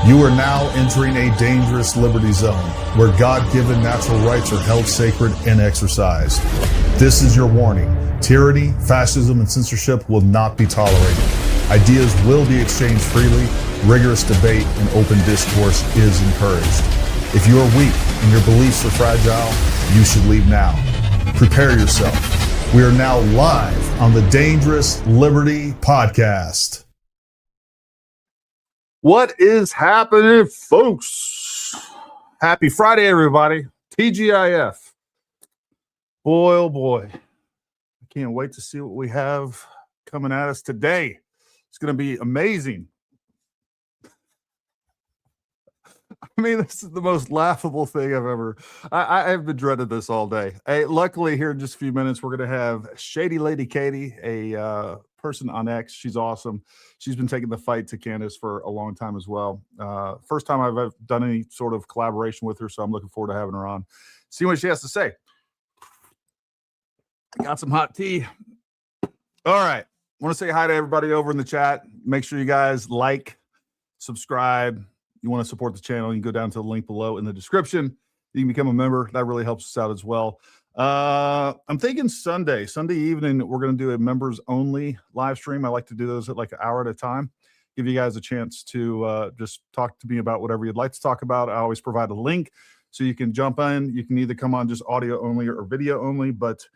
You are now entering a dangerous liberty zone where God-given natural rights are held sacred and exercised. This is your warning. Tyranny, fascism, and censorship will not be tolerated. Ideas will be exchanged freely. Rigorous debate and open discourse is encouraged. If you are weak and your beliefs are fragile, you should leave now. Prepare yourself. We are now live on the Dangerous Liberty Podcast. What is happening, folks? Happy Friday, everybody. TGIF. Boy, oh boy. I can't wait to see what we have coming at us today. It's going to be amazing. I mean, this is the most laughable thing I've ever... I have been dreaded this all day. Hey, luckily, here in just a few minutes, we're going to have ShadyLadyKady, a person on X. She's awesome. She's been taking the fight to Candace for a long time as well. First time I've ever done any sort of collaboration with her, so I'm looking forward to having her on. See what she has to say. Got some hot tea. All right. I want to say hi to everybody over in the chat. Make sure you guys like, subscribe. You want to support the channel, you can go down to the link below in the description. You can become a member. That really helps us out as well. I'm thinking Sunday evening, we're going to do a members only live stream. I like to do those at like an hour at a time. Give you guys a chance to just talk to me about whatever you'd like to talk about. I always provide a link so you can jump in. You can either come on just audio only or video only, but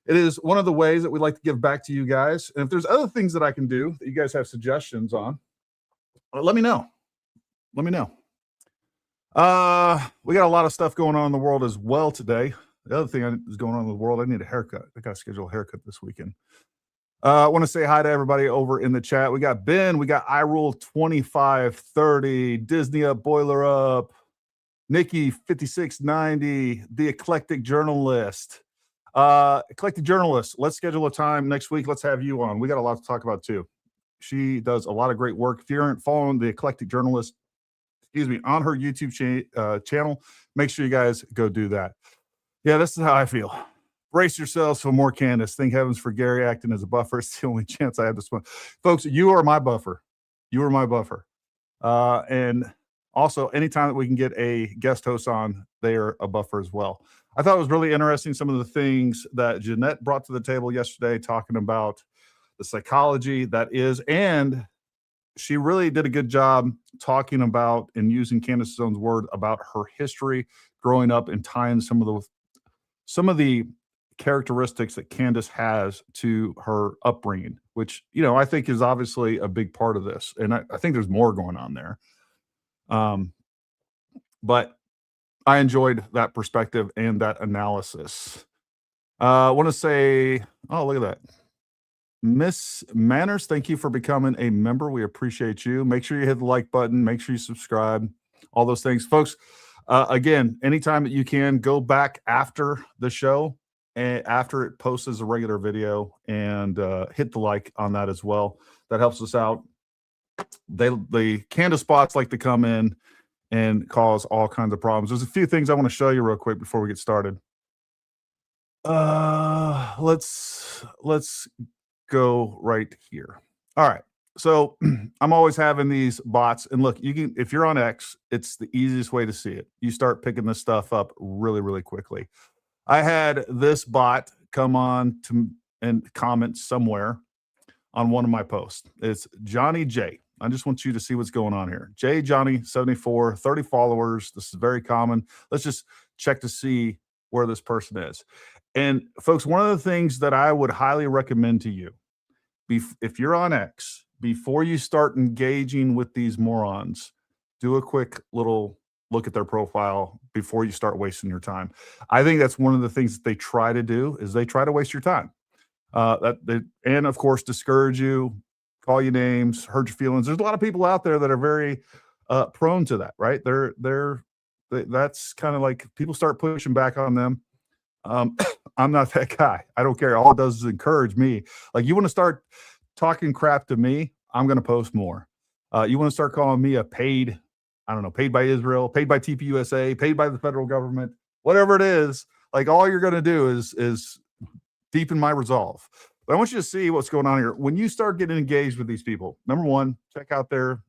it is one of the ways that we like to give back to you guys. And if there's other things that I can do that you guys have suggestions on, let me know. Let me know. We got a lot of stuff going on in the world as well today. The other thing is going on in the world, I need a haircut. I got to schedule a haircut this weekend. I want to say hi to everybody over in the chat. We got Ben, we got iRule 2530, Disney Up, Boiler Up, Nikki 5690, the Eclectic Journalist. Eclectic Journalist, let's schedule a time next week. Let's have you on. We got a lot to talk about too. She does a lot of great work. If you aren't following the Eclectic Journalist, on her YouTube channel, make sure you guys go do that. Yeah, this is how I feel. Brace yourselves for more Candace. Thank heavens for Gary acting as a buffer. It's the only chance I have to swim. Folks, you are my buffer. You are my buffer. And also, anytime that we can get a guest host on, they are a buffer as well. I thought it was really interesting, some of the things that Jeanette brought to the table yesterday, talking about the psychology that is, and she really did a good job talking about and using Candace's own word about her history growing up and tying some of the characteristics that Candace has to her upbringing, which, you know, I think is obviously a big part of this. And I think there's more going on there. But I enjoyed that perspective and that analysis. I want to say, oh, look at that. Miss Manners, thank you for becoming a member. We appreciate you. Make sure you hit the like button. Make sure you subscribe. All those things. Folks, again, anytime that you can, go back after the show and after it posts as a regular video and hit the like on that as well. That helps us out. The Candace bots like to come in and cause all kinds of problems. There's a few things I want to show you real quick before we get started. Let's go right here. All right. So I'm always having these bots, and look, you can, if you're on X, it's the easiest way to see it. You start picking this stuff up really, really quickly. I had this bot come on to and comment somewhere on one of my posts. It's Johnny J. I just want you to see what's going on here. J Johnny 74, 30 followers. This is very common. Let's just check to see where this person is. And folks, one of the things that I would highly recommend to you, if you're on X, before you start engaging with these morons, do a quick little look at their profile before you start wasting your time. I think that's one of the things that they try to do, is they try to waste your time. And of course, discourage you, call you names, hurt your feelings. There's a lot of people out there that are very prone to that, right? That's kind of like people start pushing back on them. I'm not that guy. I don't care. All it does is encourage me. Like, you want to start talking crap to me, I'm going to post more. You want to start calling me a paid, I don't know, paid by Israel, paid by TPUSA, paid by the federal government, whatever it is, like, all you're going to do is deepen my resolve. But I want you to see what's going on here. When you start getting engaged with these people, number one, check out their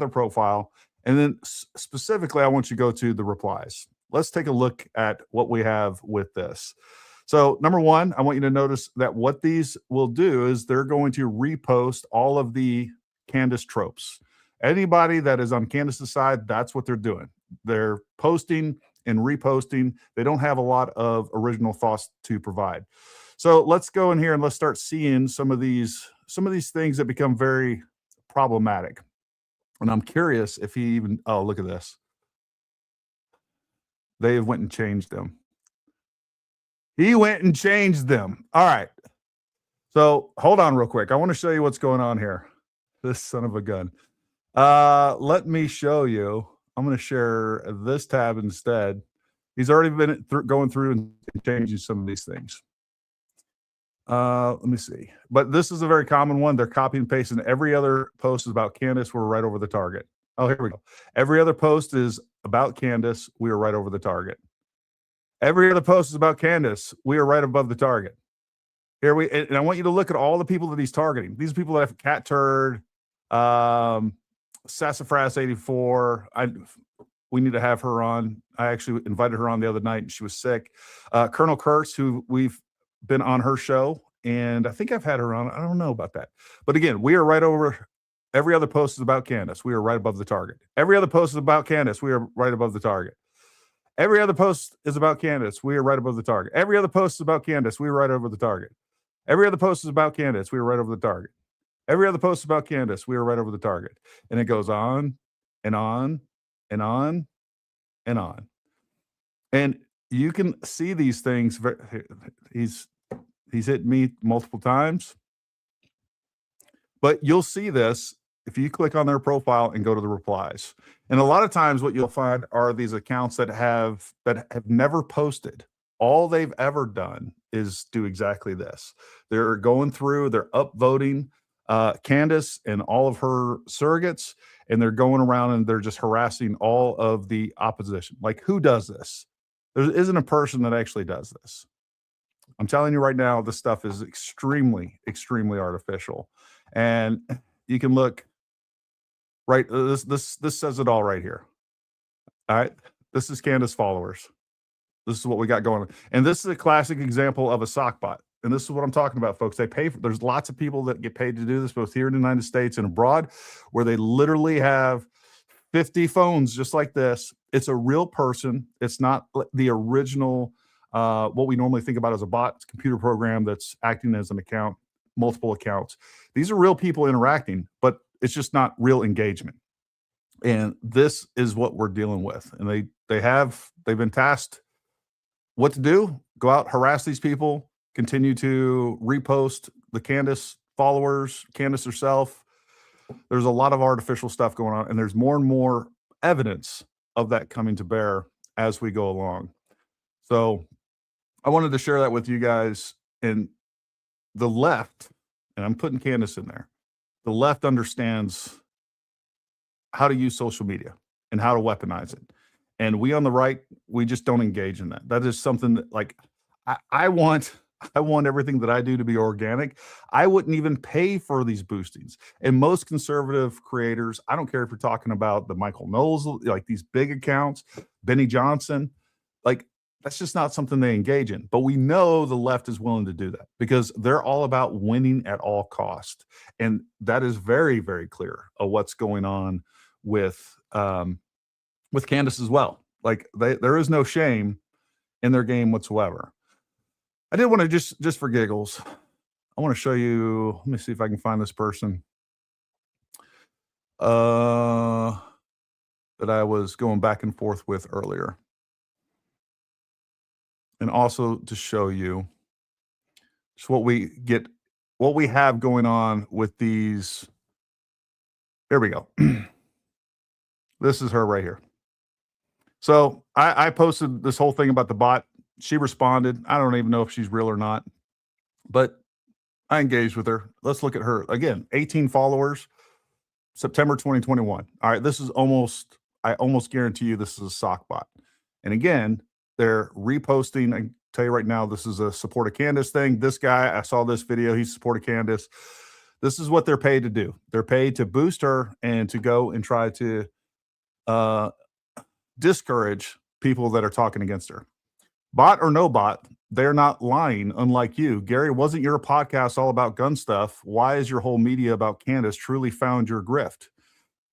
profile And then specifically, I want you to go to the replies. Let's take a look at what we have with this. So number one, I want you to notice that what these will do is they're going to repost all of the Candace tropes. Anybody that is on Candace's side, that's what they're doing. They're posting and reposting. They don't have a lot of original thoughts to provide. So let's go in here and let's start seeing some of these things that become very problematic. And I'm curious if he even, oh, look at this. They went and changed them. He went and changed them. All right. So hold on real quick. I want to show you what's going on here. This son of a gun. Let me show you. I'm going to share this tab instead. He's already been going through and changing some of these things. Let me see. But this is a very common one. They're copying and pasting. Every other post is about Candace. We're right over the target. Oh, here we go. Every other post is about Candace. We are right over the target. Every other post is about Candace. We are right above the target. And I want you to look at all the people that he's targeting. These are people that have Cat Turd, Sassafras 84. We need to have her on. I actually invited her on the other night and she was sick. Colonel Kurtz, who we've been on her show, and I think I've had her on. I don't know about that. But again, we are right over. Every other post is about Candace. We are right above the target. Every other post is about Candace. We are right above the target. Every other post is about Candace. We are right above the target. Every other post is about Candace. We are right over the target. Every other post is about Candace. We are right over the target. Every other post is about Candace. We are right over the target. And it goes on and on and on and on. And you can see these things. He's hit me multiple times. But you'll see this if you click on their profile and go to the replies. And a lot of times what you'll find are these accounts that have never posted. All they've ever done is do exactly this. They're going through, they're upvoting Candace and all of her surrogates, and they're going around and they're just harassing all of the opposition. Like, who does this? There isn't a person that actually does this. I'm telling you right now, this stuff is extremely, extremely artificial. And you can look right. This says it all right here. All right. This is Candace followers. This is what we got going on. And this is a classic example of a sock bot. And this is what I'm talking about, folks. They pay for, there's lots of people that get paid to do this, both here in the United States and abroad, where they literally have 50 phones just like this. It's a real person. It's not the original, what we normally think about as a bot. It's a computer program that's acting as an account, multiple accounts. These are real people interacting, but it's just not real engagement. And this is what we're dealing with. And they've been tasked what to do. Go out, harass these people, continue to repost the Candace followers, Candace herself. There's a lot of artificial stuff going on, and there's more and more evidence of that coming to bear as we go along. So I wanted to share that with you guys. And the left, and I'm putting Candace in there, the left understands how to use social media and how to weaponize it. And we on the right, we just don't engage in that. That is something that, like, I want everything that I do to be organic. I wouldn't even pay for these boostings. And most conservative creators, I don't care if you're talking about the Michael Knowles, like these big accounts, Benny Johnson, like, that's just not something they engage in. But we know the left is willing to do that because they're all about winning at all cost. And that is very, very clear of what's going on with Candace as well. Like, there is no shame in their game whatsoever. I did want to just for giggles, I want to show you, let me see if I can find this person that I was going back and forth with earlier. And also to show you just what we have going on with these. Here we go. This is her right here. So I posted this whole thing about the bot. She responded. I don't even know if she's real or not, but I engaged with her. Let's look at her again. 18 followers, September 2021. All right, this is I almost guarantee you this is a sock bot. And again, they're reposting. I can tell you right now, this is a support of Candace thing. This guy, I saw this video. He's supported Candace. This is what they're paid to do. They're paid to boost her and to go and try to discourage people that are talking against her. Bot or no bot, they're not lying, unlike you. Gary, wasn't your podcast all about gun stuff? Why is your whole media about Candace truly found your grift?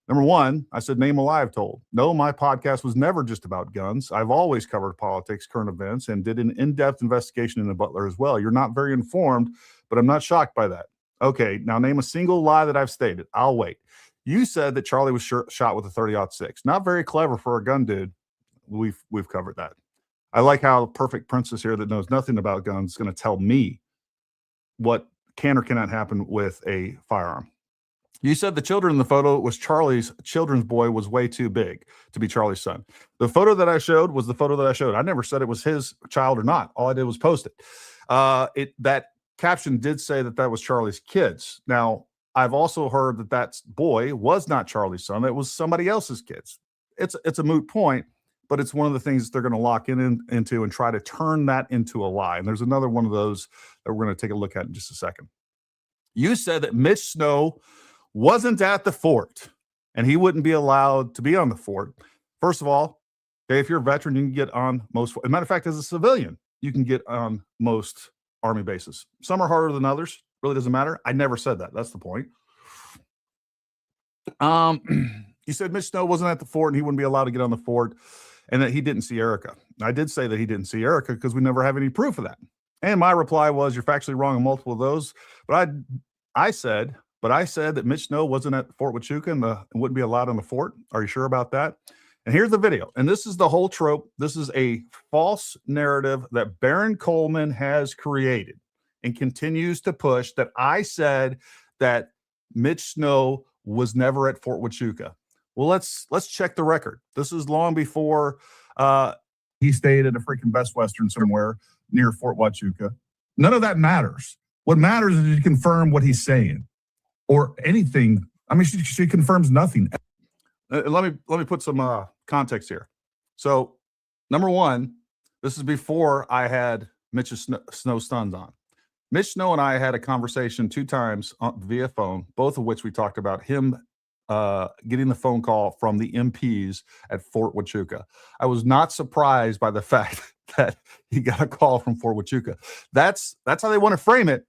Number one, I said, name a lie I've told. No, my podcast was never just about guns. I've always covered politics, current events, and did an in-depth investigation into Butler as well. You're not very informed, but I'm not shocked by that. Okay, now name a single lie that I've stated. I'll wait. You said that Charlie was shot with a 30-06. Not very clever for a gun dude. We've covered that. I like how Perfect Princess here that knows nothing about guns is going to tell me what can or cannot happen with a firearm. You said the children in the photo was Charlie's children's boy was way too big to be Charlie's son. The photo that I showed was the photo that I showed. I never said it was his child or not. All I did was post it. That caption did say that was Charlie's kids. Now, I've also heard that boy was not Charlie's son. It was somebody else's kids. It's a moot point, but it's one of the things that they're going to lock into and try to turn that into a lie. And there's another one of those that we're going to take a look at in just a second. You said that Mitch Snow wasn't at the fort and he wouldn't be allowed to be on the fort. First of all, okay, if you're a veteran, you can get on most. As a matter of fact, as a civilian, you can get on most Army bases. Some are harder than others. Really doesn't matter. I never said that. That's the point. You said Mitch Snow wasn't at the fort and he wouldn't be allowed to get on the fort and that he didn't see Erika. I did say that he didn't see Erika because we never have any proof of that. And my reply was, you're factually wrong on multiple of those. But I said that Mitch Snow wasn't at Fort Huachuca and wouldn't be allowed on the fort. Are you sure about that? And here's the video. And this is the whole trope. This is a false narrative that Baron Coleman has created and continues to push, that I said that Mitch Snow was never at Fort Huachuca. Well, let's check the record. This is long before he stayed at a freaking Best Western somewhere near Fort Huachuca. None of that matters. What matters is you confirm what he's saying. Or anything. I mean, she confirms nothing. Let me put some context here. So, number one, this is before I had Mitch Snow's sons on. Mitch Snow and I had a conversation 2 times via phone, both of which we talked about him getting the phone call from the MPs at Fort Huachuca. I was not surprised by the fact that he got a call from Fort Huachuca. That's how they want to frame it.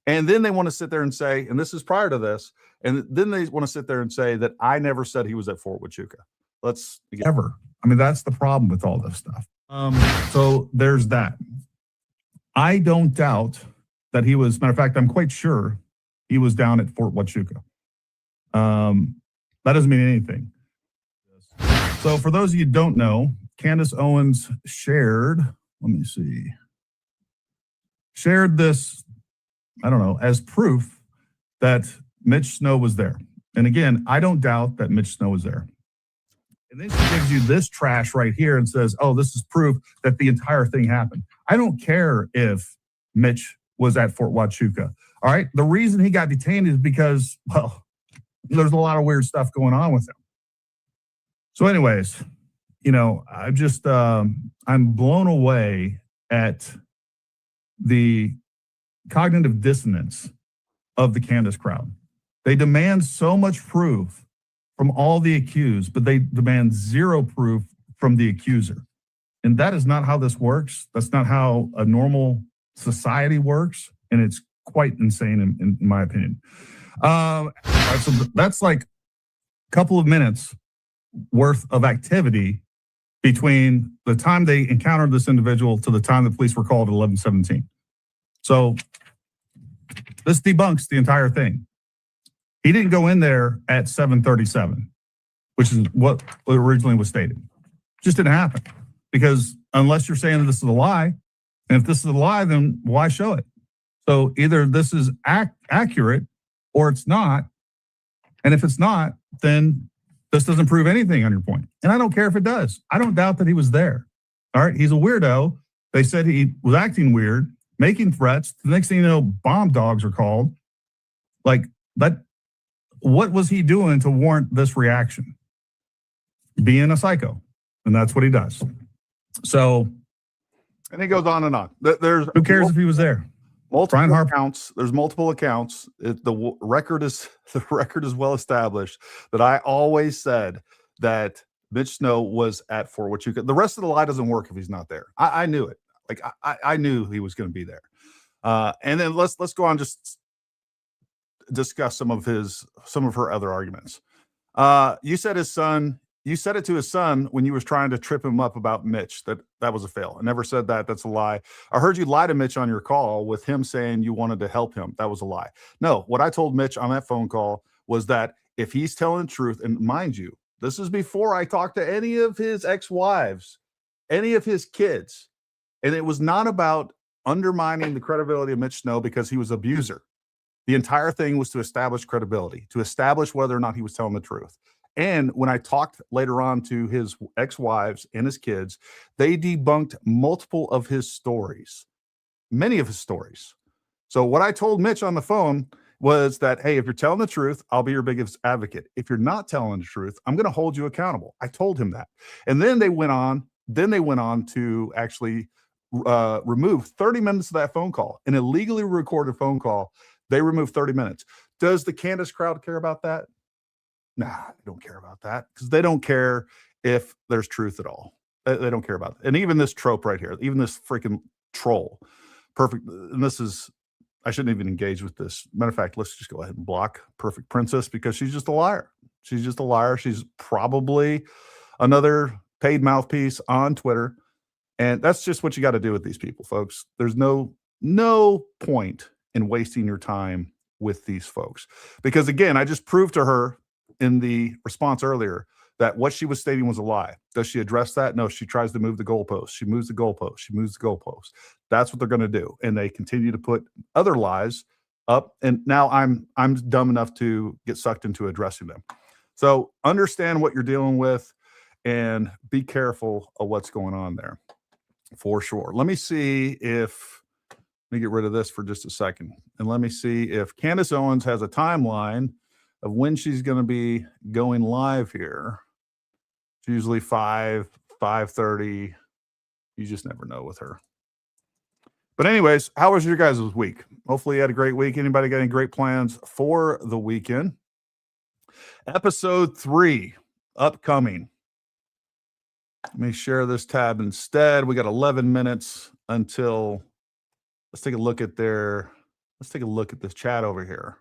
And then they want to sit there and say, and this is prior to this, and then they want to sit there and say that I never said he was at Fort Huachuca. Ever. I mean, that's the problem with all this stuff. So there's that. I don't doubt that he was, matter of fact, I'm quite sure he was down at Fort Huachuca. That doesn't mean anything. So for those of you who don't know, Candace Owens shared this, I don't know, as proof that Mitch Snow was there. And again, I don't doubt that Mitch Snow was there. And then she gives you this trash right here and says, oh, this is proof that the entire thing happened. I don't care if Mitch was at Fort Huachuca. All right. The reason he got detained is because, well, there's a lot of weird stuff going on with him. So anyways, I just, I'm blown away at the cognitive dissonance of the Candace crowd. They demand so much proof from all the accused, but they demand zero proof from the accuser. And that is not how this works. That's not how a normal society works. And it's quite insane in my opinion. So that's like a couple of minutes worth of activity between the time they encountered this individual to the time the police were called at 11:17. So this debunks the entire thing. He didn't go in there at 7:37, which is what originally was stated. Just didn't happen, because unless you're saying that this is a lie, and if this is a lie, then why show it? So either this is accurate or it's not. And if it's not, then this doesn't prove anything on your point. And I don't care if it does. I don't doubt that he was there. All right. He's a weirdo. They said he was acting weird, making threats. The next thing you know, bomb dogs are called. Like that. What was he doing to warrant this reaction? Being a psycho. And that's what he does. So. And he goes on and on. Who cares if he was there? Multiple accounts. There's multiple accounts. The record is well established that I always said that Mitch Snow was at Fort Huachuca. The rest of the lie doesn't work if he's not there. I knew it. Like I knew he was going to be there. And then let's go on, just discuss some of her other arguments. You said it to his son when you was trying to trip him up about Mitch, that was a fail. I never said that. That's a lie. I heard you lie to Mitch on your call with him saying you wanted to help him. That was a lie. No, what I told Mitch on that phone call was that if he's telling the truth, and mind you, this is before I talked to any of his ex-wives, any of his kids, and it was not about undermining the credibility of Mitch Snow because he was an abuser. The entire thing was to establish credibility, to establish whether or not he was telling the truth. And when I talked later on to his ex-wives and his kids, they debunked multiple of his stories, many of his stories. So what I told Mitch on the phone was that, hey, if you're telling the truth, I'll be your biggest advocate. If you're not telling the truth, I'm going to hold you accountable. I told him that. And then they went on to actually remove 30 minutes of that phone call, an illegally recorded phone call. They removed 30 minutes. Does the Candace crowd care about that? Nah, they don't care about that because they don't care if there's truth at all. They don't care about it. And even this trope right here, even this freaking troll, perfect. And this is, I shouldn't even engage with this. Matter of fact, let's just go ahead and block Perfect Princess because she's just a liar. She's just a liar. She's probably another paid mouthpiece on Twitter. And that's just what you got to do with these people, folks. There's no point in wasting your time with these folks. Because again, I just proved to her in the response earlier that what she was stating was a lie. Does she address that? No, she tries to move the goalpost. She moves the goalpost. She moves the goalpost. That's what they're going to do. And they continue to put other lies up. And now I'm dumb enough to get sucked into addressing them. So understand what you're dealing with and be careful of what's going on there for sure. Let me get rid of this for just a second. And let me see if Candace Owens has a timeline of when she's going to be going live here. It's usually 5:30. You just never know with her. But anyways, how was your guys' week? Hopefully you had a great week. Anybody got any great plans for the weekend? Episode 3 upcoming. Let me share this tab instead. We got 11 minutes until, let's take a look at this chat over here.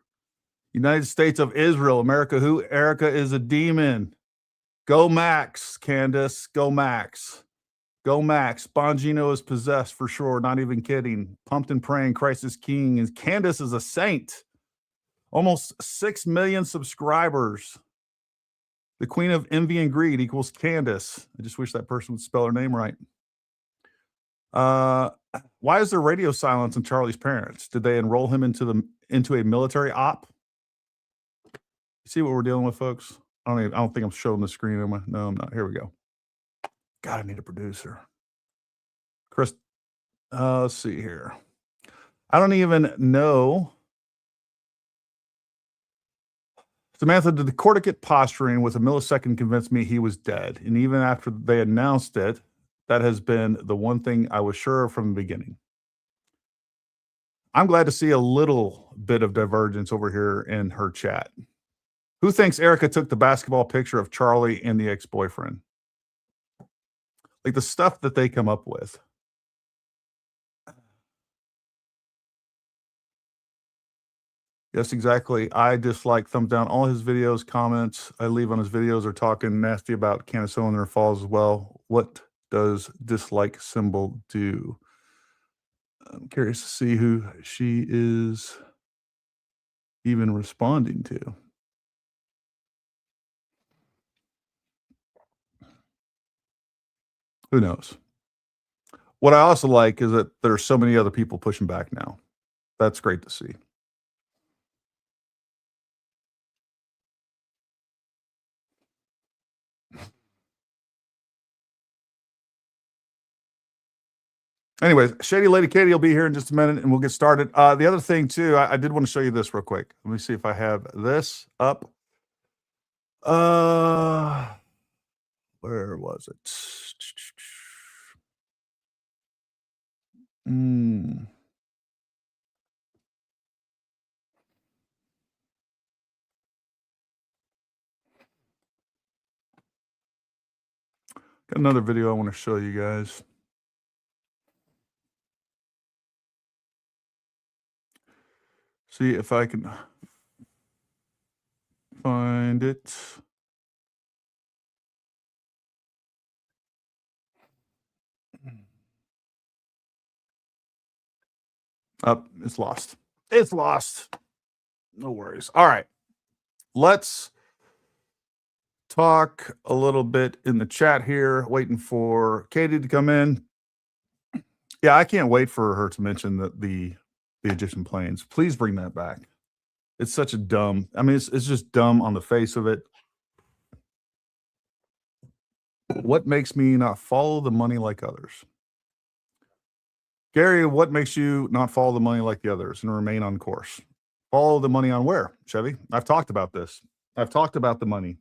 United States of Israel, America who? Erica is a demon. Go Max, Candace. Go Max. Go Max. Bongino is possessed for sure. Not even kidding. Pumped and praying. Christ is king. And Candace is a saint. Almost 6 million subscribers. The queen of envy and greed equals Candace. I just wish that person would spell her name right. Why is there radio silence on Charlie's parents? Did they enroll him into a military op? See what we're dealing with, folks? I don't think I'm showing the screen. Am I? No, I'm not. Here we go. God, I need a producer. Chris, let's see here. I don't even know. Samantha, did the corticate posturing with a millisecond convince me he was dead? And even after they announced it, that has been the one thing I was sure of from the beginning. I'm glad to see a little bit of divergence over here in her chat. Who thinks Erica took the basketball picture of Charlie and the ex-boyfriend? Like the stuff that they come up with. Yes, exactly. I dislike thumbs down all his videos, comments I leave on his videos are talking nasty about Candace Owens and her falls as well. What does dislike symbol do? I'm curious to see who she is even responding to. Who knows? What I also like is that there are so many other people pushing back now. That's great to see. Anyways, ShadyLadyKady will be here in just a minute and we'll get started. The other thing too, I did want to show you this real quick. Let me see if I have this up. Where was it? Got another video I want to show you guys. See if I can find it. Up, it's lost. It's lost. No worries. All right. Let's talk a little bit in the chat here, waiting for Katie to come in. Yeah, I can't wait for her to mention the Egyptian planes. Please bring that back. It's such a dumb, I mean, it's just dumb on the face of it. What makes me not follow the money like others? Gary, what makes you not follow the money like the others and remain on course? Follow the money on where, Chevy? I've talked about this. I've talked about the money.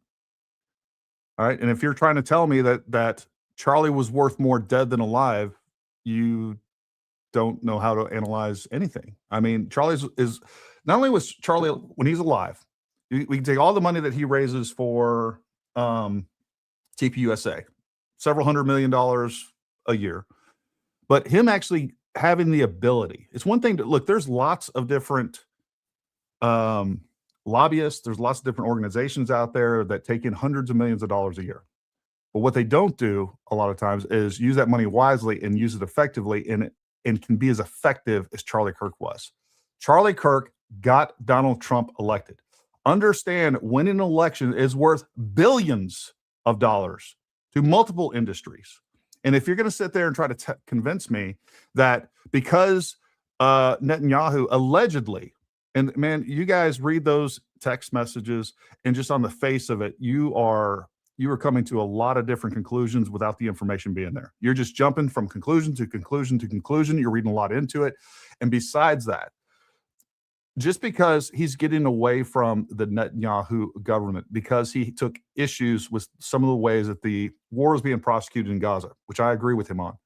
All right. And if you're trying to tell me that Charlie was worth more dead than alive, you don't know how to analyze anything. I mean, Charlie's is not only was Charlie when he's alive, we can take all the money that he raises for TPUSA, several $100 million a year, but him actually having the ability. It's one thing to look, there's lots of different lobbyists, there's lots of different organizations out there that take in hundreds of millions of dollars a year. But what they don't do a lot of times is use that money wisely and use it effectively and can be as effective as Charlie Kirk was. Charlie Kirk got Donald Trump elected. Understand, winning an election is worth billions of dollars to multiple industries. And if you're going to sit there and try to convince me that because Netanyahu allegedly, and man, you guys read those text messages and just on the face of it, you are coming to a lot of different conclusions without the information being there. You're just jumping from conclusion to conclusion to conclusion. You're reading a lot into it. And besides that, just because he's getting away from the Netanyahu government, because he took issues with some of the ways that the war is being prosecuted in Gaza, which I agree with him on,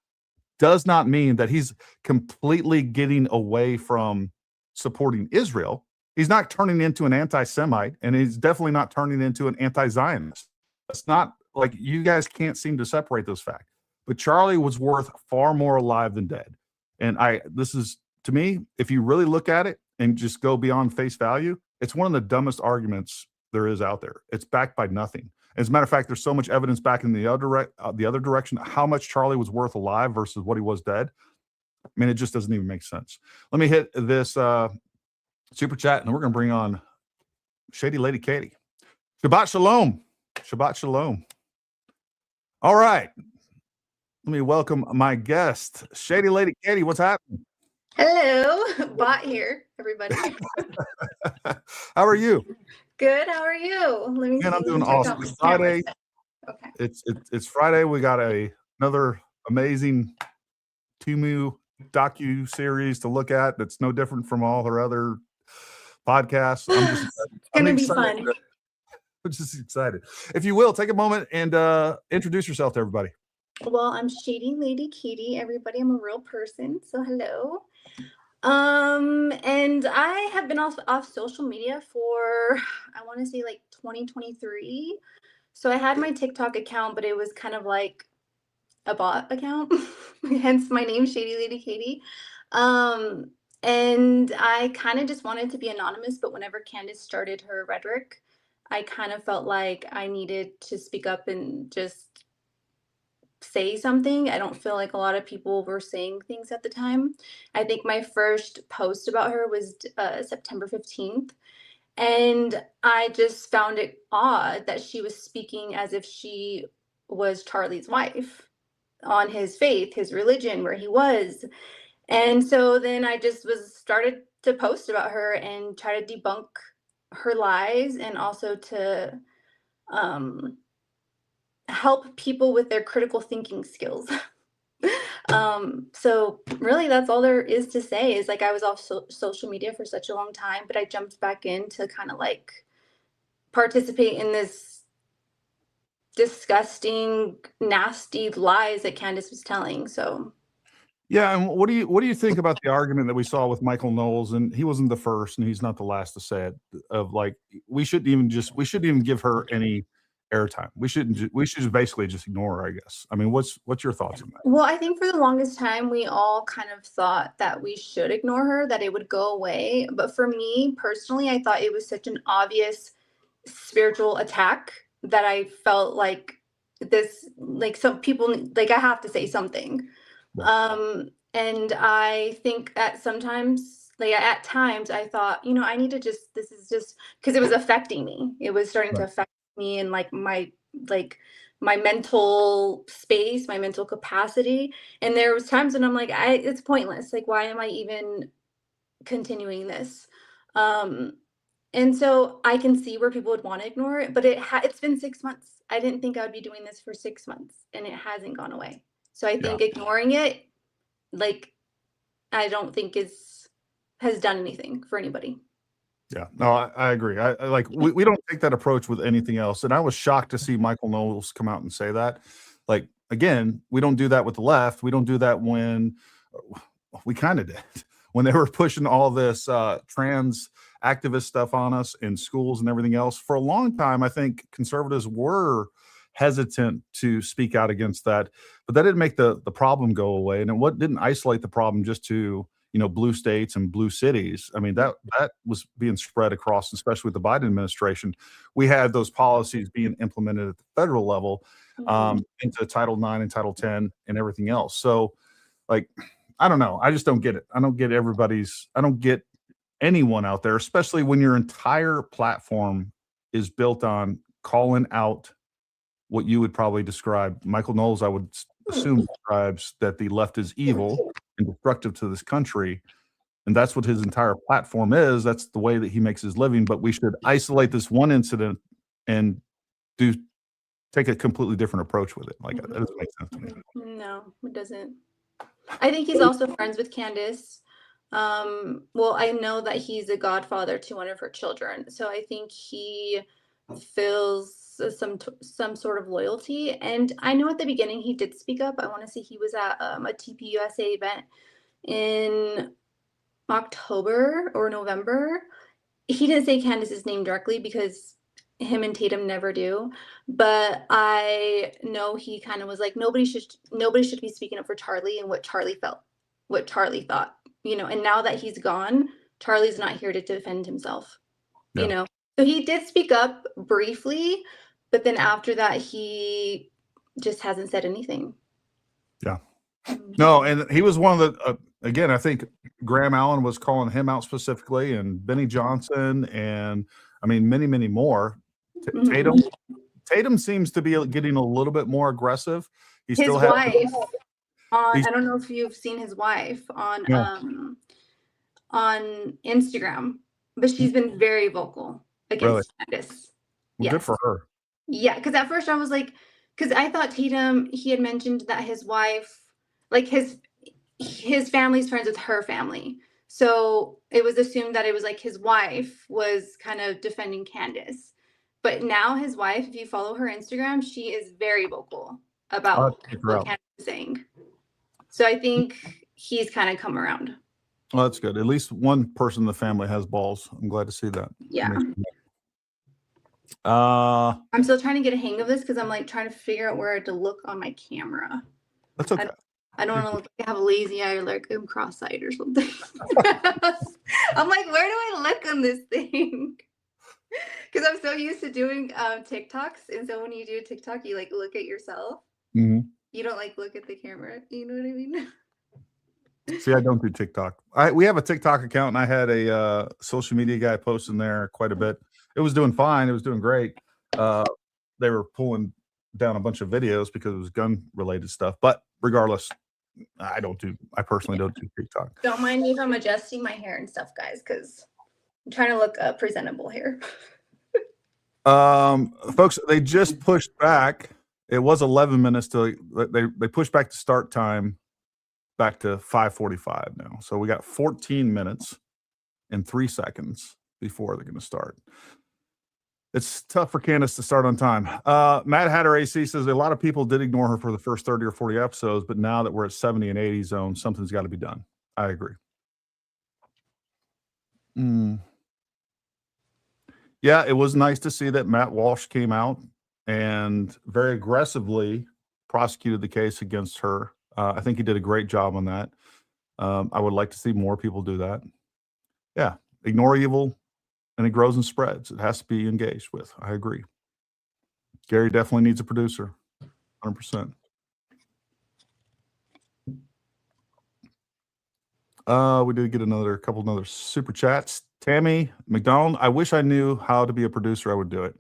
does not mean that he's completely getting away from supporting Israel. He's not turning into an anti-Semite, and he's definitely not turning into an anti-Zionist. It's not like you guys can't seem to separate those facts. But Charlie was worth far more alive than dead. And this is, to me, if you really look at it and just go beyond face value, it's one of the dumbest arguments there is out there. It's backed by nothing. As a matter of fact, there's so much evidence back in the other direction, how much Charlie was worth alive versus what he was dead. I mean, it just doesn't even make sense. Let me hit this super chat, and we're going to bring on ShadyLadyKady. Shabbat Shalom. Shabbat Shalom. All right. Let me welcome my guest, ShadyLadyKady. What's happening? Hello. Bot here, everybody. How are you? Good. How are you? Let me see. I'm doing awesome. It's Friday. Okay. It's Friday. We got another amazing Tumu docu series to look at that's no different from all her other podcasts. It's gonna be fun. I'm just excited. If you will, take a moment and introduce yourself to everybody. Well, I'm ShadyLadyKady, everybody. I'm a real person, so hello. And I have been off social media for, I want to say like 2023. So I had my TikTok account, but it was kind of like a bot account, hence my name, ShadyLadyKady. And I kind of just wanted to be anonymous, but whenever Candace started her rhetoric, I kind of felt like I needed to speak up and just say something. I don't feel like a lot of people were saying things at the time. I think my first post about her was September 15th. And I just found it odd that she was speaking as if she was Charlie's wife on his faith, his religion, where he was. And so then I just started to post about her and try to debunk her lies and also to help people with their critical thinking skills. So really that's all there is to say, is like I was off social media for such a long time, but I jumped back in to kind of like participate in this disgusting, nasty lies that Candace was telling. So yeah, and what do you think about the argument that we saw with Michael Knowles? And he wasn't the first, and he's not the last to say it. Of like, we shouldn't even give her any airtime. We should just basically just ignore her, I guess. I mean, what's your thoughts on that? Well, I think for the longest time, we all kind of thought that we should ignore her, that it would go away. But for me personally, I thought it was such an obvious spiritual attack that I felt like this, like some people, like I have to say something. And I think at times I thought, I need to this is just because it was affecting me. It was starting to affect me and like my mental space, my mental capacity. And there was times when I'm like, it's pointless. Like, why am I even continuing this? And so I can see where people would want to ignore it, but it's been 6 months. I didn't think I would be doing this for 6 months, and it hasn't gone away. So I think ignoring it, like, I don't think has done anything for anybody. Yeah, no, I agree. I like we don't take that approach with anything else. And I was shocked to see Michael Knowles come out and say that. Like, again, we don't do that with the left. We don't do that when we kind of did when they were pushing all this trans activist stuff on us in schools and everything else. For a long time, I think conservatives were hesitant to speak out against that, but that didn't make the problem go away. And it didn't isolate the problem just to blue states and blue cities. I mean, that was being spread across, especially with the Biden administration. We had those policies being implemented at the federal level into Title IX and Title X and everything else. So, like, I don't know. I just don't get it. I don't get anyone out there, especially when your entire platform is built on calling out what you would probably describe. Michael Knowles, I would assume, describes that the left is evil and destructive to this country. And that's what his entire platform is. That's the way that he makes his living. But we should isolate this one incident and take a completely different approach with it. Like, that doesn't make sense to me. No, it doesn't. I think he's also friends with Candace. Well, I know that he's a godfather to one of her children. So I think he feels some sort of loyalty. And I know at the beginning he did speak up. I want to say he was at a TPUSA event in October or November. He didn't say Candace's name directly because him and Tatum never do. But I know he kind of was like, nobody should be speaking up for Charlie and what Charlie felt, what Charlie thought, and now that he's gone, Charlie's not here to defend himself, So he did speak up briefly, but then after that, he just hasn't said anything. Yeah. No, and he was one of the, again, I think Graham Allen was calling him out specifically, and Benny Johnson, and I mean, many, many more. Tatum seems to be getting a little bit more aggressive. His wife, I don't know if you've seen his wife on Instagram, but she's been very vocal against Candace. Well, good for her. Yeah, because at first I was like, because I thought Tatum, he had mentioned that his wife, like his family's friends with her family. So it was assumed that it was like his wife was kind of defending Candace. But now his wife, if you follow her Instagram, she is very vocal about what Candace is saying. So I think he's kind of come around. Well, that's good. At least one person in the family has balls. I'm glad to see that. Yeah. I'm still trying to get a hang of this because I'm like trying to figure out where to look on my camera. That's okay. I don't want to look like I have a lazy eye or like I'm cross-eyed or something. I'm like, where do I look on this thing? Because I'm so used to doing TikToks, and so when you do TikTok, you like look at yourself. Mm-hmm. You don't like look at the camera. You know what I mean? See, I don't do TikTok. We have a TikTok account, and I had a social media guy posting there quite a bit. It was doing fine. It was doing great. They were pulling down a bunch of videos because it was gun-related stuff. But regardless, I personally don't do TikTok. Don't mind me if I'm adjusting my hair and stuff, guys, because I'm trying to look presentable here. Folks, they just pushed back. It was 11 minutes till they pushed back the start time back to 5:45 now. So we got 14 minutes and 3 seconds before they're going to start. It's tough for Candace to start on time. Mad Hatter AC says a lot of people did ignore her for the first 30 or 40 episodes, but now that we're at 70 and 80 zone, something's got to be done. I agree. Yeah, it was nice to see that Matt Walsh came out and very aggressively prosecuted the case against her. I think he did a great job on that. I would like to see more people do that. Yeah, ignore evil, and it grows and spreads. It has to be engaged with. I agree. Gary definitely needs a producer, 100%. We did get a couple other super chats. Tammy McDonald, I wish I knew how to be a producer. I would do it.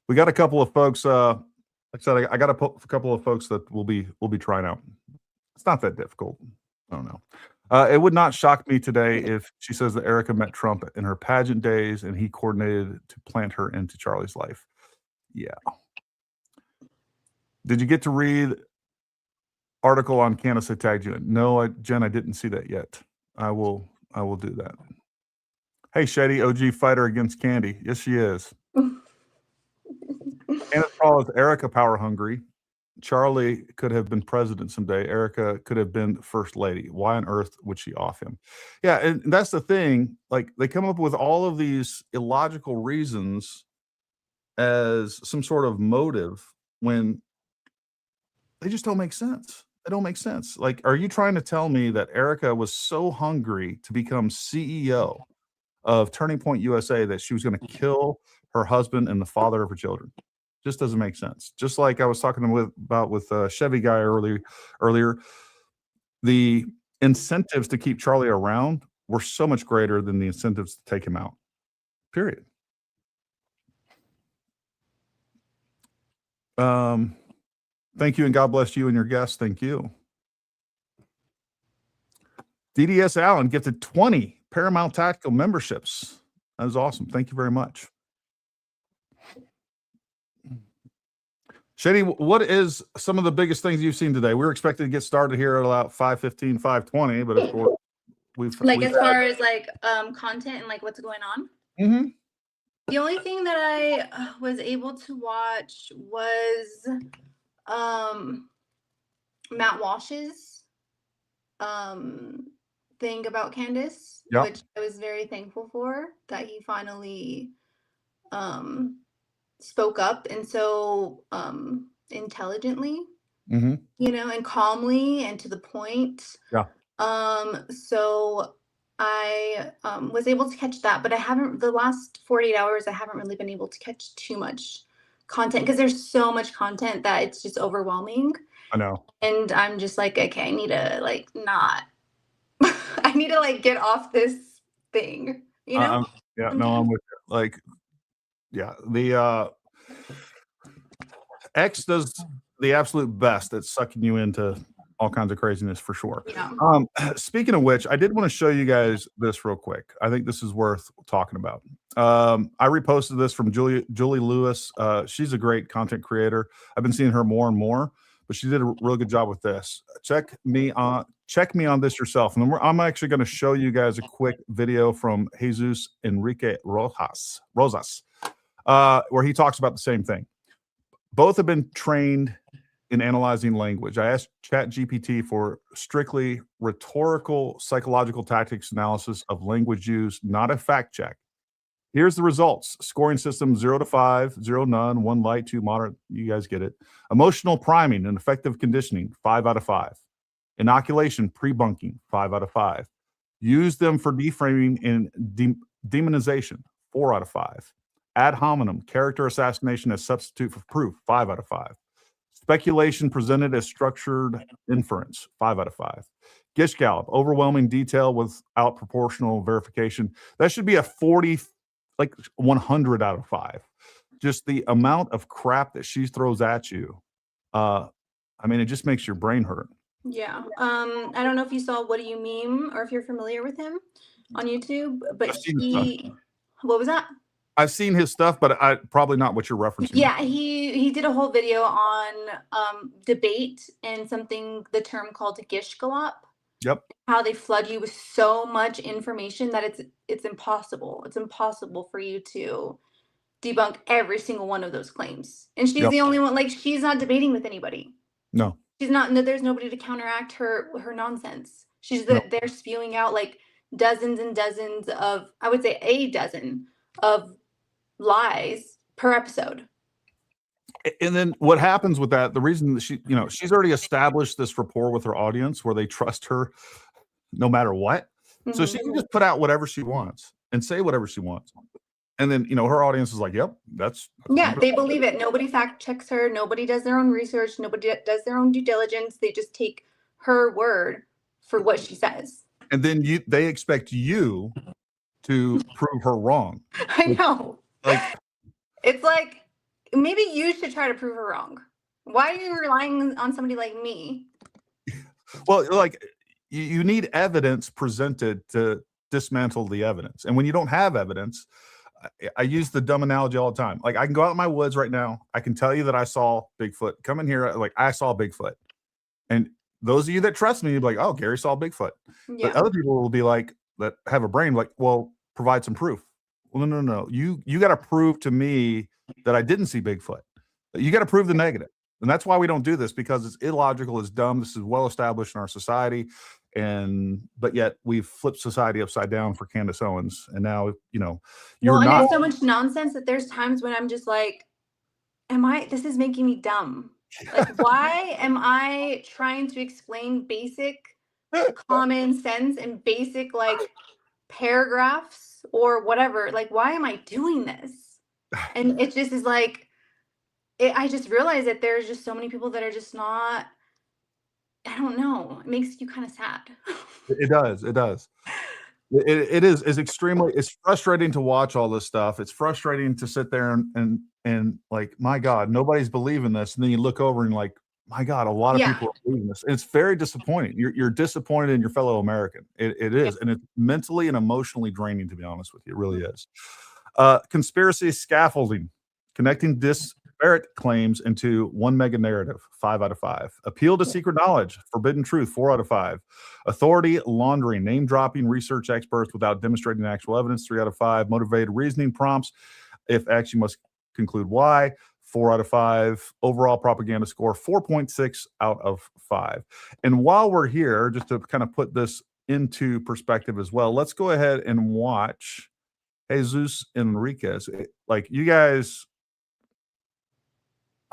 We got a couple of folks. Like I said, I got a couple of folks that we'll be trying out. It's not that difficult. I don't know. It would not shock me today if she says that Erika met Trump in her pageant days and he coordinated to plant her into Charlie's life. Yeah. Did you get to read article on Candace I tagged you in? No, Jen, I didn't see that yet. I will do that. Hey, Shady, OG fighter against Candy. Yes, she is. Candace calls Erika power hungry. Charlie could have been president someday. Erika could have been first lady. Why on earth would she off him? Yeah, and that's the thing. Like, they come up with all of these illogical reasons as some sort of motive when they just don't make sense. They don't make sense. Like, are you trying to tell me that Erika was so hungry to become CEO of Turning Point USA that she was going to kill her husband and the father of her children? Just doesn't make sense. Just like I was talking about with Chevy guy earlier, the incentives to keep Charlie around were so much greater than the incentives to take him out. Period. Thank you, and God bless you and your guests. Thank you. DDS Allen gifted 20 Paramount Tactical memberships. That was awesome. Thank you very much. Shady, what is some of the biggest things you've seen today? We were expected to get started here at about 5:15, 5:20, but of course we've as far as like content and like what's going on. Mm-hmm. The only thing that I was able to watch was Matt Walsh's thing about Candace, which I was very thankful for, that he finally spoke up and so intelligently, you know, and calmly and to the point. So I was able to catch that, but I haven't, the last 48 hours, I haven't really been able to catch too much content because there's so much content that it's just overwhelming. I know. And I'm just like, okay, I need to like not, I need to like get off this thing, you know? I'm with you. Like, yeah, the X does the absolute best at sucking you into all kinds of craziness for sure. Speaking of which, I did want to show you guys this real quick. I think this is worth talking about. I reposted this from Julie Lewis. She's a great content creator. I've been seeing her more and more, but she did a really good job with this. Check me on this yourself. And I'm actually going to show you guys a quick video from Jesus Enrique Rosas, where he talks about the same thing. Both have been trained in analyzing language. I asked ChatGPT for strictly rhetorical psychological tactics analysis of language use, not a fact check. Here's the results. Scoring system 0 to 5, 0 none, 1 light, 2 moderate. You guys get it. Emotional priming and effective conditioning, 5 out of 5. Inoculation, pre-bunking, 5 out of 5. Use them for deframing and demonization, 4 out of 5. Ad hominem, character assassination as substitute for proof, 5 out of 5. Speculation presented as structured inference, 5 out of 5. Gish Gallop, overwhelming detail without proportional verification. That should be a 40, like 100 out of 5. Just the amount of crap that she throws at you. I mean, it just makes your brain hurt. Yeah. I don't know if you saw What Do You Meme or if you're familiar with him on YouTube, but what was that? I've seen his stuff, but I probably not what you're referencing. Yeah, he did a whole video on debate and the term called Gish Gallop. Yep. How they flood you with so much information that it's impossible. It's impossible for you to debunk every single one of those claims. And she's the only one, like, she's not debating with anybody. No. She's not, there's nobody to counteract her nonsense. They're spewing out like dozens and dozens of, I would say a dozen of lies per episode. And then what happens with that, the reason that she's already established this rapport with her audience where they trust her no matter what. So she can just put out whatever she wants and say whatever she wants. And then, her audience is like, yep, that's yeah, they believe it. Nobody fact checks her. Nobody does their own research. Nobody does their own due diligence. They just take her word for what she says. And then they expect you to prove her wrong. I know. Like, it's like, maybe you should try to prove her wrong. Why are you relying on somebody like me? Well, like, you need evidence presented to dismantle the evidence. And when you don't have evidence, I use the dumb analogy all the time. Like, I can go out in my woods right now. I can tell you that I saw Bigfoot. Come in here, like, I saw Bigfoot. And those of you that trust me, you'll be like, oh, Gary saw Bigfoot. Yeah. But other people will be like, that have a brain, like, well, provide some proof. Well, no. You got to prove to me that I didn't see Bigfoot. You got to prove the negative. And that's why we don't do this, because it's illogical, it's dumb. This is well established in our society. But yet we've flipped society upside down for Candace Owens. And now, you're not. It's so much nonsense that there's times when I'm just like, this is making me dumb. Like, why am I trying to explain basic common sense and basic, like, paragraphs or whatever? Like, why am I doing this? And it just is like, I just realized that there's just so many people that are just not, I don't know. It makes you kind of sad. It does. It is. It's frustrating to watch all this stuff. It's frustrating to sit there and like, my God, nobody's believing this. And then you look over and like, my God, a lot of people are believing this. And it's very disappointing. You're disappointed in your fellow American. It is. And it's mentally and emotionally draining, to be honest with you. It really is. Conspiracy scaffolding, connecting disparate claims into one mega narrative, 5 out of 5. Appeal to secret knowledge, forbidden truth, 4 out of 5. Authority laundering, name dropping research experts without demonstrating actual evidence, 3 out of 5. Motivated reasoning prompts, if X, you must conclude Y, 4 out of 5. Overall propaganda score, 4.6 out of 5. And while we're here, just to kind of put this into perspective as well, let's go ahead and watch Jesus Enriquez. Like, you guys,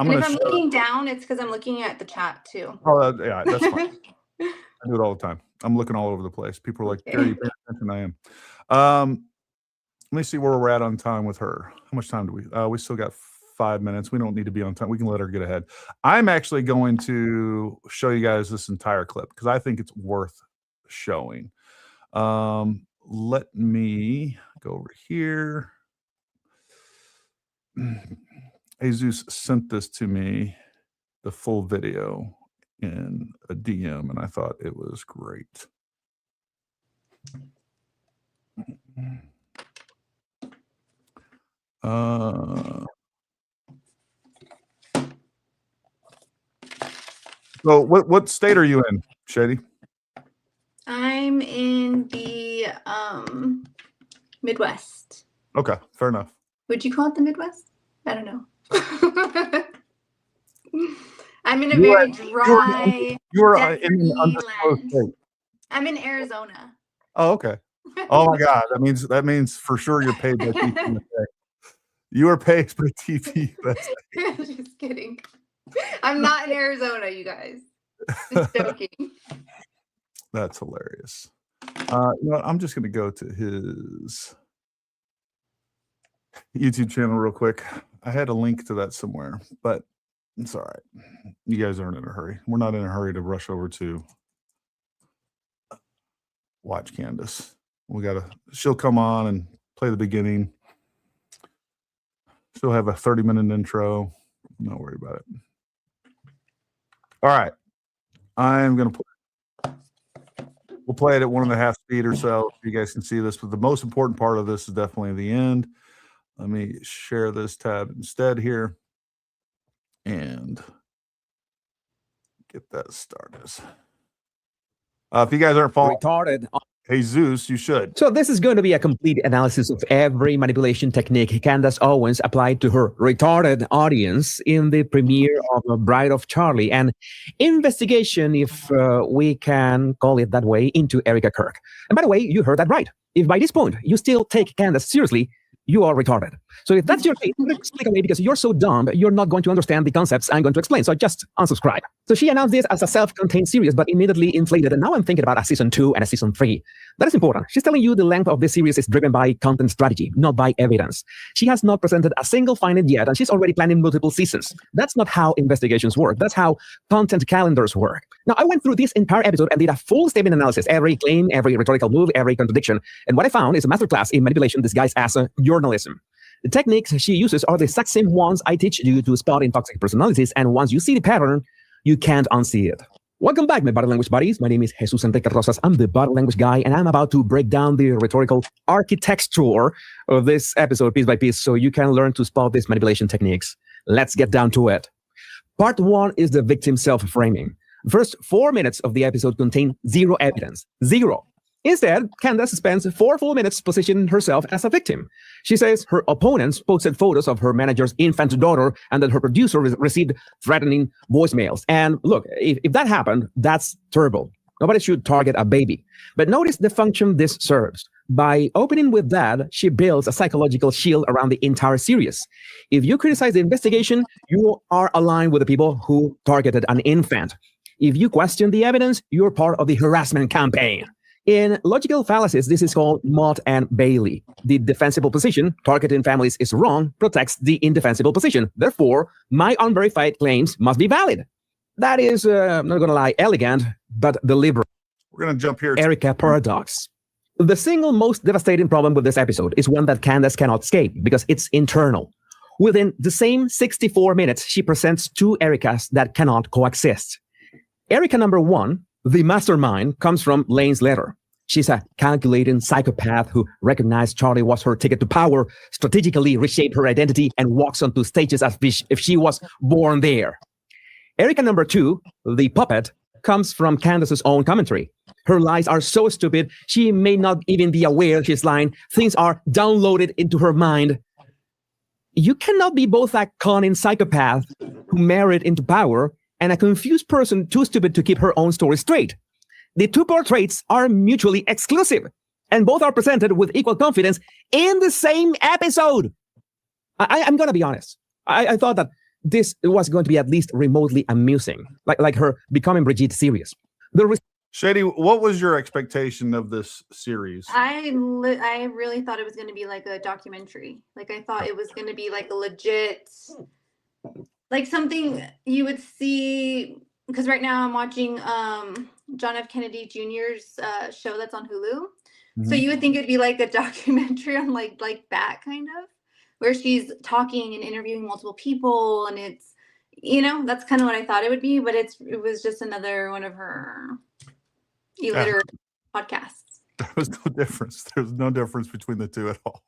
if I'm looking down, it's because I'm looking at the chat too. Oh, yeah, that's fine. I do it all the time. I'm looking all over the place. People are like, Gary, you pay attention? I am. Let me see where we're at on time with her. How much time do we? We still got 5 minutes. We don't need to be on time. We can let her get ahead. I'm actually going to show you guys this entire clip because I think it's worth showing. Let me go over here. Jesus sent this to me, the full video, in a DM, and I thought it was great. So what state are you in, Shady? I'm in the Midwest. Okay, fair enough. Would you call it the Midwest? I don't know. I'm in a very dry. You are in an undisclosed state. I'm in Arizona. Oh, okay. Oh my God, that means for sure you're paid by TP. You are paid by TP. Just kidding. I'm not in Arizona, you guys. Just joking. That's hilarious. You know what? I'm just going to go to his YouTube channel real quick. I had a link to that somewhere, but it's all right. You guys aren't in a hurry. We're not in a hurry to rush over to watch Candace. She'll come on and play the beginning. She'll have a 30-minute intro. I'm not worried about it. All right. I'm going to we'll play it at 1.5 speed or so you guys can see this, but the most important part of this is definitely the end. Let me share this tab instead here and get that started. If you guys aren't following retarded, Jesus, you should. So this is going to be a complete analysis of every manipulation technique Candace Owens applied to her retarded audience in the premiere of Bride of Charlie, and investigation, if we can call it that way, into Erika Kirk. And by the way, you heard that right. If by this point you still take Candace seriously, you are retarded. So if that's your case, click away because you're so dumb, you're not going to understand the concepts I'm going to explain. So just unsubscribe. So she announced this as a self-contained series, but immediately inflated. And now I'm thinking about a season 2 and a season 3. That is important. She's telling you the length of this series is driven by content strategy, not by evidence. She has not presented a single finding yet, and she's already planning multiple seasons. That's not how investigations work. That's how content calendars work. Now, I went through this entire episode and did a full statement analysis, every claim, every rhetorical move, every contradiction. And what I found is a masterclass in manipulation disguised as journalism. The techniques she uses are the exact same ones I teach you to spot in toxic personalities. And once you see the pattern, you can't unsee it. Welcome back, my body language buddies. My name is Jesus Enrique Rosas. I'm the body language guy, and I'm about to break down the rhetorical architecture of this episode piece by piece so you can learn to spot these manipulation techniques. Let's get down to it. Part 1 is the victim self-framing. The first 4 minutes of the episode contain zero evidence. Zero. Instead, Candace spends 4 full minutes positioning herself as a victim. She says her opponents posted photos of her manager's infant daughter and that her producer received threatening voicemails. And look, if that happened, that's terrible. Nobody should target a baby. But notice the function this serves. By opening with that, she builds a psychological shield around the entire series. If you criticize the investigation, you are aligned with the people who targeted an infant. If you question the evidence, you're part of the harassment campaign. In logical fallacies, this is called Mott and Bailey. The defensible position, targeting families is wrong, protects the indefensible position. Therefore, my unverified claims must be valid. That is, I'm not going to lie, elegant, but deliberate. We're going to jump here. Erika paradox. The single most devastating problem with this episode is one that Candace cannot escape because it's internal. Within the same 64 minutes, she presents 2 Erikas that cannot coexist. Erika number 1, the mastermind, comes from Lane's letter. She's a calculating psychopath who recognized Charlie was her ticket to power, strategically reshaped her identity, and walks onto stages as if she was born there. Erika number 2, the puppet, comes from Candace's own commentary. Her lies are so stupid, she may not even be aware she's lying. Things are downloaded into her mind. You cannot be both a cunning psychopath who married into power and a confused person too stupid to keep her own story straight. The 2 portraits are mutually exclusive, and both are presented with equal confidence in the same episode. I'm going to be honest. I thought that this was going to be at least remotely amusing, like her Becoming Brigitte series. Shady, what was your expectation of this series? I really thought it was going to be like a documentary. Like I thought it was going to be like a legit, like something you would see, because right now I'm watching John F. Kennedy Jr.'s show that's on Hulu. Mm-hmm. So you would think it'd be like a documentary on like that kind of, where she's talking and interviewing multiple people, and it's, you know, that's kind of what I thought it would be, but it was just another one of her illiterate podcasts. There was no difference. There's no difference between the 2 at all.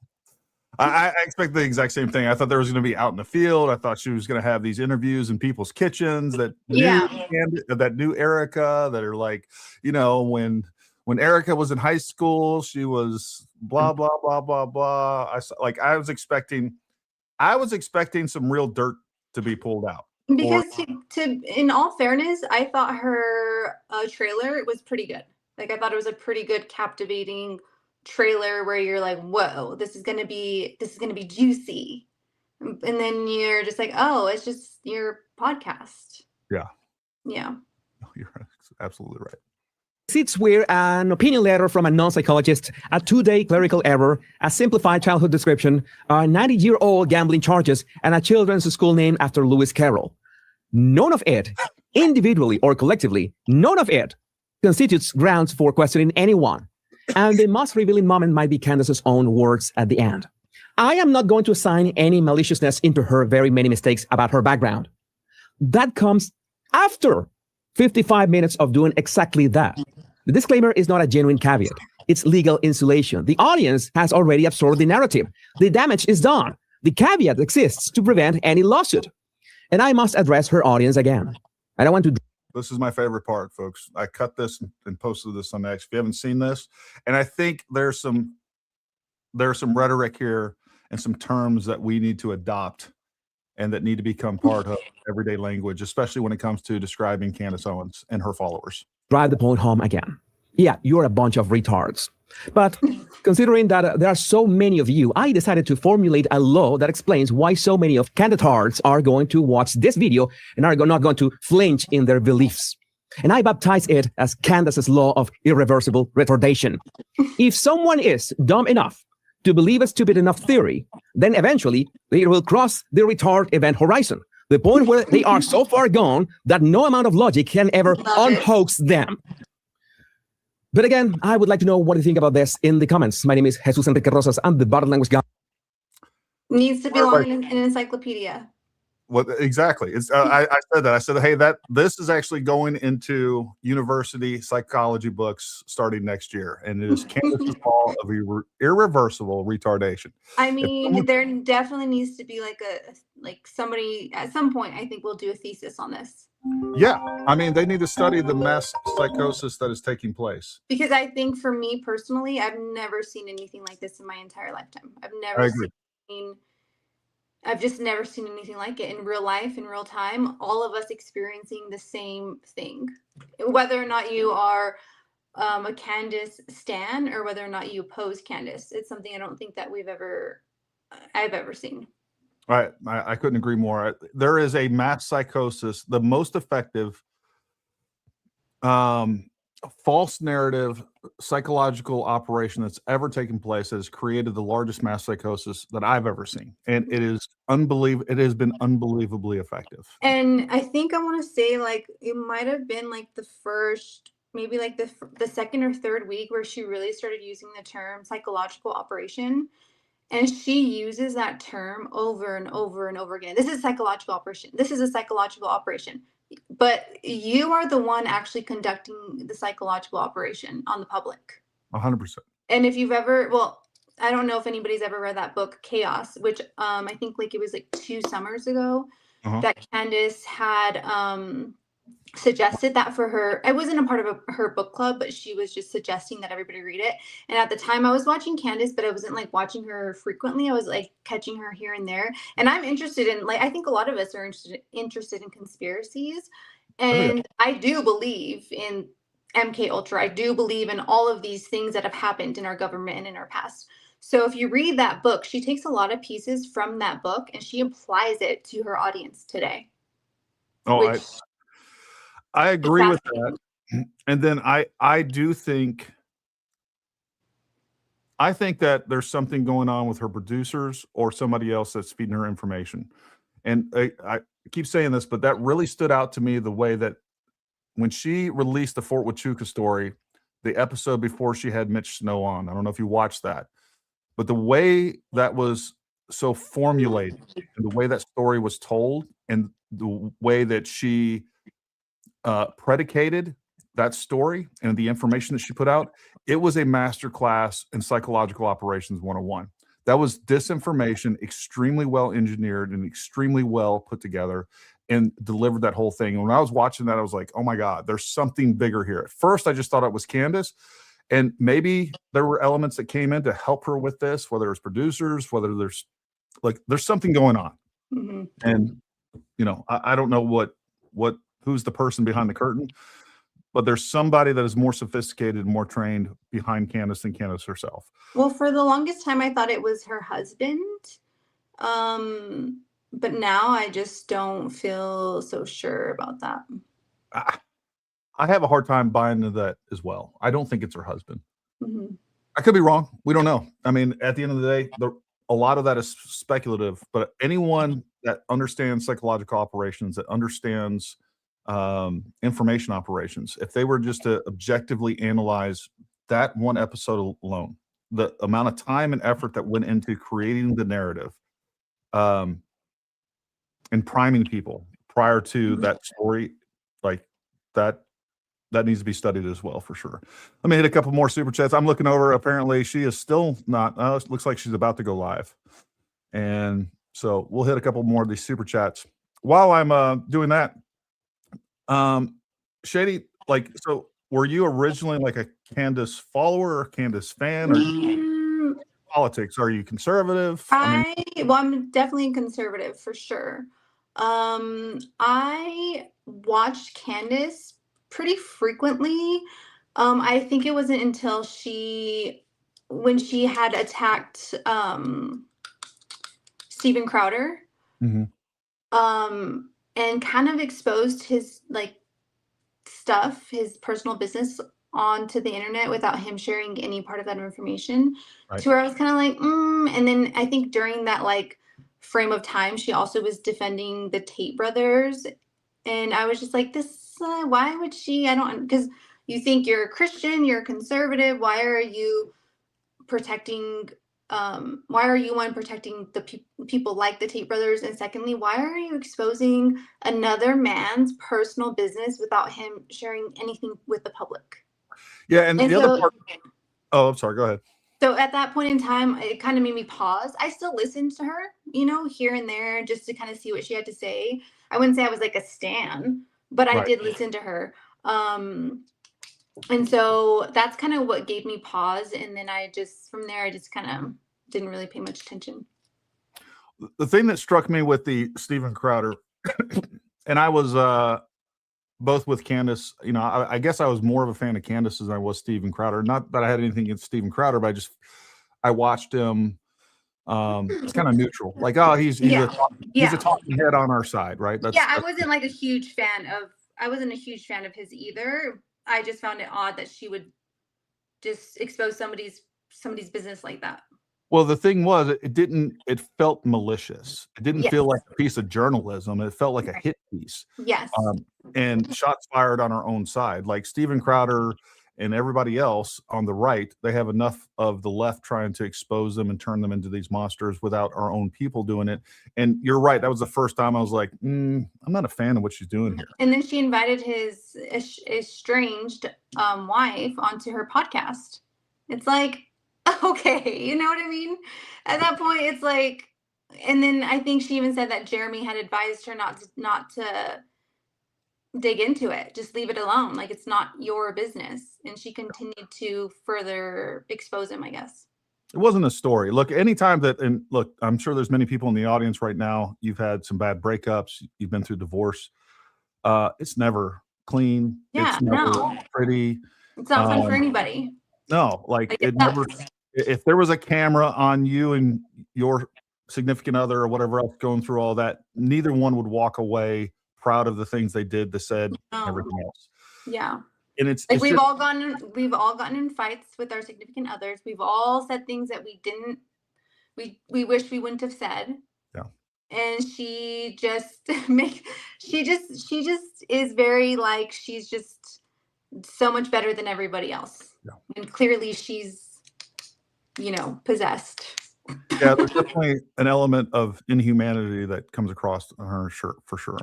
I expect the exact same thing. I thought there was going to be out in the field. I thought she was going to have these interviews in people's kitchens that knew Erika, that are like, you know, when Erika was in high school, she was blah blah blah blah blah. I was expecting some real dirt to be pulled out. Because to in all fairness, I thought her trailer was pretty good. Like I thought it was a pretty good, captivating trailer where you're like, whoa, this is gonna be juicy, and then you're just like, oh, it's just your podcast. Yeah No, you're absolutely right. Receipts were an opinion letter from a non-psychologist, a 2-day clerical error, a simplified childhood description, 90-year-old gambling charges, and a children's school named after Lewis Carroll. None of it, individually or collectively, none of it constitutes grounds for questioning anyone. And the most revealing moment might be Candace's own words at the end. I am not going to assign any maliciousness into her very many mistakes about her background. That comes after 55 minutes of doing exactly that. The disclaimer is not a genuine caveat. It's legal insulation. The audience has already absorbed the narrative. The damage is done. The caveat exists to prevent any lawsuit. And I must address her audience again. I don't want to... This is my favorite part, folks. I cut this and posted this on X. If you haven't seen this, and I think there's some rhetoric here and some terms that we need to adopt and that need to become part of everyday language, especially when it comes to describing Candace Owens and her followers. Drive the point home again. Yeah, you're a bunch of retards. But considering that there are so many of you, I decided to formulate a law that explains why so many of candidates are going to watch this video and are not going to flinch in their beliefs. And I baptize it as Candace's law of irreversible retardation. If someone is dumb enough to believe a stupid enough theory, then eventually they will cross the retard event horizon, the point where they are so far gone that no amount of logic can ever unhoax them. But again, I would like to know what you think about this in the comments. My name is Jesus Enrique Rosas. I'm the body language guy. Needs to belong in an encyclopedia. What exactly? It's I said that. I said, hey, this is actually going into university psychology books starting next year, and it is Candace's law of irreversible retardation. I mean, there definitely needs to be like somebody at some point. I think we'll do a thesis on this. Yeah, I mean, they need to study the mass psychosis that is taking place. Because I think for me personally, I've never seen anything like this in my entire lifetime. I've just never seen anything like it in real life, in real time, all of us experiencing the same thing. Whether or not you are a Candace stan or whether or not you oppose Candace, it's something I don't think that I've ever seen. Right. I couldn't agree more. There is a mass psychosis, the most effective false narrative psychological operation that's ever taken place has created the largest mass psychosis that I've ever seen. And it is unbelievable. It has been unbelievably effective. And I think I want to say like it might have been like the first, maybe like the second or third week where she really started using the term psychological operation. And she uses that term over and over and over again. This is a psychological operation. This is a psychological operation. But you are the one actually conducting the psychological operation on the public. 100%. And if you've ever, well, I don't know if anybody's ever read that book, Chaos, which I think like it was like 2 summers ago that Candace had suggested that for her. I wasn't a part of her book club, but she was just suggesting that everybody read it. And at the time I was watching Candace, but I wasn't like watching her frequently. I was like catching her here and there. And I'm interested in, like, I think a lot of us are interested in conspiracies. And I do believe in MK Ultra. I do believe in all of these things that have happened in our government and in our past. So if you read that book, she takes a lot of pieces from that book and she applies it to her audience today. Oh, I agree with that. And then I do think that there's something going on with her producers or somebody else that's feeding her information. And I keep saying this, but that really stood out to me, the way that when she released the Fort Huachuca story, the episode before she had Mitch Snow on, I don't know if you watched that, but the way that was so formulated and the way that story was told and the way that she predicated that story and the information that she put out, it was a masterclass in psychological operations 101. That was disinformation, extremely well engineered and extremely well put together, and delivered that whole thing. And when I was watching that, I was like, oh my God, there's something bigger here. At first, I just thought it was Candace. And maybe there were elements that came in to help her with this, whether it's producers, whether there's something going on. Mm-hmm. And, you know, I don't know who's the person behind the curtain, but there's somebody that is more sophisticated and more trained behind Candace than Candace herself. Well, for the longest time, I thought it was her husband. But now I just don't feel so sure about that. I have a hard time buying into that as well. I don't think it's her husband. Mm-hmm. I could be wrong. We don't know. I mean, at the end of the day, a lot of that is speculative, but anyone that understands psychological operations, that understands information operations, if they were just to objectively analyze that one episode alone, the amount of time and effort that went into creating the narrative and priming people prior to that story, like that needs to be studied as well, for sure. Let me hit a couple more super chats. I'm looking over. Apparently she is still not, it looks like she's about to go live. And so we'll hit a couple more of these super chats while I'm doing that. Shady, like, so were you originally like a Candace follower or Candace fan, or politics? Are you conservative? I'm definitely conservative for sure. I watched Candace pretty frequently I think it wasn't until when she had attacked Steven Crowder, Mhm. and kind of exposed his stuff, his personal business onto the internet without him sharing any part of that information, Right. to where I was kind of like, and then I think during that frame of time, she also was defending the Tate brothers, and I was just like, this, why would she? I don't, because you think you're a Christian, you're a conservative, why are you protecting why are you protecting the people like the Tate brothers, and secondly, why are you exposing another man's personal business without him sharing anything with the public? Yeah, and And the other part. Oh, I'm sorry. Go ahead. so at that point in time, it kind of made me pause. I still listened to her, here and there, just to kind of see what she had to say. I wouldn't say I was like a stan, but I Right. did listen to her. And so that's kind of what gave me pause. And then from there, I just kind of didn't really pay much attention. The thing that struck me with the Steven Crowder, and I was both with Candace, I guess I was more of a fan of Candace as I was Steven Crowder. Not that I had anything against Steven Crowder, but I watched him. It's kind of neutral. Like, oh, he's a talking head on our side, right? I wasn't a huge fan of. I wasn't a huge fan of his either. I just found it odd that she would just expose somebody's business like that. Well, the thing was, it felt malicious. It didn't feel like a piece of journalism. It felt like a hit piece. Yes. And shots fired on our own side. Like Steven Crowder and everybody else on the right, they have enough of the left trying to expose them and turn them into these monsters without our own people doing it. And you're right. That was the first time I was like, I'm not a fan of what she's doing here. And then she invited his estranged wife onto her podcast. It's like, okay, you know what I mean? At that point, it's like, and then I think she even said that Jeremy had advised her not to dig into it, just leave it alone, like it's not your business. And she continued to further expose him, I guess. It wasn't a story. Look, anytime and look, I'm sure there's many people in the audience right now, you've had some bad breakups, you've been through divorce. It's never clean. Yeah, it's never pretty. It's not fun for anybody. No, if there was a camera on you and your significant other or whatever else going through all that, neither one would walk away proud of the things they did, they said, everything else. Yeah. And it's we've all gotten in fights with our significant others. We've all said things that we wish we wouldn't have said. Yeah. And she just is very she's just so much better than everybody else. Yeah. And clearly she's, possessed. Yeah, there's definitely an element of inhumanity that comes across on her shirt for sure.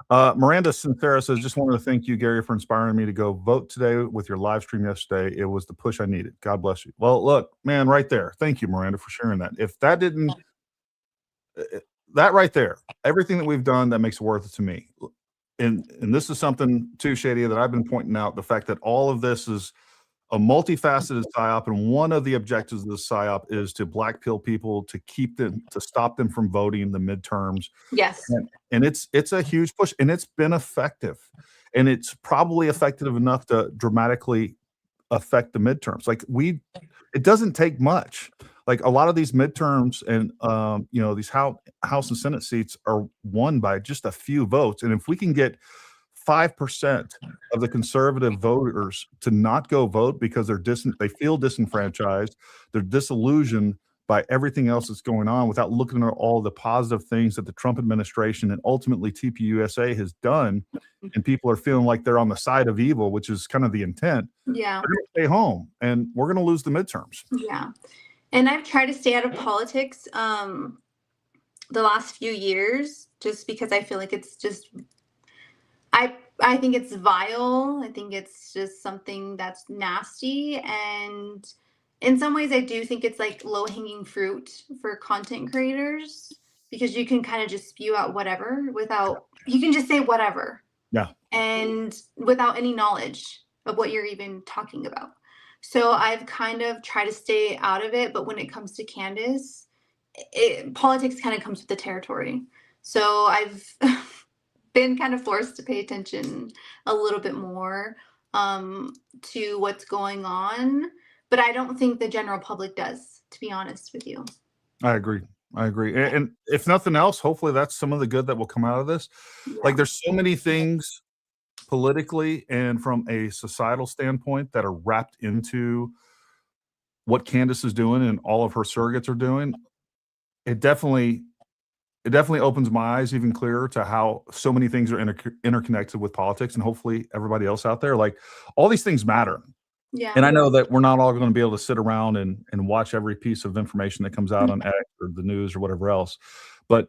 Miranda Sincera says, just wanted to thank you, Gary, for inspiring me to go vote today with your live stream yesterday. It was the push I needed. God bless you. Well, look, man, right there. Thank you, Miranda, for sharing that. If that didn't, that right there, everything that we've done, that makes it worth it to me. And this is something too, Shady, that I've been pointing out, the fact that all of this is a multifaceted psyop, and one of the objectives of the psyop is to blackpill people, to stop them from voting in the midterms. Yes. And it's a huge push, and it's been effective, and it's probably effective enough to dramatically affect the midterms. It doesn't take much. Like a lot of these midterms and these House and Senate seats are won by just a few votes, and if we can get 5% of the conservative voters to not go vote because they feel disenfranchised, they're disillusioned by everything else that's going on, without looking at all the positive things that the Trump administration and ultimately TPUSA has done, and people are feeling like they're on the side of evil, which is kind of the intent. Yeah. We're going to stay home, and we're going to lose the midterms. Yeah. And I've tried to stay out of politics the last few years, just because I feel like it's just, I think it's vile. I think it's just something that's nasty. And in some ways, I do think it's low-hanging fruit for content creators, because you can kind of just spew out whatever you can just say whatever. Yeah. And without any knowledge of what you're even talking about. So I've kind of tried to stay out of it. But when it comes to Candace, politics kind of comes with the territory. So I've been kind of forced to pay attention a little bit more. to what's going on, but I don't think the general public does, to be honest with you. I agree. And if nothing else, hopefully that's some of the good that will come out of this. Like, there's so many things politically and from a societal standpoint that are wrapped into what Candace is doing and all of her surrogates are doing. It definitely opens my eyes even clearer to how so many things are interconnected with politics, and hopefully everybody else out there, like, all these things matter. Yeah. And I know that we're not all going to be able to sit around and watch every piece of information that comes out on X or the news or whatever else, but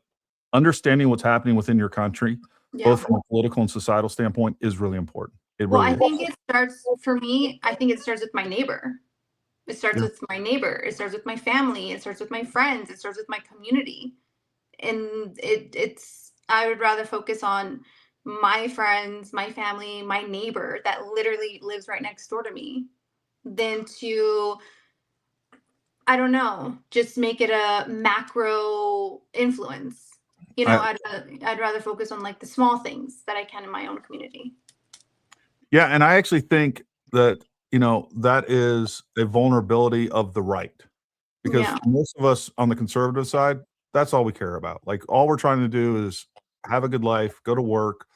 understanding what's happening within your country, both from a political and societal standpoint, is really important. I think it starts, for me, I think it starts with my neighbor. It starts with my neighbor. It starts with my family. It starts with my friends. It starts with my community. And I would rather focus on my friends, my family, my neighbor that literally lives right next door to me than to, I don't know, just make it a macro influence. You know, I'd rather focus on like the small things that I can in my own community. Yeah, and I actually think that, you know, that is a vulnerability of the right, because most of us on the conservative side, that's all we care about. Like, all we're trying to do is have a good life, go to work.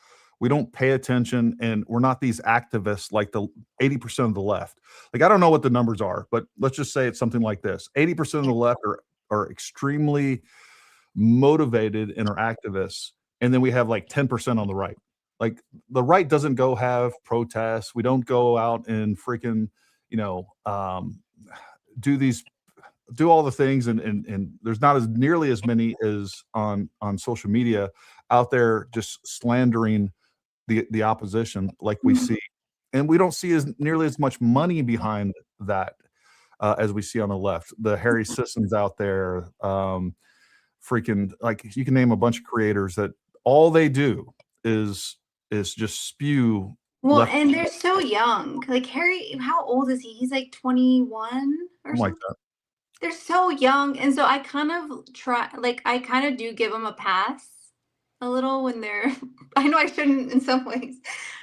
We don't pay attention, and we're not these activists like the 80% of the left. Like, I don't know what the numbers are, but let's just say it's something like this. 80% of the left are extremely motivated and are activists. And then we have like 10% on the right. Like, the right doesn't go have protests. We don't go out and freaking, you know, do all the things, and there's not as nearly as many as on social media out there just slandering the opposition like we see, and we don't see as nearly as much money behind that as we see on the left. The Harry Sissons out there, freaking, like, you can name a bunch of creators that all they do is just spew. And they're so young. Like, Harry, how old is he? He's like 21 or something like that. They're so young. And so I kind of do give them a pass a little when they're, I know I shouldn't in some ways,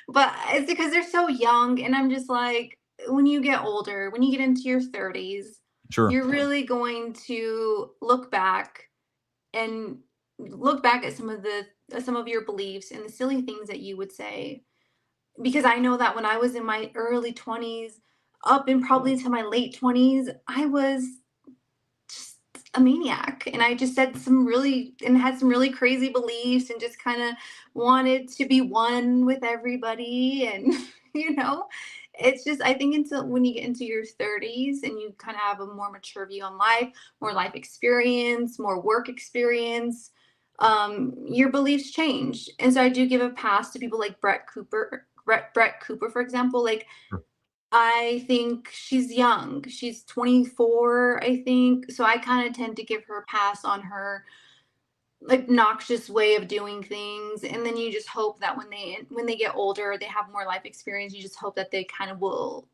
but it's because they're so young. And I'm just like, when you get older, when you get into your 30s, you're really going to look back at some of your beliefs and the silly things that you would say. Because I know that when I was in my early 20s, up in probably to my late 20s, I was just a maniac. And I just had some really crazy beliefs and just kind of wanted to be one with everybody. And, you know, it's just, I think when you get into your 30s and you kind of have a more mature view on life, more life experience, more work experience, your beliefs change. And so I do give a pass to people like Brett Cooper, for example. Like, I think she's young. She's 24, I think. So I kind of tend to give her a pass on her obnoxious way of doing things. And then you just hope that when they get older, they have more life experience. You just hope that they kind of will,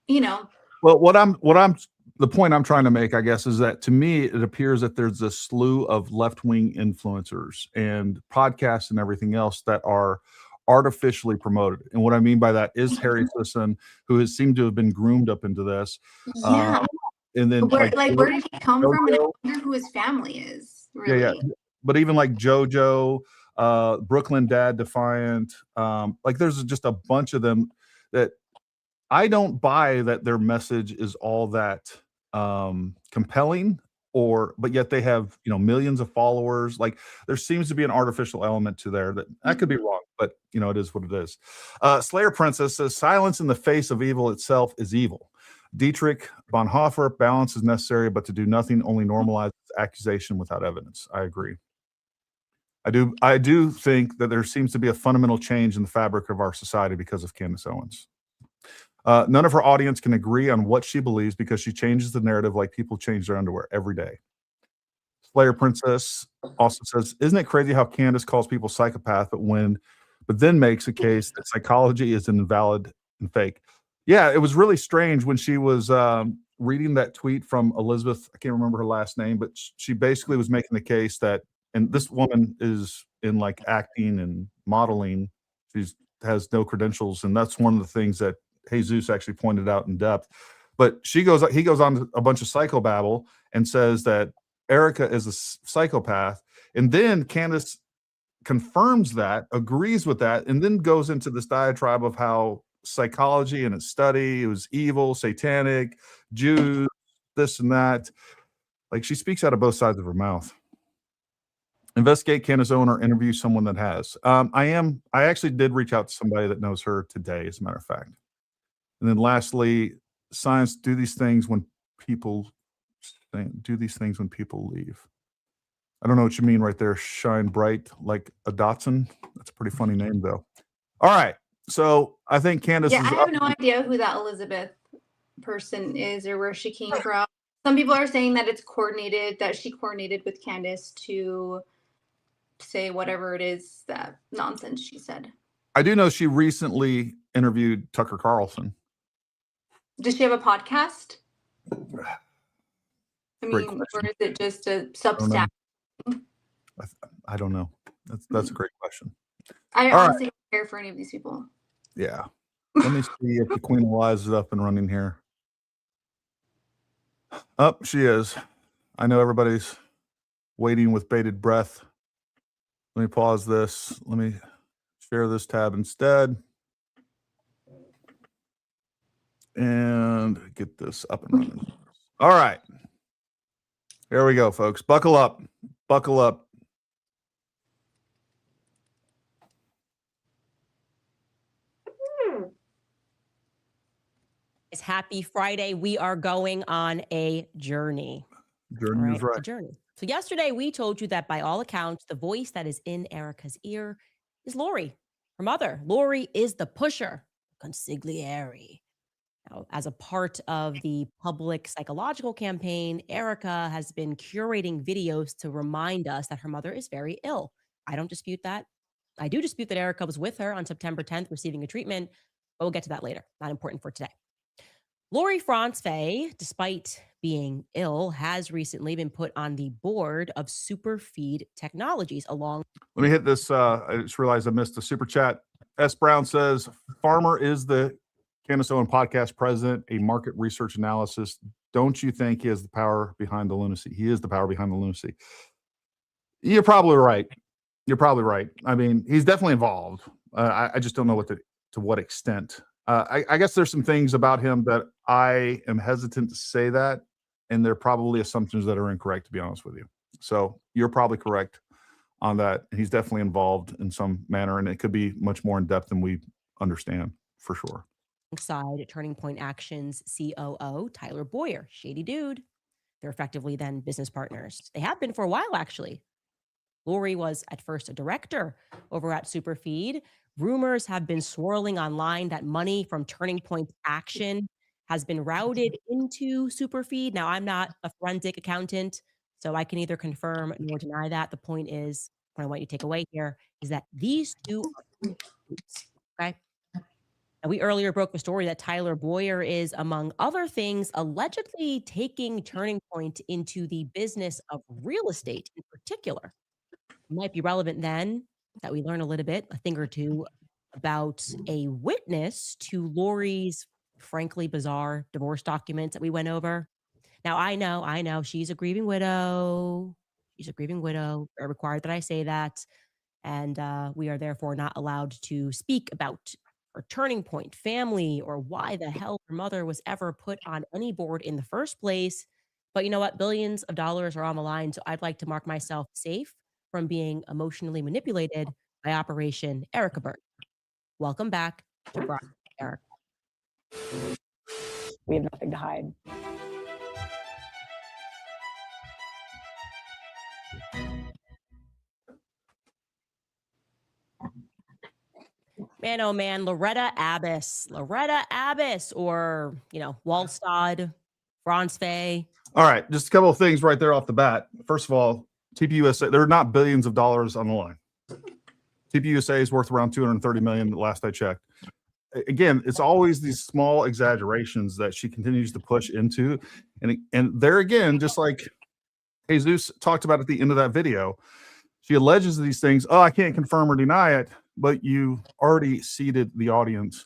you know. Well, the point I'm trying to make, I guess, is that to me, it appears that there's a slew of left-wing influencers and podcasts and everything else that are artificially promoted. And what I mean by that is Harry Sisson, who has seemed to have been groomed up into this. Yeah. And then where did he come from? And I wonder who his family is, really. Yeah. But even like JoJo, Brooklyn Dad Defiant, like, there's just a bunch of them that I don't buy that their message is all that compelling, but yet they have, you know, millions of followers. Like, there seems to be an artificial element to there that could be wrong, but, you know, it is what it is. Slayer Princess says, silence in the face of evil itself is evil. Dietrich Bonhoeffer, balance is necessary, but to do nothing only normalizes accusation without evidence. I agree. I do think that there seems to be a fundamental change in the fabric of our society because of Candace Owens. None of her audience can agree on what she believes because she changes the narrative like people change their underwear every day. Slayer Princess also says, isn't it crazy how Candace calls people psychopath, but then makes a case that psychology is invalid and fake? Yeah, it was really strange when she was reading that tweet from Elizabeth. I can't remember her last name, but she basically was making the case that, and this woman is in like acting and modeling. She's has no credentials, and that's one of the things that Jesus actually pointed out in depth. But he goes on a bunch of psychobabble and says that Erika is a psychopath, and then Candace confirms that, agrees with that, and then goes into this diatribe of how psychology and its study, it was evil, satanic, Jews, this and that. Like, she speaks out of both sides of her mouth. Investigate Candace Owens or interview someone that has. I actually did reach out to somebody that knows her today, as a matter of fact. And then lastly, science, do these things when people leave. I don't know what you mean right there. Shine bright like a Datsun. That's a pretty funny name, though. All right. So I think Candace Yeah, is I have no idea who that Elizabeth person is or where she came from. Some people are saying that it's coordinated, that she coordinated with Candace to say whatever it is, that nonsense she said. I do know she recently interviewed Tucker Carlson. Does she have a podcast? I Great mean, question. or is it just a Substack? I don't know. That's a great question. I All honestly don't care for any of these people. Yeah. Let me see if the Queen of Lies is up and running here. Oh, she is. I know everybody's waiting with bated breath. Let me pause this. Let me share this tab instead. And get this up and running. All right. Here we go, folks. Buckle up. Buckle up. It's Happy Friday. We are going on a journey. Journey is right. A journey. So yesterday we told you that by all accounts, the voice that is in Erika's ear is Lori, her mother. Lori is the pusher, consigliere. Now, as a part of the public psychological campaign, Erika has been curating videos to remind us that her mother is very ill. I don't dispute that. I do dispute that Erika was with her on September 10th receiving a treatment, but we'll get to that later. Not important for today. Lori Franz-Faye, despite being ill, has recently been put on the board of Superfeed Technologies along. Let me hit this. I just realized I missed the super chat. S. Brown says, Farmer is the Candace Owens podcast president, a market research analysis. Don't you think he has the power behind the lunacy? He is the power behind the lunacy. You're probably right. You're probably right. I mean, he's definitely involved. I just don't know to what extent. I guess there's some things about him that I am hesitant to say that, and they're probably assumptions that are incorrect, to be honest with you. So you're probably correct on that. He's definitely involved in some manner, and it could be much more in depth than we understand, for sure. Alongside Turning Point Actions COO Tyler Boyer, shady dude. They're effectively then business partners. They have been for a while, actually. Lori was at first a director over at Superfeed. Rumors have been swirling online that money from Turning Point Action has been routed into Superfeed. Now, I'm not a forensic accountant, so I can neither confirm nor deny that. The point is, what I want you to take away here is that these two are okay? And we earlier broke the story that Tyler Boyer is, among other things, allegedly taking Turning Point into the business of real estate in particular. It might be relevant then that we learn a little bit, a thing or two, about a witness to Lori's frankly bizarre divorce documents that we went over. Now, I know, she's a grieving widow. She's a grieving widow. They're required that I say that. And we are therefore not allowed to speak about her Turning Point family or why the hell her mother was ever put on any board in the first place. But you know what? Billions of dollars are on the line, so I'd like to mark myself safe from being emotionally manipulated by Operation Erika Bird. Welcome back to Broad Erika. We have nothing to hide. Man, oh man, Loretta Abbas, or, Wallstad, Franz-Faye. All right, just a couple of things right there off the bat. First of all, TPUSA, there are not billions of dollars on the line. TPUSA is worth around $230 million the last I checked. Again, it's always these small exaggerations that she continues to push into. And there again, just like Jesus talked about at the end of that video, she alleges these things. Oh, I can't confirm or deny it. but you already seeded the audience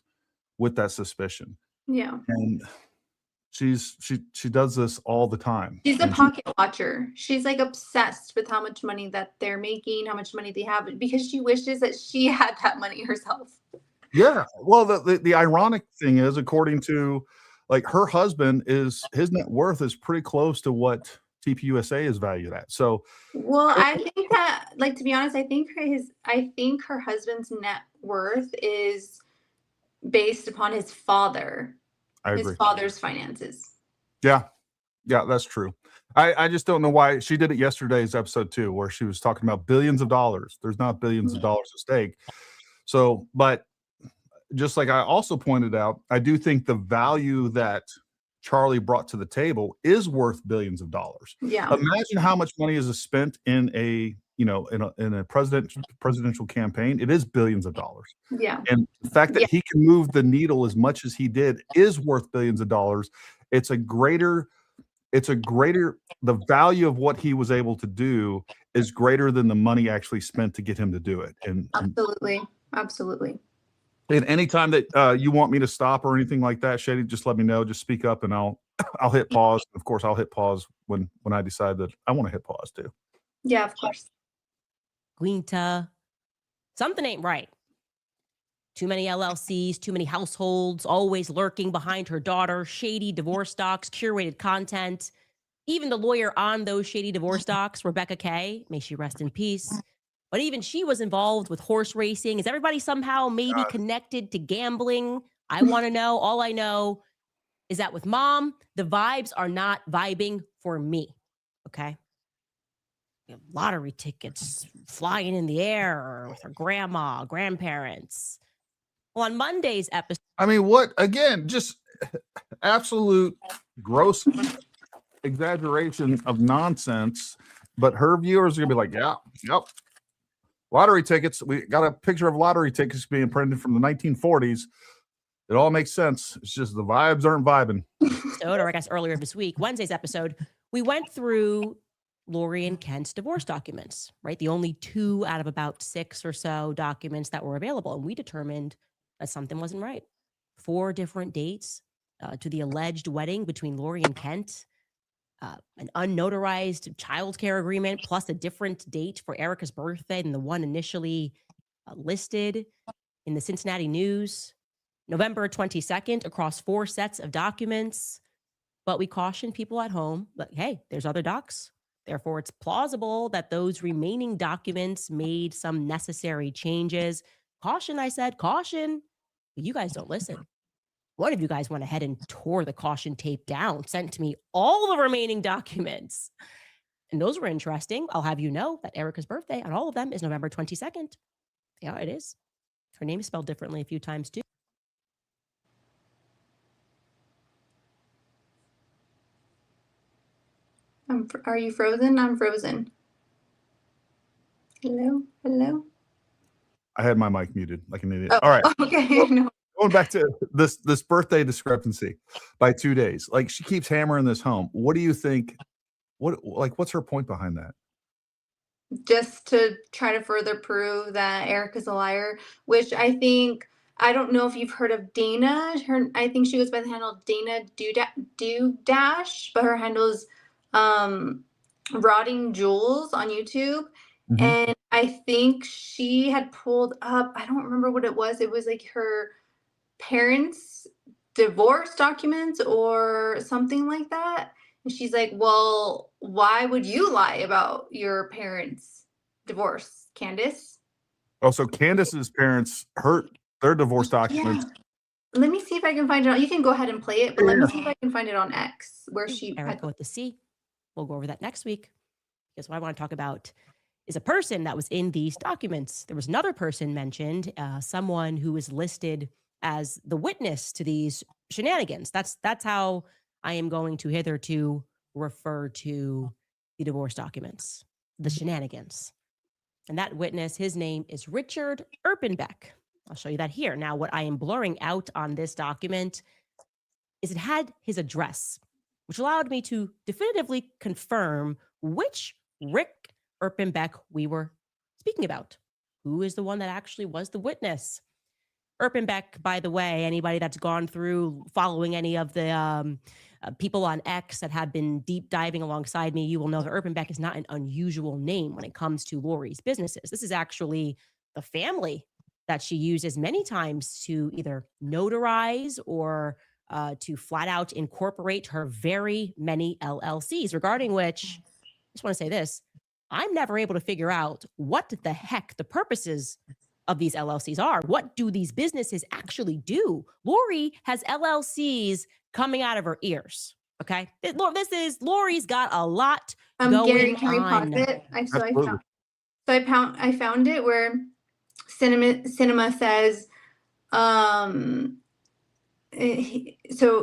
with that suspicion. Yeah. And she does this all the time. She's a And pocket watcher. She's like obsessed with how much money that they're making, how much money they have, because she wishes that she had that money herself. yeah. Well, the ironic thing is, according to like her husband, his net worth is pretty close to what TPUSA is valued at. So Well, I think that, like, to be honest, I think her husband's net worth is based upon his father. I agree. His father's finances. Yeah, that's true. I just don't know why she did it yesterday's episode too, where she was talking about billions of dollars. There's not billions of dollars at stake. So, but just like I also pointed out, I do think the value that Charlie brought to the table is worth billions of dollars. Yeah. Imagine how much money is spent in a presidential campaign. It is billions of dollars. Yeah. And the fact that he can move the needle as much as he did is worth billions of dollars. The value of what he was able to do is greater than the money actually spent to get him to do it. And Absolutely. And anytime that you want me to stop or anything like that, Shady, just let me know. Just speak up and I'll hit pause. Of course, I'll hit pause when I decide that I want to hit pause too. Yeah, of course. Quinta, something ain't right. Too many LLCs, too many households, always lurking behind her daughter, shady divorce docs, curated content. Even the lawyer on those shady divorce docs, Rebecca Kay, may she rest in peace. But even she was involved with horse racing. Is everybody somehow maybe connected to gambling? I want to know. All I know is that with mom, the vibes are not vibing for me. Okay. Lottery tickets flying in the air with her grandma, grandparents. Well, on Monday's episode. I mean, what, again, just absolute gross exaggeration of nonsense. But her viewers are going to be like, yeah, yep. Lottery tickets. We got a picture of lottery tickets being printed from the 1940s. It all makes sense. It's just the vibes aren't vibing. Or I guess earlier this week, Wednesday's episode, we went through Lori and Kent's divorce documents, right? The only 2 out of about 6 or so documents that were available. And we determined that something wasn't right. 4 different dates to the alleged wedding between Lori and Kent, an unnotarized childcare agreement, plus a different date for Erika's birthday than the one initially listed in the Cincinnati News. November 22nd across 4 sets of documents. But we caution people at home, but hey, there's other docs. Therefore, it's plausible that those remaining documents made some necessary changes. Caution, I said, caution. But you guys don't listen. One of you guys went ahead and tore the caution tape down, sent to me all the remaining documents. And those were interesting. I'll have you know that Erika's birthday on all of them is November 22nd. Yeah, it is. Her name is spelled differently a few times too. Are you frozen? I'm frozen. Hello? I had my mic muted like an idiot. Oh, all right. Okay. No. Going back to this birthday discrepancy by 2 days. Like, she keeps hammering this home. What do you think? What's her point behind that? Just to try to further prove that Erika's a liar, which I don't know if you've heard of Dana. I think she goes by the handle Dana Dash, but her handle is Rotting Jewels on YouTube. Mm-hmm. And I think she had pulled up, I don't remember what it was. It was like her parents' divorce documents or something like that. And she's like, well, why would you lie about your parents' divorce, Candace? Oh, so Candace's parents their divorce documents. Yeah. Let me see if I can find it. You can go ahead and play it, but let me see if I can find it on X where she. Erika with the C. We'll go over that next week. Because what I want to talk about is a person that was in these documents. There was another person mentioned, someone who was listed as the witness to these shenanigans. That's how I am going to hitherto refer to the divorce documents, the shenanigans. And that witness, his name is Richard Erpenbeck. I'll show you that here. Now, what I am blurring out on this document is it had his address, which allowed me to definitively confirm which Rick Erpenbeck we were speaking about. who is the one that actually was the witness. Erpenbeck, by the way, anybody that's gone through following any of the people on X that have been deep diving alongside me, you will know that Erpenbeck is not an unusual name when it comes to Lori's businesses. This is actually the family that she uses many times to either notarize or to flat out incorporate her very many LLCs, regarding which I just want to say this. I'm never able to figure out what the heck the purposes of these LLCs are. What do these businesses actually do? Lori has LLCs coming out of her ears. Okay. Lori's got a lot going Gary, can we pause on. it? I found it where Cinema says, so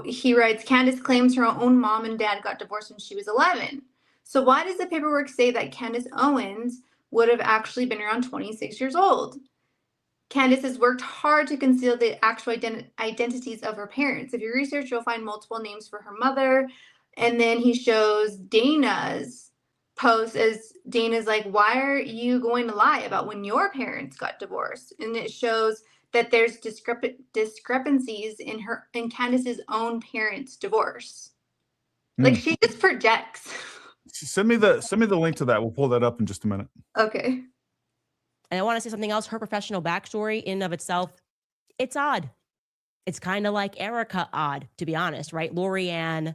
he writes, Candace claims her own mom and dad got divorced when she was 11. So why does the paperwork say that Candace Owens would have actually been around 26 years old? Candace has worked hard to conceal the actual identities of her parents. If you research, you'll find multiple names for her mother. And then he shows Dana's post as Dana's like, why are you going to lie about when your parents got divorced? And it shows that there's discrepancies in Candace's own parents' divorce. Like she just projects. Send me the link to that. We'll pull that up in just a minute. Okay. And I want to say something else. Her professional backstory in and of itself, it's odd. It's kind of like Erika odd, to be honest, right? Lori Ann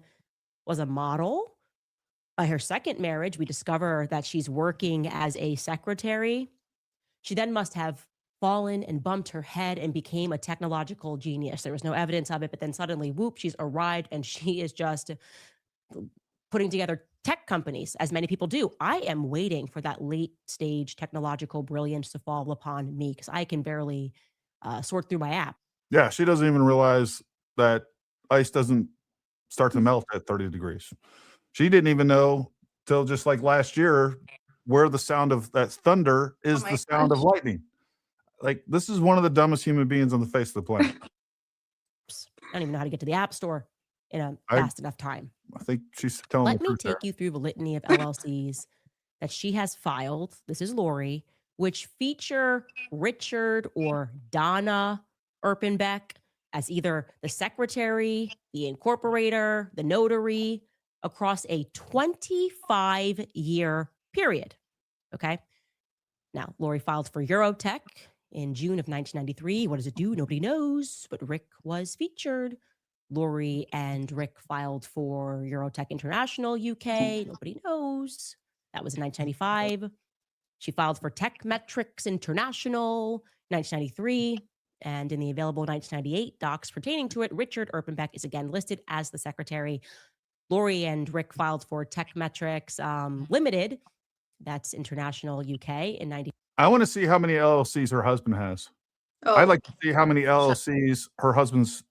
was a model. By her second marriage, we discover that she's working as a secretary. She then must have fallen and bumped her head and became a technological genius. There was no evidence of it, but then suddenly, whoop, she's arrived and she is just putting together tech companies, as many people do. I am waiting for that late stage technological brilliance to fall upon me because I can barely sort through my app. Yeah, she doesn't even realize that ice doesn't start to melt at 30 degrees. She didn't even know till just like last year where the sound of that thunder is the sound of lightning. Like, this is one of the dumbest human beings on the face of the planet. I don't even know how to get to the App Store in a fast enough time. I think she's telling Let the me truth take you through the litany of LLCs that she has filed. This is Lori, which feature Richard or Donna Erpenbeck as either the secretary, the incorporator, the notary across a 25-year period. Okay. Now, Lori filed for Eurotech in June of 1993. What does it do? Nobody knows, but Rick was featured. Lori and Rick filed for Eurotech International UK. Nobody knows. That was in 1995. She filed for Tech Metrics International, 1993. And in the available 1998 docs pertaining to it, Richard Erpenbeck is again listed as the secretary. Lori and Rick filed for Tech Metrics Limited. That's International UK in 90. I want to see how many LLCs her husband has. Oh, I'd like to see how many LLCs her husband's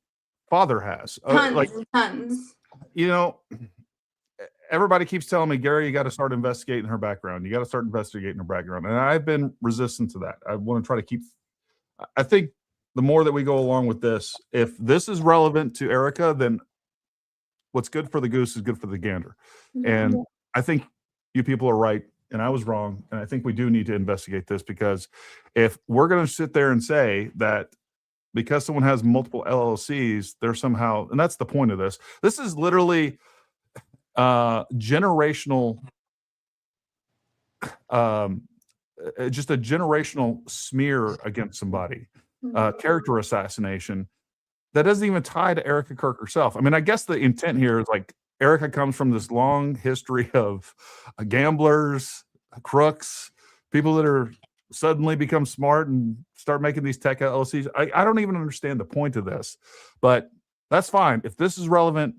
father has. Tons. You know, everybody keeps telling me, Gary, you got to start investigating her background. You got to start investigating her background. And I've been resistant to that. I want to try to keep, I think the more that we go along with this, if this is relevant to Erika, then what's good for the goose is good for the gander. And I think you people are right. And I was wrong. And I think we do need to investigate this, because if we're going to sit there and say that because someone has multiple LLCs, they're somehow, and that's the point of this. This is literally generational, just a generational smear against somebody, character assassination that doesn't even tie to Erika Kirk herself. I mean, I guess the intent here is like, Erika comes from this long history of gamblers, crooks, people that are suddenly become smart and start making these tech LLCs. I don't even understand the point of this, but that's fine. If this is relevant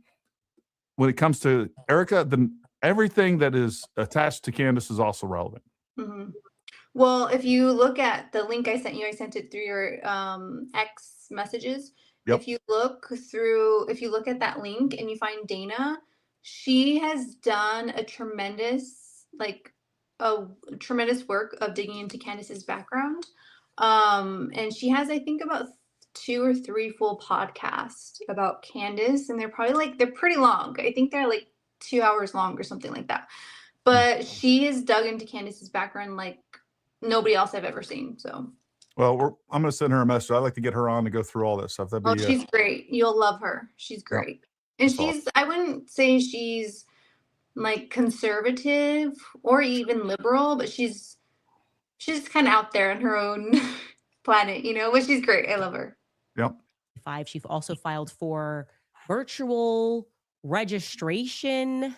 when it comes to Erika, then everything that is attached to Candace is also relevant. Mm-hmm. Well, if you look at the link I sent you, I sent it through your X messages. Yep. If you look at that link and you find Dana, she has done a tremendous work of digging into Candace's background. And she has, I think, about 2 or 3 full podcasts about Candace, and they're pretty long. I think they're like 2 hours long or something like that. But she has dug into Candace's background like nobody else I've ever seen. So, Well, I'm going to send her a message. I'd like to get her on to go through all this stuff. That'd be, she's great. You'll love her. She's Yeah, great. And that's awesome. I wouldn't say she's like conservative or even liberal, but she's kind of out there on her own planet, but she's great. I love her. Yep. She also filed for virtual registration.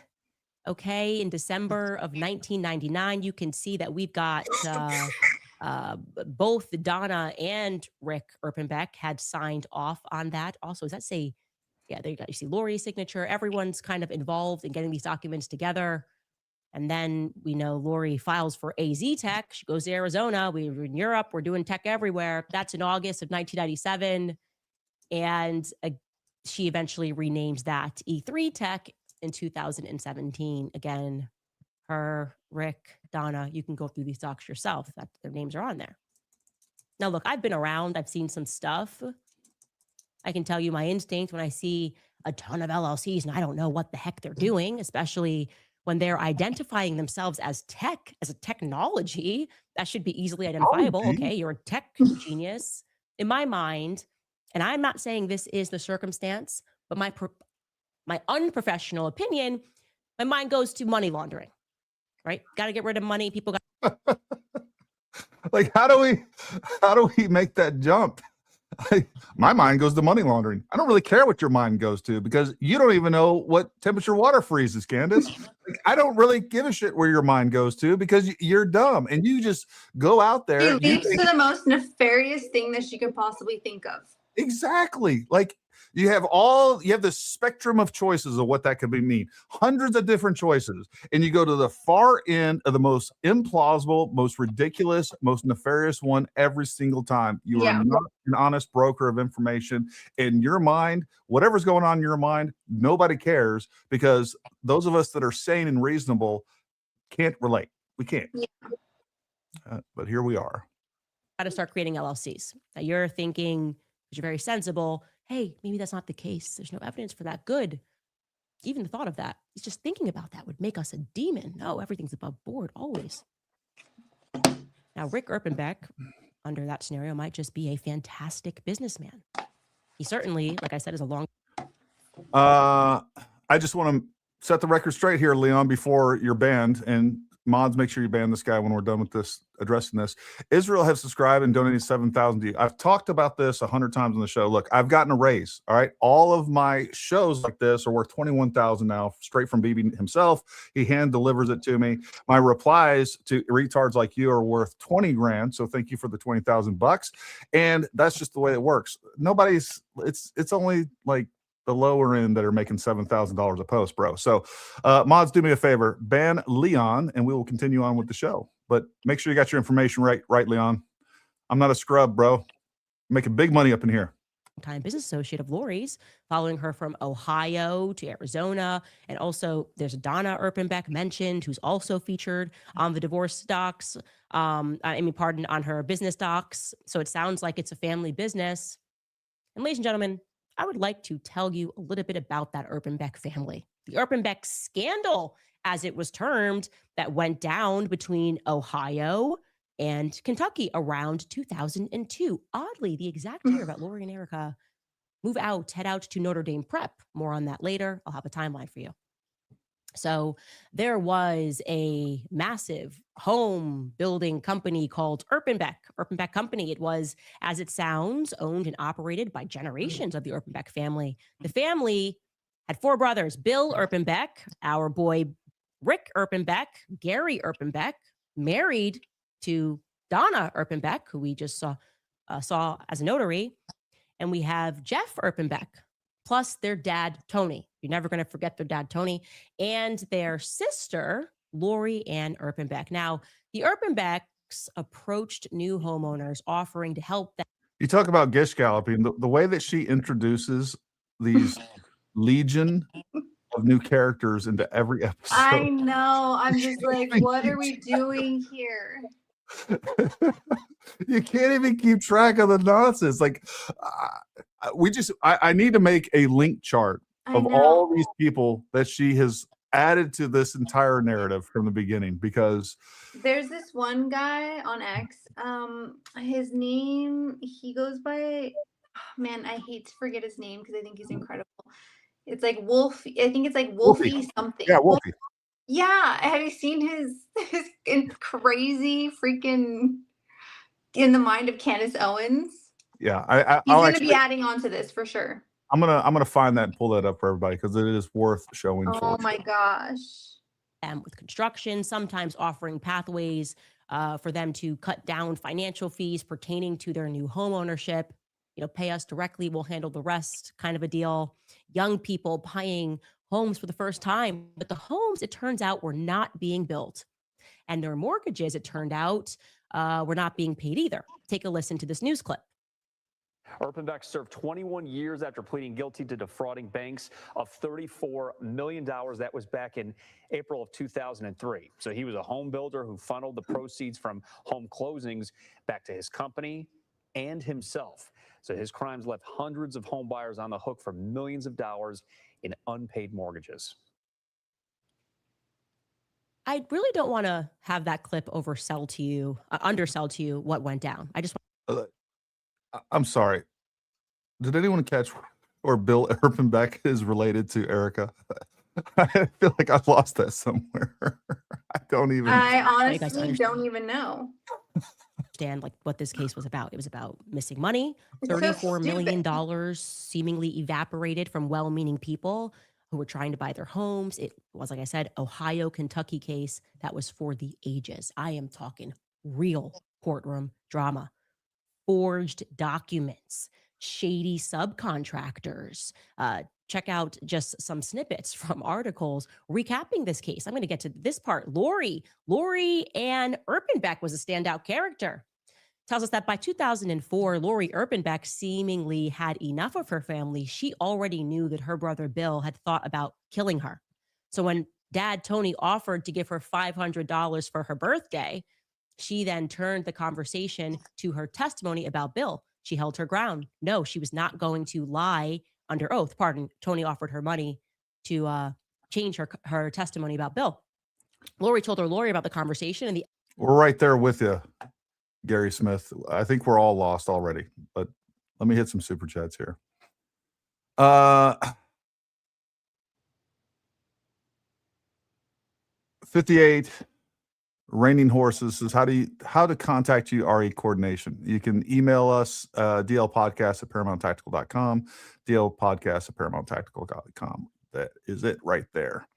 Okay, in December of 1999, you can see that we've got both Donna and Rick Erpenbeck had signed off on that. Also, does that say, yeah, there you go. You see Lori's signature. Everyone's kind of involved in getting these documents together. And then we know Lori files for AZ Tech. She goes to Arizona. We're in Europe. We're doing tech everywhere. That's in August of 1997. And she eventually renames that E3 Tech in 2017. Again, her, Rick, Donna, you can go through these docs yourself. Their names are on there. Now, look, I've been around. I've seen some stuff. I can tell you my instinct when I see a ton of LLCs and I don't know what the heck they're doing, especially when they're identifying themselves as tech, as a technology, that should be easily identifiable. Okay, you're a tech genius. In my mind, and I'm not saying this is the circumstance, but my unprofessional opinion, my mind goes to money laundering, right? Got to get rid of money. People got Like, how do we make that jump? My mind goes to money laundering. I don't really care what your mind goes to because you don't even know what temperature water freezes, Candace. Like, I don't really give a shit where your mind goes to because you're dumb and you just go out there. She leads to the most nefarious thing that she could possibly think of. Exactly. Like you have the spectrum of choices of what that could mean. Hundreds of different choices. And you go to the far end of the most implausible, most ridiculous, most nefarious one every single time. You are not an honest broker of information. In your mind, whatever's going on in your mind, nobody cares because those of us that are sane and reasonable can't relate. We can't. Yeah. But here we are. Got to start creating LLCs. Now you're thinking, you're very sensible. Hey, maybe that's not the case. There's no evidence for that. Good. Even the thought of that, it's just thinking about that would make us a demon. No, everything's above board, always. Now, Rick Erpenbeck, under that scenario, might just be a fantastic businessman. He certainly, like I said, is a long... I just want to set the record straight here, Leon, before you're banned. And mods, make sure you ban this guy when we're done with this, addressing this. Israel has subscribed and donated $7,000 to you. I've talked about this 100 times on the show. Look, I've gotten a raise. All right. All of my shows like this are worth $21,000 now, straight from BB himself. He hand delivers it to me. My replies to retards like you are worth 20 grand. So thank you for the $20,000. And that's just the way it works. It's only like the lower end that are making $7,000 a post, bro. So mods, do me a favor, ban Leon and we will continue on with the show. But make sure you got your information right, Leon. I'm not a scrub, bro. I'm making big money up in here. Time business associate of Lori's, following her from Ohio to Arizona. And also there's Donna Erpenbeck mentioned, who's also featured on the divorce docs. On her business docs. So it sounds like it's a family business. And ladies and gentlemen, I would like to tell you a little bit about that Erpenbeck family. The Erpenbeck scandal, as it was termed, that went down between Ohio and Kentucky around 2002. Oddly, the exact year that Lori and Erika head out to Notre Dame Prep. More on that later. I'll have a timeline for you. So there was a massive home building company called Erpenbeck Company. It was, as it sounds, owned and operated by generations of the Erpenbeck family. The family had 4 brothers: Bill Erpenbeck, our boy Rick Erpenbeck, Gary Erpenbeck, married to Donna Erpenbeck, who we just saw as a notary, and we have Jeff Erpenbeck, plus their dad, Tony. You're never going to forget their dad, Tony, and their sister, Lori Ann Erpenbeck. Now, the Erpenbecks approached new homeowners offering to help them. You talk about gish galloping. The way that she introduces these legion of new characters into every episode. I know. I'm just like, what are we doing here? You can't even keep track of the nonsense. Like, I need to make a link chart of all these people that she has added to this entire narrative from the beginning because There's this one guy on X. His name, he goes by, man, I hate to forget his name because I think he's incredible. It's like Wolf. I think it's like Wolfie something. yeah, Wolfie. Yeah. Have you seen his crazy freaking In the Mind of Candace Owens? Yeah, He's going to be adding on to this for sure. I'm gonna find that and pull that up for everybody because it is worth showing. Oh my gosh. With construction, sometimes offering pathways for them to cut down financial fees pertaining to their new home ownership. You know, pay us directly, we'll handle the rest kind of a deal. Young people buying homes for the first time, but the homes, it turns out, were not being built. And their mortgages, it turned out, were not being paid either. Take a listen to this news clip. Erpenbeck served 21 years after pleading guilty to defrauding banks of $34 million. That was back in April of 2003. So he was a home builder who funneled the proceeds from home closings back to his company and himself. So his crimes left hundreds of home buyers on the hook for millions of dollars in unpaid mortgages. I really don't want to have that clip undersell to you what went down. I just I'm sorry. Did anyone catch or Bill Erpenbeck is related to Erika? I feel like I've lost that somewhere. I honestly don't even know. Understand like what this case was about. It was about missing money. $34 million seemingly evaporated from well-meaning people who were trying to buy their homes. It was, like I said, Ohio, Kentucky case that was for the ages. I am talking real courtroom drama, forged documents, shady subcontractors. Check out just some snippets from articles recapping this case. I'm going to get to this part. Lori Ann Erpenbeck was a standout character. Tells us that by 2004, Lori Erpenbeck seemingly had enough of her family. She already knew that her brother Bill had thought about killing her. So when Dad Tony offered to give her $500 for her birthday, she then turned the conversation to her testimony about Bill. She held her ground. No, she was not going to lie under oath. Pardon. Tony offered her money to change her testimony about Bill. Lori told her lawyer about the conversation and we're right there with you, Gary Smith. I think we're all lost already, but let me hit some super chats here. 58 Raining Horses says, how to contact you, RE coordination. You can email us, dlpodcast@paramountTactical.com, dlpodcast@paramountTactical.com. That is it right there.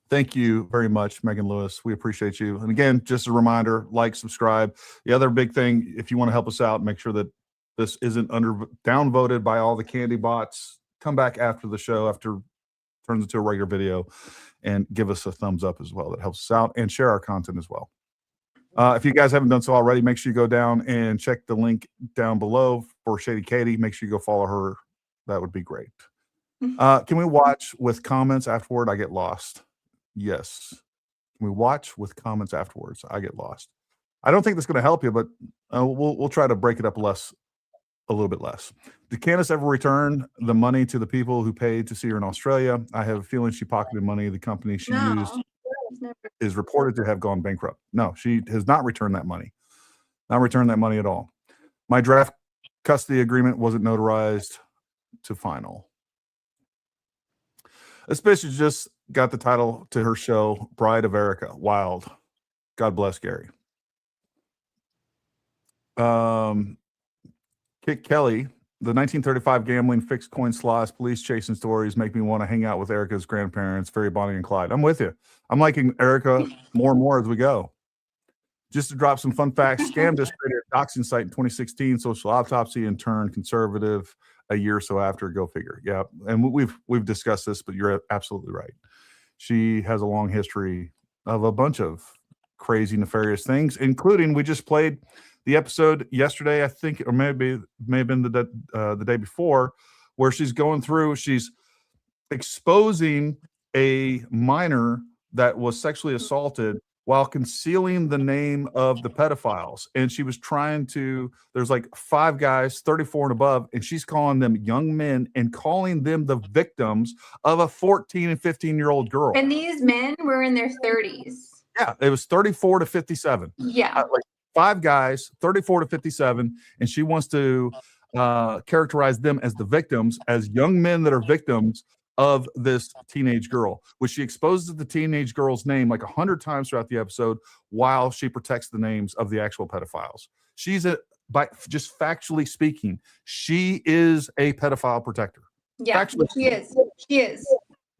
Thank you very much, Megan Lewis. We appreciate you. And again, just a reminder, like, subscribe. The other big thing, if you want to help us out, make sure that this isn't downvoted by all the candy bots. Come back after the show, after it turns into a regular video, and give us a thumbs up as well. That helps us out, and share our content as well. If you guys haven't done so already, make sure you go down and check the link down below for ShadyLadyKady. Make sure you go follow her. That would be great. Can we watch with comments afterward? I get lost. Yes. Can we watch with comments afterwards? I get lost. I don't think that's going to help you, but we'll try to break it up a little bit less. Did Candace ever return the money to the people who paid to see her in Australia? I have a feeling she pocketed money. The company she used is reported to have gone bankrupt. No, she has not returned that money. Not returned that money at all. My draft custody agreement wasn't notarized to final. This bitch just got the title to her show, Bride of Erika. Wild. God bless Gary. Kit Kelly, the 1935 gambling fixed coin slots, police chasing stories make me want to hang out with Erika's grandparents. Very Bonnie and Clyde. I'm with you. I'm liking Erika more and more as we go. Just to drop some fun facts, Scam just created a doxing site in 2016, social autopsy, and turned conservative a year or so after. Go figure. Yeah, and we've discussed this, but you're absolutely right. She has a long history of a bunch of crazy, nefarious things, including we just played the episode yesterday, I think, or may have been the day before, where she's going through, she's exposing a minor that was sexually assaulted while concealing the name of the pedophiles. And she was trying to, there's like 5 guys, 34 and above, and she's calling them young men and calling them the victims of a 14 and 15-year-old girl. And these men were in their 30s. Yeah, it was 34 to 57. Yeah. Like 5 guys, 34 to 57, and she wants to characterize them as the victims, as young men that are victims of this teenage girl, which she exposes the teenage girl's name like 100 times throughout the episode while she protects the names of the actual pedophiles. She's by just factually speaking, she is a pedophile protector. Yeah, she is. She is.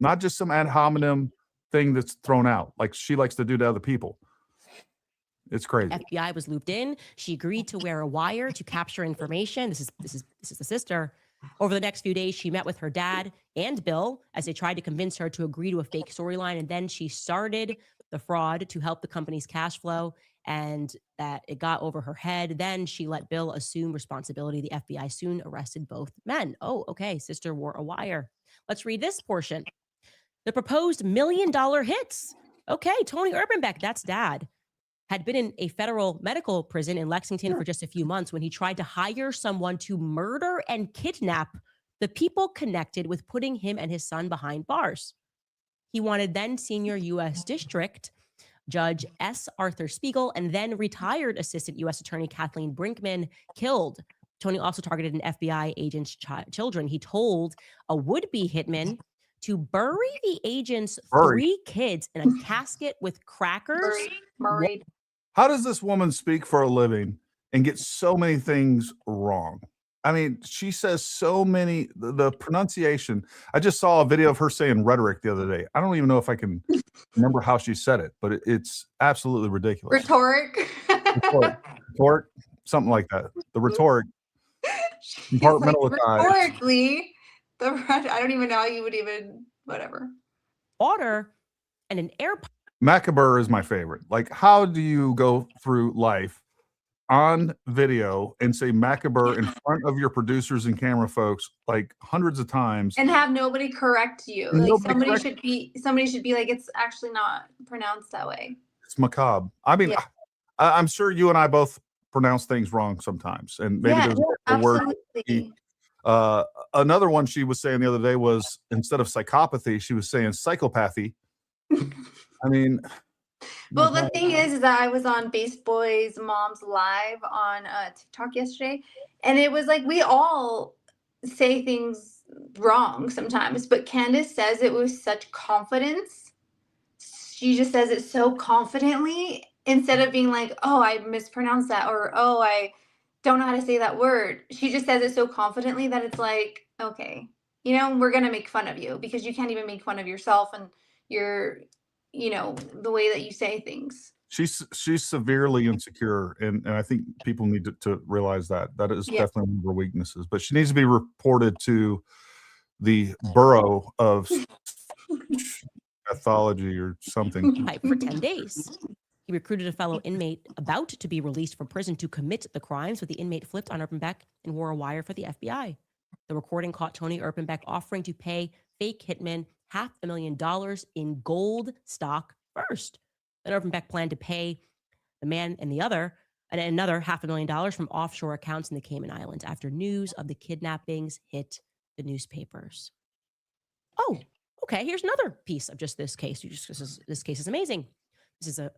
Not just some ad hominem thing that's thrown out like she likes to do to other people. It's crazy. FBI was looped in. She agreed to wear a wire to capture information. This is the sister. Over the next few days, she met with her dad and Bill as they tried to convince her to agree to a fake storyline. And then she started the fraud to help the company's cash flow, and that it got over her head. Then she let Bill assume responsibility. The FBI soon arrested both men. Oh, okay. Sister wore a wire. Let's read this portion. The proposed $1 million hits. Okay, Tony Urbanbeck, that's dad, had been in a federal medical prison in Lexington for just a few months when he tried to hire someone to murder and kidnap the people connected with putting him and his son behind bars. He wanted then senior U.S. District Judge S. Arthur Spiegel and then retired Assistant U.S. Attorney Kathleen Brinkman killed. Tony also targeted an FBI agent's children. He told a would-be hitman to bury the agent's 3 kids in a casket with crackers. Buried. How does this woman speak for a living and get so many things wrong? I mean, she says so many, the pronunciation. I just saw a video of her saying rhetoric the other day. I don't even know if I can remember how she said it, but it's absolutely ridiculous. Rhetoric. Rhetoric, something like that. The rhetoric. Compartmentalized. Rhetorically, I don't even know how you would even, whatever. Water and an air. Macabre is my favorite. Like, how do you go through life on video and say Macabre in front of your producers and camera folks like hundreds of times and have nobody correct you? And like somebody should be like, it's actually not pronounced that way. It's macabre. I mean, Yeah. I'm sure you and I both pronounce things wrong sometimes, and maybe there's a word. Another one she was saying the other day was, instead of psychopathy, she was saying psychopathy. I mean, well, the thing is that I was on Base Boy's mom's live on TikTok yesterday, and it was like we all say things wrong sometimes, but Candace says it with such confidence. She just says it so confidently instead of being like, oh, I mispronounced that, or oh, I don't know how to say that word. She just says it so confidently that it's like, okay, you know, we're going to make fun of you because you can't even make fun of yourself and you know, the way that you say things. She's severely insecure, and I think people need to realize that is definitely one of her weaknesses. But she needs to be reported to the Bureau of Pathology or something. For 10 days. He recruited a fellow inmate about to be released from prison to commit the crimes, but the inmate flipped on Urbanbeck and wore a wire for the FBI. The recording caught Tony Urbanbeck offering to pay fake hitmen $500,000 in gold stock first. Then Urbanbeck planned to pay the man and another $500,000 from offshore accounts in the Cayman Islands after news of the kidnappings hit the newspapers. Oh, okay. Here's another piece of just this case. This case is amazing. This is a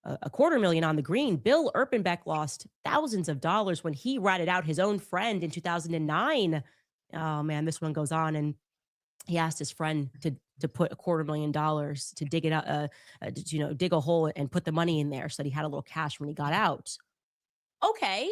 $250,000 on the green. Bill Urbanbeck lost thousands of dollars when he ratted out his own friend in 2009. Oh man, this one goes on, and he asked his friend to put $250,000 to dig it out, dig a hole and put the money in there so that he had a little cash when he got out. Okay.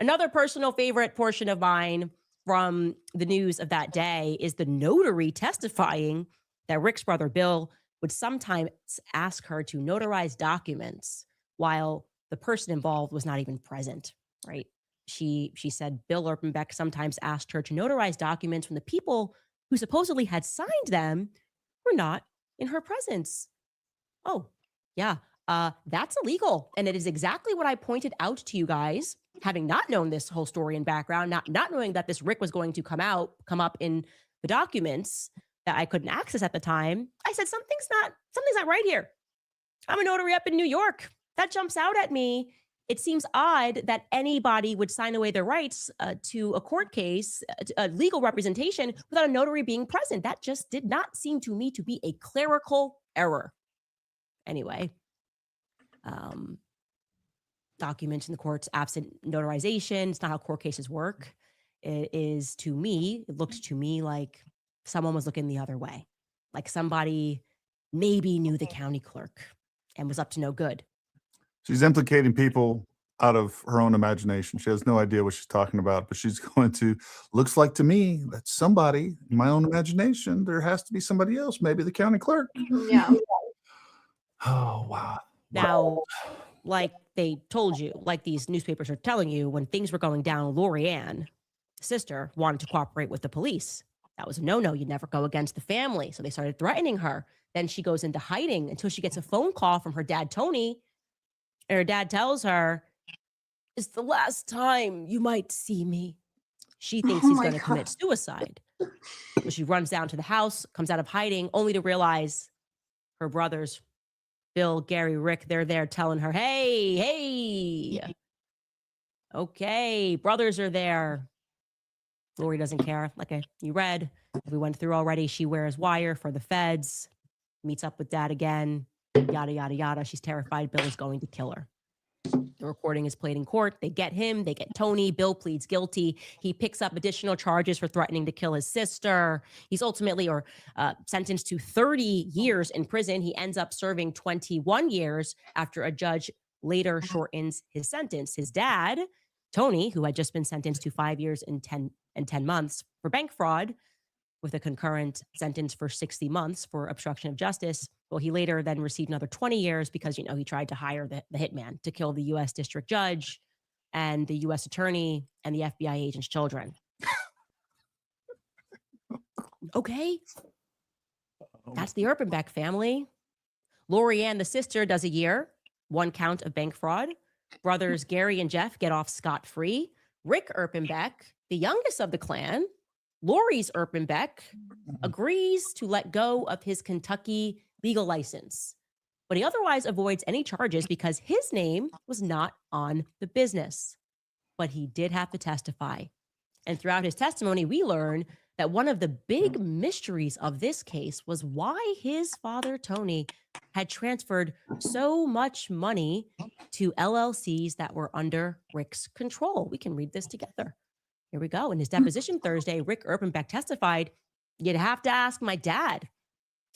Another personal favorite portion of mine from the news of that day is the notary testifying that Rick's brother Bill would sometimes ask her to notarize documents while the person involved was not even present, right? She said Bill Urbanbeck sometimes asked her to notarize documents when the people who supposedly had signed them were not in her presence. Oh, yeah, that's illegal. And it is exactly what I pointed out to you guys, having not known this whole story and background, not knowing that this Rick was going to come up in the documents that I couldn't access at the time. I said, something's not right here. I'm a notary up in New York. That jumps out at me. It seems odd that anybody would sign away their rights to a court case, a legal representation, without a notary being present. That just did not seem to me to be a clerical error. Anyway, documents in the court's absent notarization. It's not how court cases work. It looks to me like someone was looking the other way. Like somebody maybe knew the county clerk and was up to no good. She's implicating people out of her own imagination. She has no idea what she's talking about, but she's going to, looks like to me that somebody in my own imagination, there has to be somebody else, maybe the county clerk. Yeah. Oh, wow. Now, like they told you, like these newspapers are telling you, when things were going down, Lori Ann, sister, wanted to cooperate with the police. That was a no-no. You never go against the family. So they started threatening her. Then she goes into hiding until she gets a phone call from her dad, Tony. And her dad tells her, "It's the last time you might see me." She thinks he's going to commit suicide. So she runs down to the house, comes out of hiding, only to realize her brothers, Bill, Gary, Rick, they're there telling her, hey, okay, brothers are there. Lori doesn't care. Like you read, we went through already. She wears wire for the feds, meets up with dad again, yada, yada, yada. She's terrified Bill is going to kill her. The recording is played in court. They get him. They get Tony. Bill pleads guilty. He picks up additional charges for threatening to kill his sister. He's ultimately sentenced to 30 years in prison. He ends up serving 21 years after a judge later shortens his sentence. His dad, Tony, who had just been sentenced to 5 years and 10 months for bank fraud, with a concurrent sentence for 60 months for obstruction of justice. Well, he later then received another 20 years because, he tried to hire the hitman to kill the U.S. district judge and the U.S. attorney and the FBI agent's children. Okay. That's the Erpenbeck family. Lori Ann, the sister, does a year, 1 count of bank fraud. Brothers Gary and Jeff get off scot-free. Rick Erpenbeck, the youngest of the clan, Lori's Erpenbeck, agrees to let go of his Kentucky legal license, but he otherwise avoids any charges because his name was not on the business. But he did have to testify. And throughout his testimony, we learn that one of the big mysteries of this case was why his father, Tony, had transferred so much money to LLCs that were under Rick's control. We can read this together. Here we go. In his deposition Thursday, Rick Erpenbeck testified, "You'd have to ask my dad.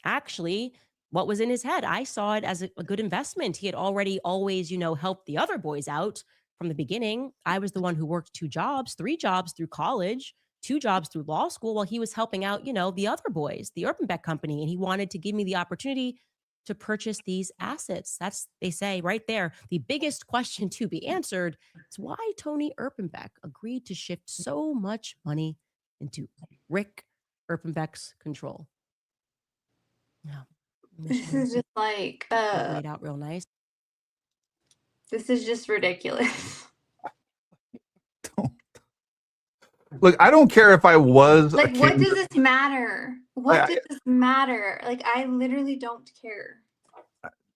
Actually, what was in his head? I saw it as a good investment. He had already always, helped the other boys out from the beginning. I was the one who worked 2 jobs, 3 jobs through college, 2 jobs through law school while he was helping out, the other boys, the Erpenbeck company. And he wanted to give me the opportunity to purchase these assets." That's, they say right there, the biggest question to be answered is why Tony Erpenbeck agreed to shift so much money into Rick Erpenbeck's control. Yeah. This is just like laid out real nice. This is just ridiculous. Look, I don't care if I was Like, what does this matter? What does this matter? Like, I literally don't care.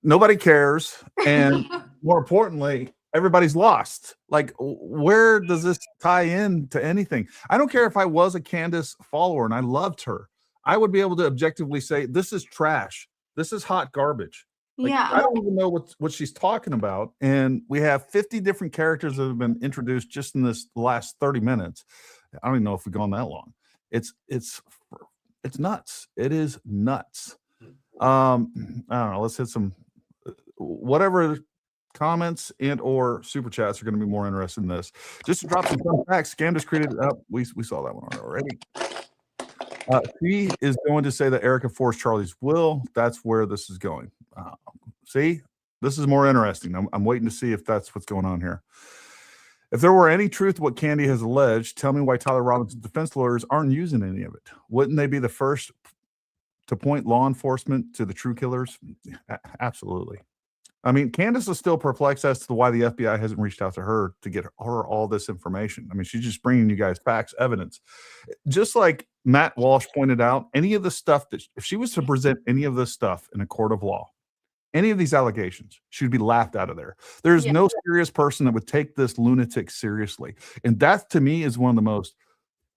Nobody cares, and more importantly, everybody's lost. Like, where does this tie in to anything? I don't care if I was a Candace follower and I loved her. I would be able to objectively say, this is trash. This is hot garbage. Like, Yeah. I don't even know what she's talking about. And we have 50 different characters that have been introduced just in this last 30 minutes. I don't even know if we've gone that long. It's nuts. It is nuts. I don't know. Let's hit some whatever comments and or super chats are going to be more interested in this. Just to drop some fun facts, Candace created we saw that one already. She is going to say that Erika forced Charlie's will. That's where this is going. See, this is more interesting. I'm waiting to see if that's what's going on here. If there were any truth to what Candy has alleged, tell me why Tyler Robinson's defense lawyers aren't using any of it. Wouldn't they be the first to point law enforcement to the true killers? Absolutely. I mean, Candace is still perplexed as to why the FBI hasn't reached out to her to get her all this information. I mean, she's just bringing you guys facts, evidence. Just like Matt Walsh pointed out, any of the stuff that if she was to present any of this stuff in a court of law, any of these allegations, she would be laughed out of there. There's Yeah. no serious person that would take this lunatic seriously. And that to me is one of the most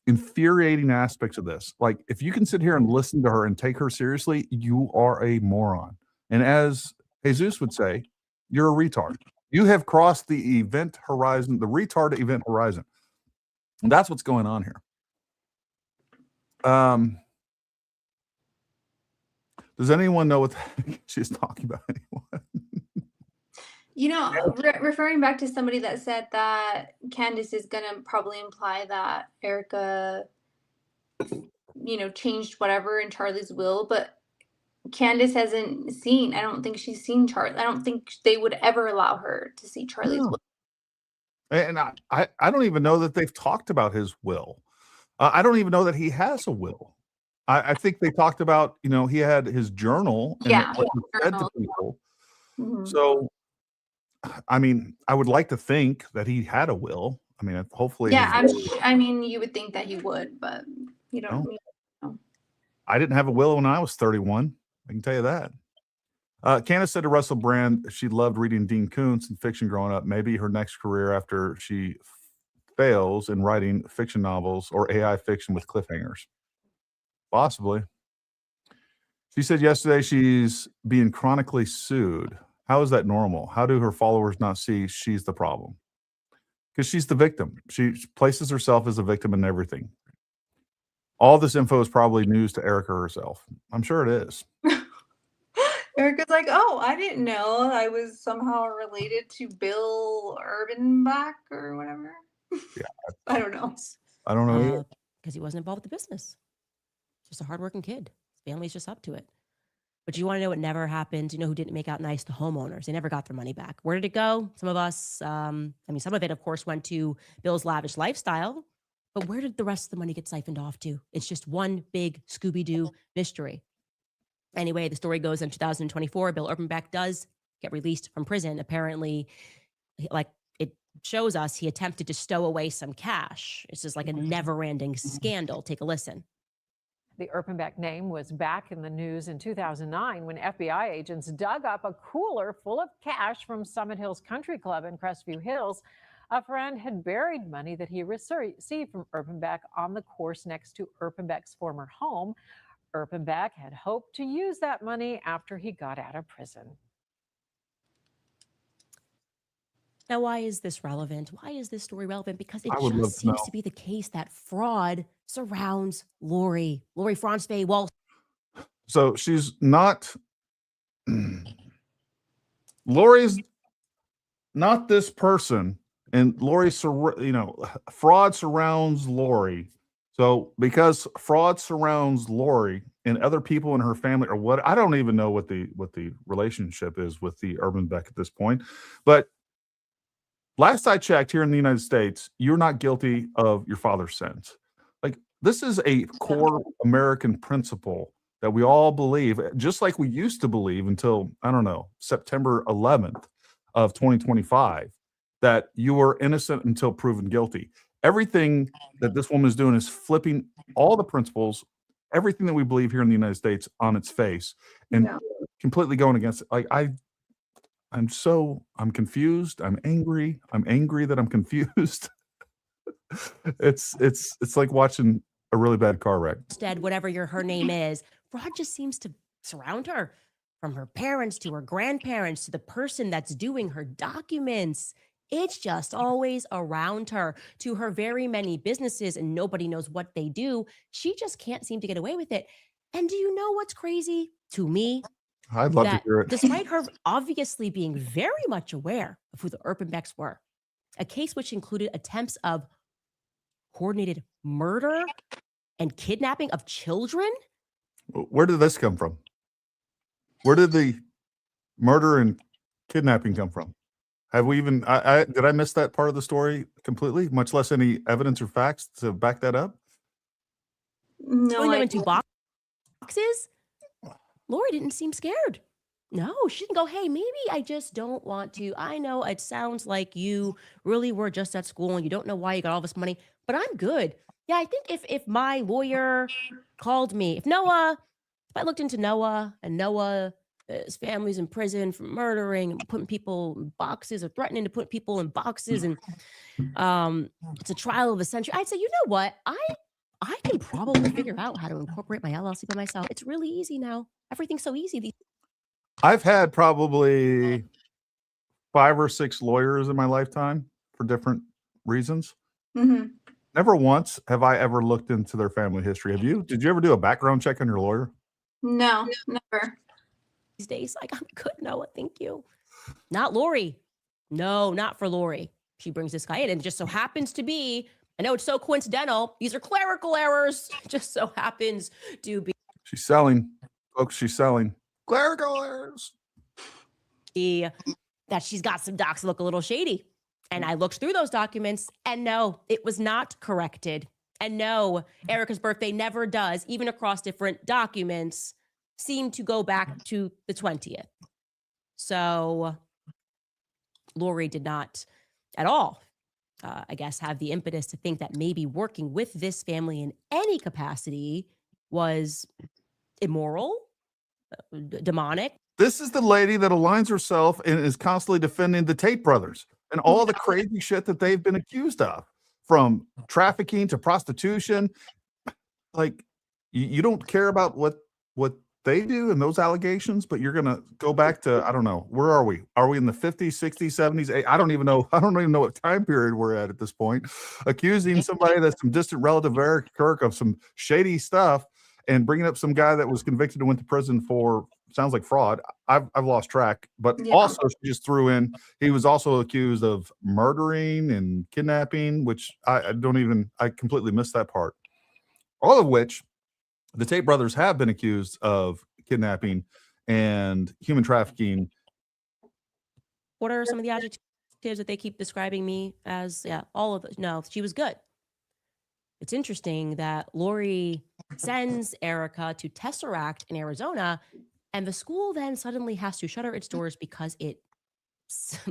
infuriating aspects of this. Like, if you can sit here and listen to her and take her seriously, you are a moron. And as Jesus would say, you're a retard. You have crossed the event horizon, the retard event horizon. And that's what's going on here. Does anyone know what the heck she's talking about anymore? You know, referring back to somebody that said that Candace is going to probably imply that Erika, you know, changed whatever in Charlie's will, but Candace hasn't seen, I don't think she's seen Charlie. I don't think they would ever allow her to see Charlie's No. will. And I don't even know that they've talked about his will. I don't even know that he has a will. I think they talked about, you know, he had his journal and Yeah, what he said to journal. people. Mhm. So, I mean, I would like to think that he had a will. I mean, hopefully. Yeah, I mean, you would think that he would, but you don't. No. I didn't have a will when I was 31. I can tell you that. Candace said to Russell Brand she loved reading Dean Koontz and fiction growing up. Maybe her next career after she fails in writing fiction novels or AI fiction with cliffhangers. Possibly. She said yesterday she's being chronically sued. How is that normal? How do her followers not see she's the problem? Because she's the victim. She places herself as a victim in everything. All this info is probably news to Erika herself. I'm sure it is. Erika's like, oh, I didn't know I was somehow related to Bill Urbanbach or whatever. Yeah. I don't know. I don't know either. Because he wasn't involved with the business. Just a hardworking kid. His family's just up to it. But you want to know what never happened? You know who didn't make out nice? The homeowners. They never got their money back. Where did it go? Some of us, some of it, of course, went to Bill's lavish lifestyle. But where did the rest of the money get siphoned off to? It's just one big Scooby-Doo mystery. Anyway, the story goes in 2024, Bill Urbanbach does get released from prison. Apparently, like it shows us, he attempted to stow away some cash. It's just like a never-ending scandal. Take a listen. The Urbanbach name was back in the news in 2009 when FBI agents dug up a cooler full of cash from Summit Hills Country Club in Crestview Hills. A friend had buried money that he received from Urbanbach on the course next to Urbanbach's former home. Urbanbach had hoped to use that money after he got out of prison. Now, why is this relevant? Why is this story relevant? Because it I would love just to seems know. to be the case that fraud surrounds Lori Franzfey Wall. So she's not. Lori's not this person, and Lori, fraud surrounds Lori. So because fraud surrounds Lori and other people in her family, or what, I don't even know what the relationship is with the Urbanbach at this point. But last I checked, here in the United States, you're not guilty of your father's sins. Like, this is a core American principle that we all believe, just like we used to believe until, I don't know, September 11th of 2025, that you were innocent until proven guilty. Everything that this woman is doing is flipping all the principles, everything that we believe here in the United States, on its face, and completely going against it. Like, I'm confused. I'm angry that I'm confused. It's like watching a really bad car wreck. Instead, whatever her name is, fraud just seems to surround her, from her parents to her grandparents to the person that's doing her documents. It's just always around her, to her very many businesses, and nobody knows what they do. She just can't seem to get away with it. And do you know what's crazy to me? I'd love to hear it. Despite her obviously being very much aware of who the Urbanbachs were, a case which included attempts of coordinated murder and kidnapping of children. Where did this come from? Where did the murder and kidnapping come from? Have we even, did I miss that part of the story completely, much less any evidence or facts to back that up? No, Putting them into boxes? Lori didn't seem scared. No, she didn't go, hey, maybe I just don't want to. I know it sounds like you really were just at school and you don't know why you got all this money, but I'm good. Yeah, I think if my lawyer called me, if I looked into Noah and Noah his family's in prison for murdering and putting people in boxes or threatening to put people in boxes. And it's a trial of the century. I'd say, you know what? I can probably figure out how to incorporate my LLC by myself. It's really easy now. Everything's so easy. I've had probably 5 or 6 lawyers in my lifetime for different reasons. Mm-hmm. Never once have I ever looked into their family history. Have you? Did you ever do a background check on your lawyer? No, never. These days, like, I'm good, Noah. Thank you. Not Lori. No, not for Lori. She brings this guy in, and it just so happens to be, I know it's so coincidental. These are clerical errors. It just so happens to be. She's selling, folks. She's selling clerical errors. That she's got some docs that look a little shady. And I looked through those documents, and no, it was not corrected. And no, Erika's birthday never does, even across different documents, seem to go back to the 20th. So Lori did not at all, I guess, have the impetus to think that maybe working with this family in any capacity was immoral, demonic. This is the lady that aligns herself and is constantly defending the Tate brothers and all the crazy shit that they've been accused of, from trafficking to prostitution. Like, you don't care about what they do and those allegations, but you're going to go back to, I don't know, where are we? Are we in the 50s, 60s, 70s? I don't even know. I don't even know what time period we're at this point. Accusing somebody that's some distant relative of Erika Kirk of some shady stuff and bringing up some guy that was convicted and went to prison for, sounds like fraud. I've lost track, but also she just threw in, he was also accused of murdering and kidnapping, which I completely missed that part. All of which the Tate brothers have been accused of kidnapping and human trafficking. What are some of the adjectives that they keep describing me as? Yeah, all of those. No, she was good. It's interesting that Lori sends Erika to Tesseract in Arizona, and the school then suddenly has to shutter its doors because it,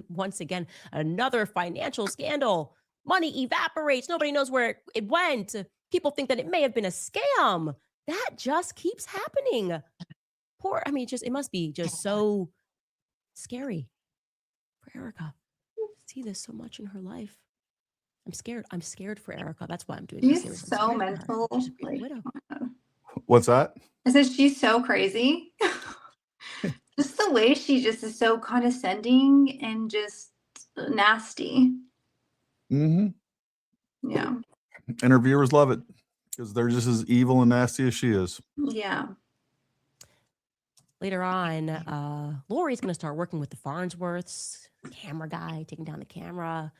once again, another financial scandal. Money evaporates. Nobody knows where it went. People think that it may have been a scam. That just keeps happening. It must be just so scary for Erika. See this so much in her life. I'm scared. I'm scared for Erika. That's why I'm doing this series. She's so mental. What's that? I said she's so crazy. Just the way she just is so condescending and just nasty. Mm-hmm. Yeah. And her viewers love it because they're just as evil and nasty as she is. Yeah. Later on, Lori's going to start working with the Farnsworths, camera guy, taking down the camera.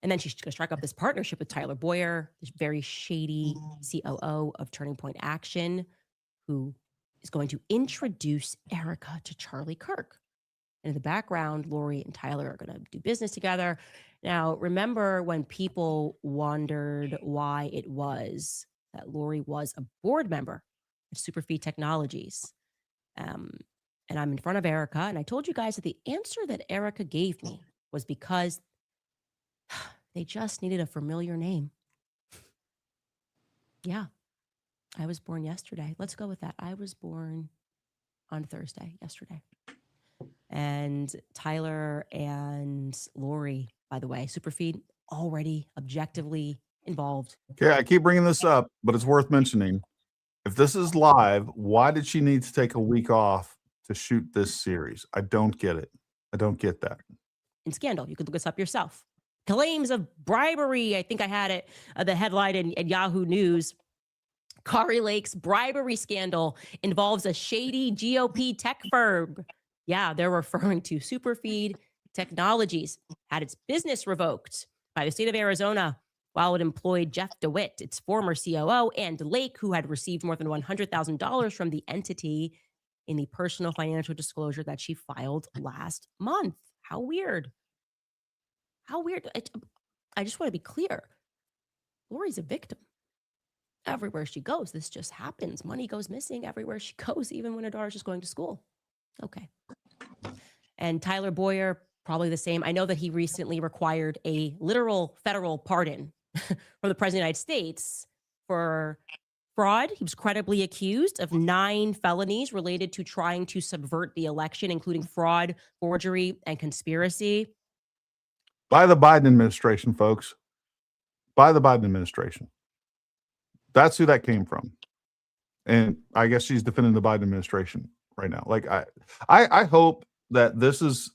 And then she's going to strike up this partnership with Tyler Boyer, this very shady COO of Turning Point Action, who is going to introduce Erika to Charlie Kirk. And in the background, Lori and Tyler are going to do business together. Now, remember when people wondered why it was that Lori was a board member of Superfeed Technologies. And I'm in front of Erika, and I told you guys that the answer that Erika gave me was because they just needed a familiar name. Yeah. I was born yesterday. Let's go with that. I was born on Thursday, yesterday. And Tyler and Lori, by the way, Superfeed, already objectively involved. Okay, I keep bringing this up, but it's worth mentioning. If this is live, why did she need to take a week off to shoot this series? I don't get it. I don't get that. In Scandal, you could look this up yourself. Claims of bribery. I think I had it, the headline in Yahoo News. Kari Lake's bribery scandal involves a shady GOP tech firm. Yeah, they're referring to Superfeed Technologies. Had its business revoked by the state of Arizona while it employed Jeff DeWitt, its former COO, and Lake, who had received more than $100,000 from the entity in the personal financial disclosure that she filed last month. How weird. How weird. I just want to be clear. Lori's a victim. Everywhere she goes, this just happens. Money goes missing everywhere she goes, even when her daughter's just going to school. Okay. And Tyler Boyer, probably the same. I know that he recently required a literal federal pardon from the president of the United States for fraud. He was credibly accused of 9 felonies related to trying to subvert the election, including fraud, forgery, and conspiracy. By the Biden administration, folks. By the Biden administration. That's who that came from. And I guess she's defending the Biden administration right now. Like I hope that this is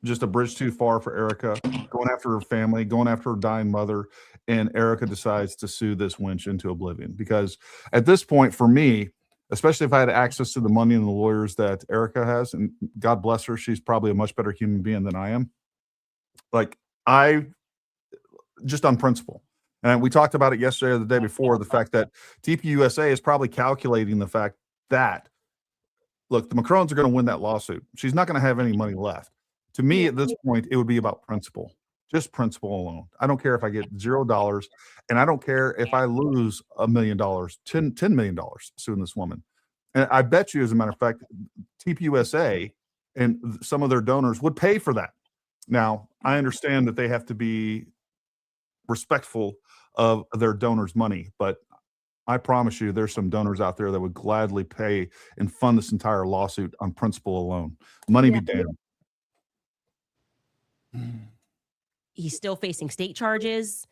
just a bridge too far for Erika, going after her family, going after her dying mother, and Erika decides to sue this wench into oblivion. Because at this point, for me, especially if I had access to the money and the lawyers that Erika has, and God bless her, she's probably a much better human being than I am. Like, I just on principle. And we talked about it yesterday or the day before, the fact that TPUSA is probably calculating the fact that, look, the Macrons are going to win that lawsuit. She's not going to have any money left. To me, at this point, it would be about principle, just principle alone. I don't care if I get $0, and I don't care if I lose $1 million, $10 million suing this woman. And I bet you, as a matter of fact, TPUSA and some of their donors would pay for that. Now, I understand that they have to be respectful of their donors' money, but I promise you there's some donors out there that would gladly pay and fund this entire lawsuit on principle alone. Money be damned. He's still facing state charges,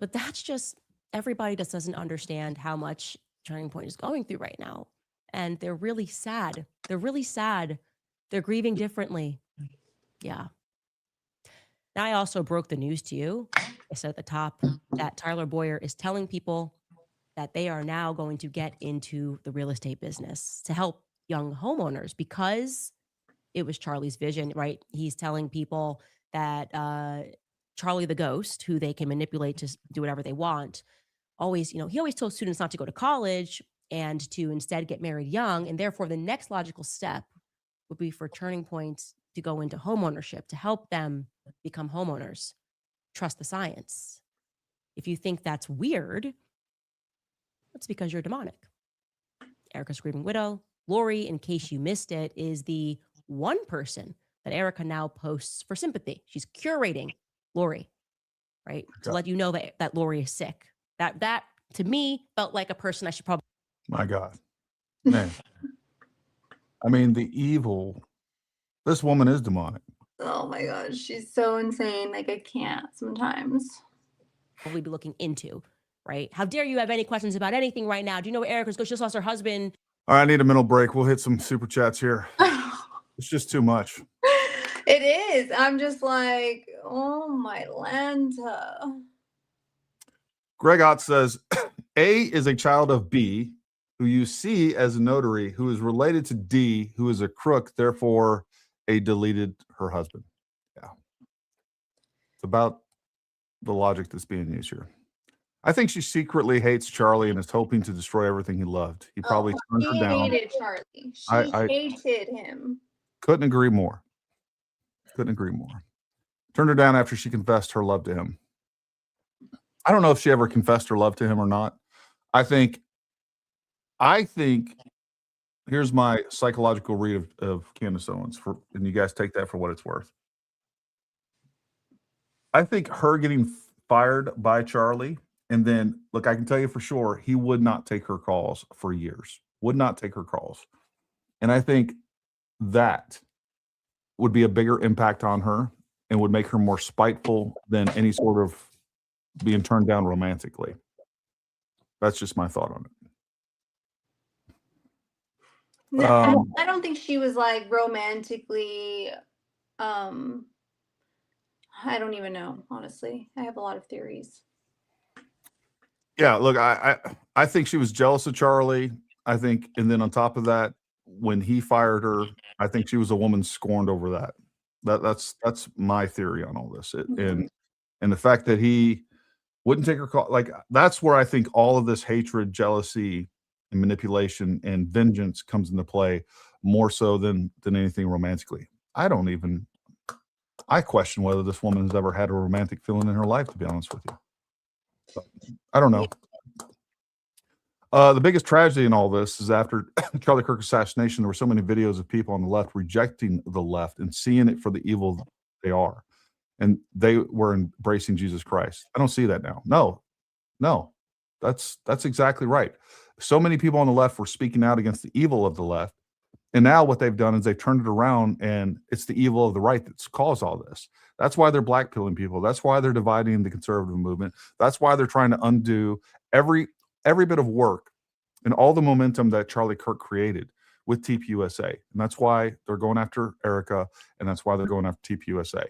but that's just, everybody just doesn't understand how much Turning Point is going through right now. And they're really sad. They're really sad. They're grieving differently. Yeah. Now, I also broke the news to you. I said at the top that Tyler Boyer is telling people that they are now going to get into the real estate business to help young homeowners, because it was Charlie's vision, right? He's telling people that Charlie the ghost, who they can manipulate to do whatever they want, always, he always told students not to go to college and to instead get married young. And therefore, the next logical step would be for Turning Point to go into homeownership, to help them become homeowners. Trust the science. If you think that's weird, that's because you're demonic. Erika's grieving widow. Lori, in case you missed it, is the one person that Erika now posts for sympathy. She's curating Lori, right? To let you know that Lori is sick. That to me felt like a person I should probably. My God, man. I mean, the evil. This woman is demonic. Oh my gosh, she's so insane. Like, I can't sometimes. Probably be looking into, right? How dare you have any questions about anything right now? Do you know where Erika's going? She just lost her husband. All right, I need a mental break. We'll hit some super chats here. It's just too much. It is. I'm just like, oh my Lanta. Greg Ott says, A is a child of B, who you see as a notary, who is related to D, who is a crook, therefore A deleted her husband. Yeah. It's about the logic that's being used here. I think she secretly hates Charlie and is hoping to destroy everything he loved. He probably turned her down. She hated Charlie. She hated him. Couldn't agree more. Couldn't agree more. Turned her down after she confessed her love to him. I don't know if she ever confessed her love to him or not. I think here's my psychological read of Candace Owens, and you guys take that for what it's worth. I think her getting fired by Charlie, and then, look, I can tell you for sure, he would not take her calls for years. Would not take her calls. And I think that would be a bigger impact on her and would make her more spiteful than any sort of being turned down romantically. That's just my thought on it. No, I don't think she was like romantically. I don't even know, honestly. I have a lot of theories. Yeah, look, I think she was jealous of Charlie. I think, and then on top of that, when he fired her, I think she was a woman scorned over that. That's my theory on all this. And the fact that he wouldn't take her call, like, that's where I think all of this hatred, jealousy, and manipulation and vengeance comes into play more so than anything romantically. I question whether this woman has ever had a romantic feeling in her life, to be honest with you. But I don't know. The biggest tragedy in all this is after Charlie Kirk assassination, there were so many videos of people on the left rejecting the left and seeing it for the evil they are. And they were embracing Jesus Christ. I don't see that now. No, That's exactly right. So many people on the left were speaking out against the evil of the left. And now what they've done is they've turned it around, and it's the evil of the right that's caused all this. That's why they're blackpilling people. That's why they're dividing the conservative movement. That's why they're trying to undo every bit of work and all the momentum that Charlie Kirk created with TPUSA. And that's why they're going after Erika, and that's why they're going after TPUSA.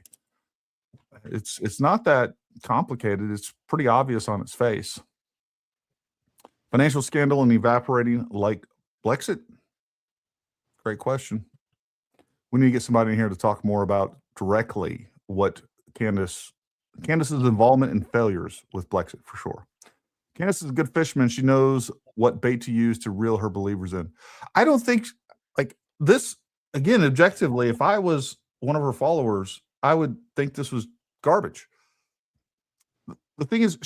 It's not that complicated. It's pretty obvious on its face. Financial scandal and evaporating like Blexit? Great question. We need to get somebody in here to talk more about directly what Candace's involvement and failures with Blexit, for sure. Candace is a good fisherman. She knows what bait to use to reel her believers in. I don't think, like this, again, objectively, if I was one of her followers, I would think this was garbage. The thing is,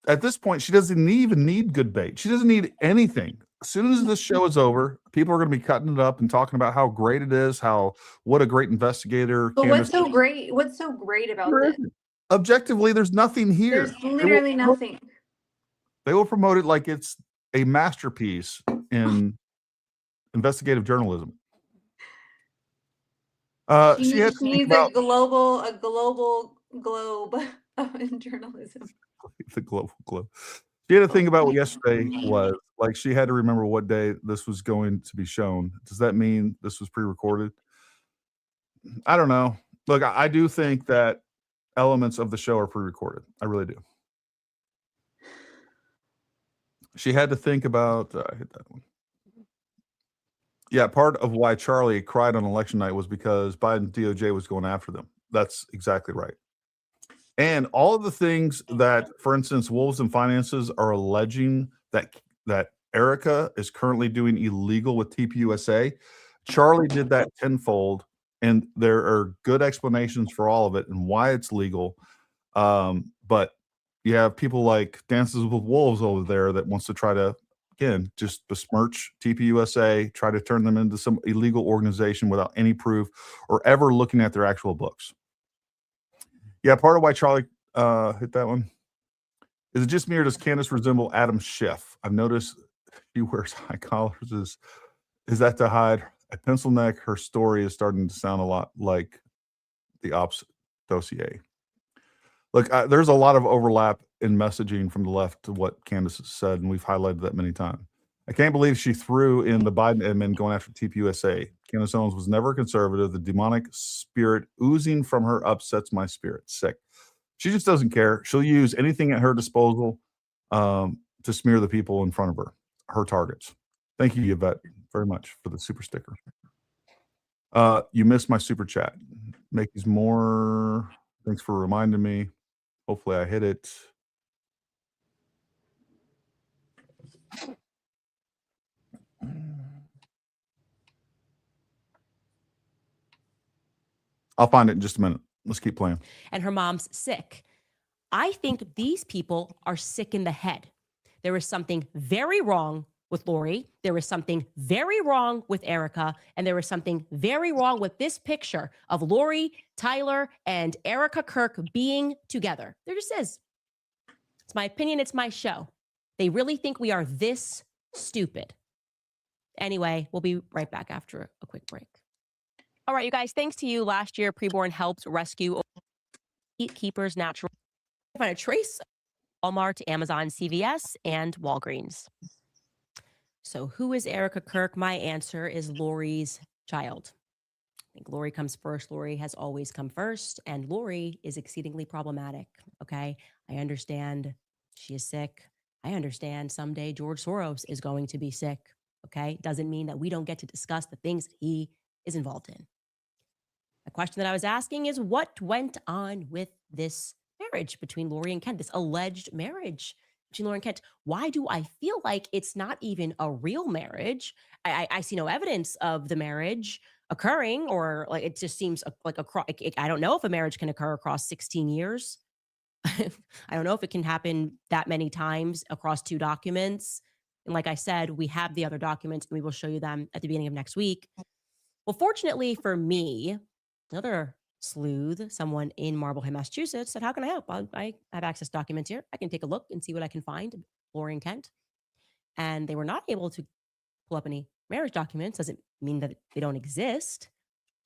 at this point, she doesn't even need good bait. She doesn't need anything. As soon as this show is over, people are going to be cutting it up and talking about how great it is, what a great investigator. But Candace what's so great? What's so great about There this? isn't. Objectively, there's nothing here. There's literally nothing. They will promote it like it's a masterpiece in investigative journalism. She needs a global globe in journalism. The global globe. She had to think about what yesterday was. Like, she had to remember what day this was going to be shown. Does that mean this was pre-recorded? I don't know. Look, I do think that elements of the show are pre-recorded. I really do. She had to think about, I hit that one. Yeah, part of why Charlie cried on election night was because Biden DOJ was going after them. That's exactly right. And all of the things that, for instance, Wolves and Finances are alleging that Erika is currently doing illegal with TPUSA, Charlie did that tenfold, and there are good explanations for all of it and why it's legal. But you have people like Dances with Wolves over there that wants to try to, again, just besmirch TPUSA, try to turn them into some illegal organization without any proof or ever looking at their actual books. Yeah, part of why Charlie hit that one. Is it just me, or does Candace resemble Adam Schiff? I've noticed she wears high collars. Is that to hide a pencil neck? Her story is starting to sound a lot like the Ops dossier. Look, there's a lot of overlap in messaging from the left to what Candace has said, and we've highlighted that many times. I can't believe she threw in the Biden admin going after TPUSA. Candace Owens was never conservative. The demonic spirit oozing from her upsets my spirit. Sick. She just doesn't care. She'll use anything at her disposal to smear the people in front of her targets. Thank you, Yvette, very much for the super sticker. You missed my super chat. Make these more. Thanks for reminding me. Hopefully I hit it. I'll find it in just a minute. Let's keep playing. And her mom's sick. I think these people are sick in the head. There is something very wrong with Lori. There is something very wrong with Erika. And there is something very wrong with this picture of Lori, Tyler, and Erika Kirk being together. There just is. It's my opinion. It's my show. They really think we are this stupid. Anyway, we'll be right back after a quick break. All right, you guys, thanks to you, last year, Preborn helped rescue Keepers Natural. Find a trace Walmart, Amazon, CVS, and Walgreens. So who is Erika Kirk? My answer is Lori's child. I think Lori comes first. Lori has always come first, and Lori is exceedingly problematic, okay? I understand she is sick. I understand someday George Soros is going to be sick, okay? Doesn't mean that we don't get to discuss the things that he is involved in. The question that I was asking is, what went on with this marriage between Lori and Kent, this alleged marriage between Lori and Kent? Why do I feel like it's not even a real marriage? I see no evidence of the marriage occurring, or like it just seems like I don't know if a marriage can occur across 16 years. I don't know if it can happen that many times across 2 documents. And like I said, we have the other documents, and we will show you them at the beginning of next week. Well, fortunately for me, another sleuth, someone in Marblehead, Massachusetts, said, how can I help? I have access documents here. I can take a look and see what I can find, Lori and Kent. And they were not able to pull up any marriage documents. Doesn't mean that they don't exist,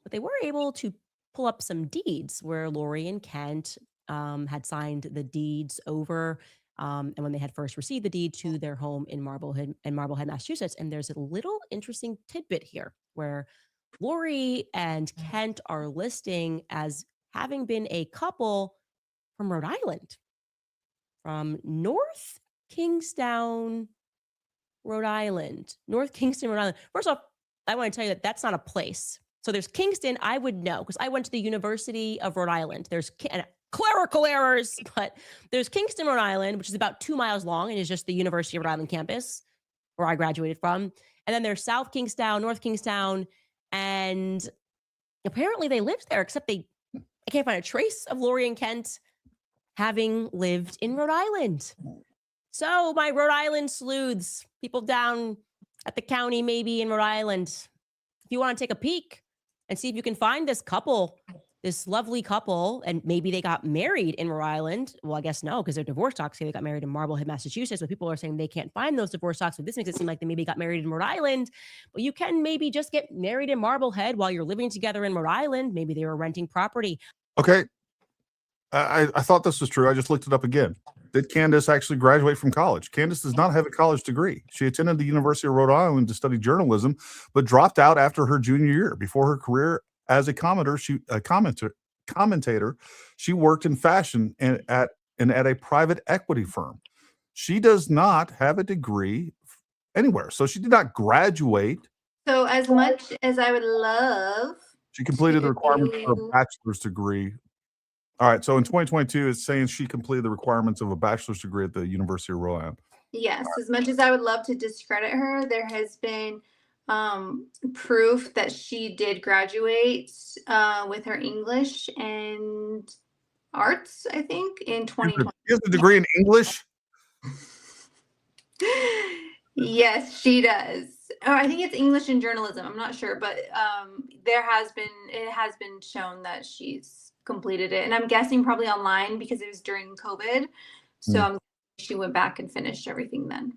but they were able to pull up some deeds where Lori and Kent had signed the deeds over, and when they had first received the deed to their home in Marblehead, Massachusetts. And there's a little interesting tidbit here where Lori and Kent are listing as having been a couple from Rhode Island, from North Kingstown, Rhode Island. North Kingston, Rhode Island. First off, I want to tell you that that's not a place. So there's Kingston, I would know, because I went to the University of Rhode Island. There's clerical errors, but there's Kingston, Rhode Island, which is about 2 miles long and is just the University of Rhode Island campus where I graduated from. And then there's South Kingstown, North Kingstown, and apparently they lived there, except I can't find a trace of Lori and Kent having lived in Rhode Island. So my Rhode Island sleuths, people down at the county, maybe in Rhode Island, if you want to take a peek and see if you can find this couple, this lovely couple, and maybe they got married in Rhode Island. Well, I guess no, because their divorce docs say they got married in Marblehead, Massachusetts, but people are saying they can't find those divorce docs. So this makes it seem like they maybe got married in Rhode Island, but you can maybe just get married in Marblehead while you're living together in Rhode Island. Maybe they were renting property. Okay. I thought this was true. I just looked it up again. Did Candace actually graduate from college? Candace does not have a college degree. She attended the University of Rhode Island to study journalism, but dropped out after her junior year. Before her career as a commentator, she worked in fashion and at a private equity firm. She does not have a degree anywhere, so she did not graduate. So as much as I would love, she completed the requirements for a bachelor's degree. All right, so in 2022, it's saying she completed the requirements of a bachelor's degree at the University of Rhode Island. Yes, as much as I would love to discredit her, there has been proof that she did graduate with her English and arts, I think, in 2020. She has a degree in English? Yes, she does. Or I think it's English and journalism. I'm not sure, but it has been shown that she's completed it, and I'm guessing probably online because it was during COVID. So I'm she went back and finished everything then.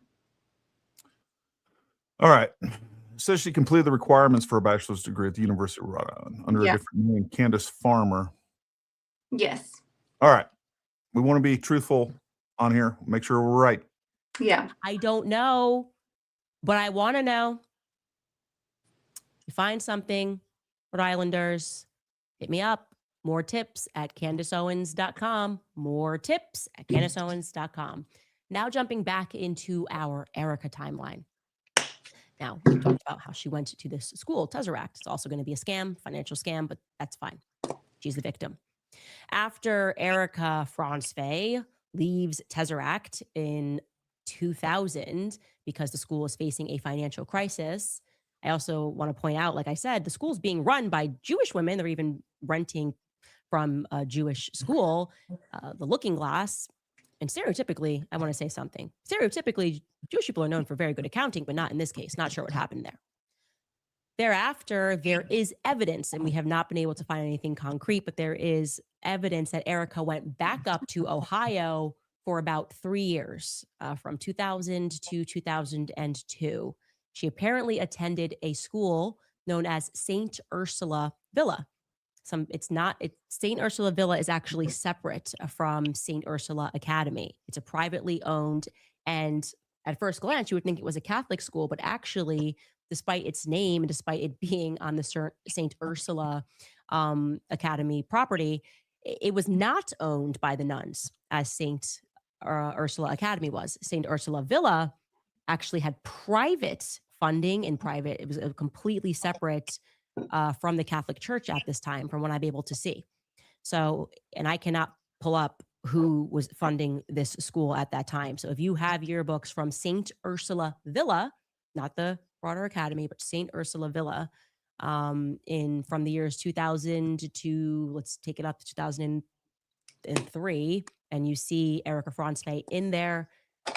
All right. It says she completed the requirements for a bachelor's degree at the University of Rhode Island under a different name, Candace Farmer. Yes. All right. We want to be truthful on here. Make sure we're right. Yeah. I don't know, but I want to know. You find something, Rhode Islanders, hit me up. More tips at CandaceOwens.com. More tips at CandaceOwens.com. Now jumping back into our Erika timeline. Now, we talked about how she went to this school, Tesseract. It's also going to be a scam, financial scam, but that's fine. She's the victim. After Erika Fronsfay leaves Tesseract in 2000 because the school is facing a financial crisis, I also want to point out, like I said, the school is being run by Jewish women. They're even renting from a Jewish school, the Looking Glass. And stereotypically, I want to say something. Stereotypically, Jewish people are known for very good accounting, but not in this case. Not sure what happened there. Thereafter, there is evidence, and we have not been able to find anything concrete, but there is evidence that Erika went back up to Ohio for about 3 years, from 2000 to 2002. She apparently attended a school known as St. Ursula Villa. St. Ursula Villa is actually separate from St. Ursula Academy. It's a privately owned, and at first glance, you would think it was a Catholic school, but actually, despite its name and despite it being on the St. Ursula Academy property, it was not owned by the nuns as St. Ursula Academy was. St. Ursula Villa actually had private funding and it was a completely separate from the Catholic Church at this time, from what I'm able to see. So, and I cannot pull up who was funding this school at that time. So if you have yearbooks from St. Ursula Villa, not the broader academy, but St. Ursula Villa, from the years 2000 to, let's take it up to 2003, and you see Erika Fronsfay in there,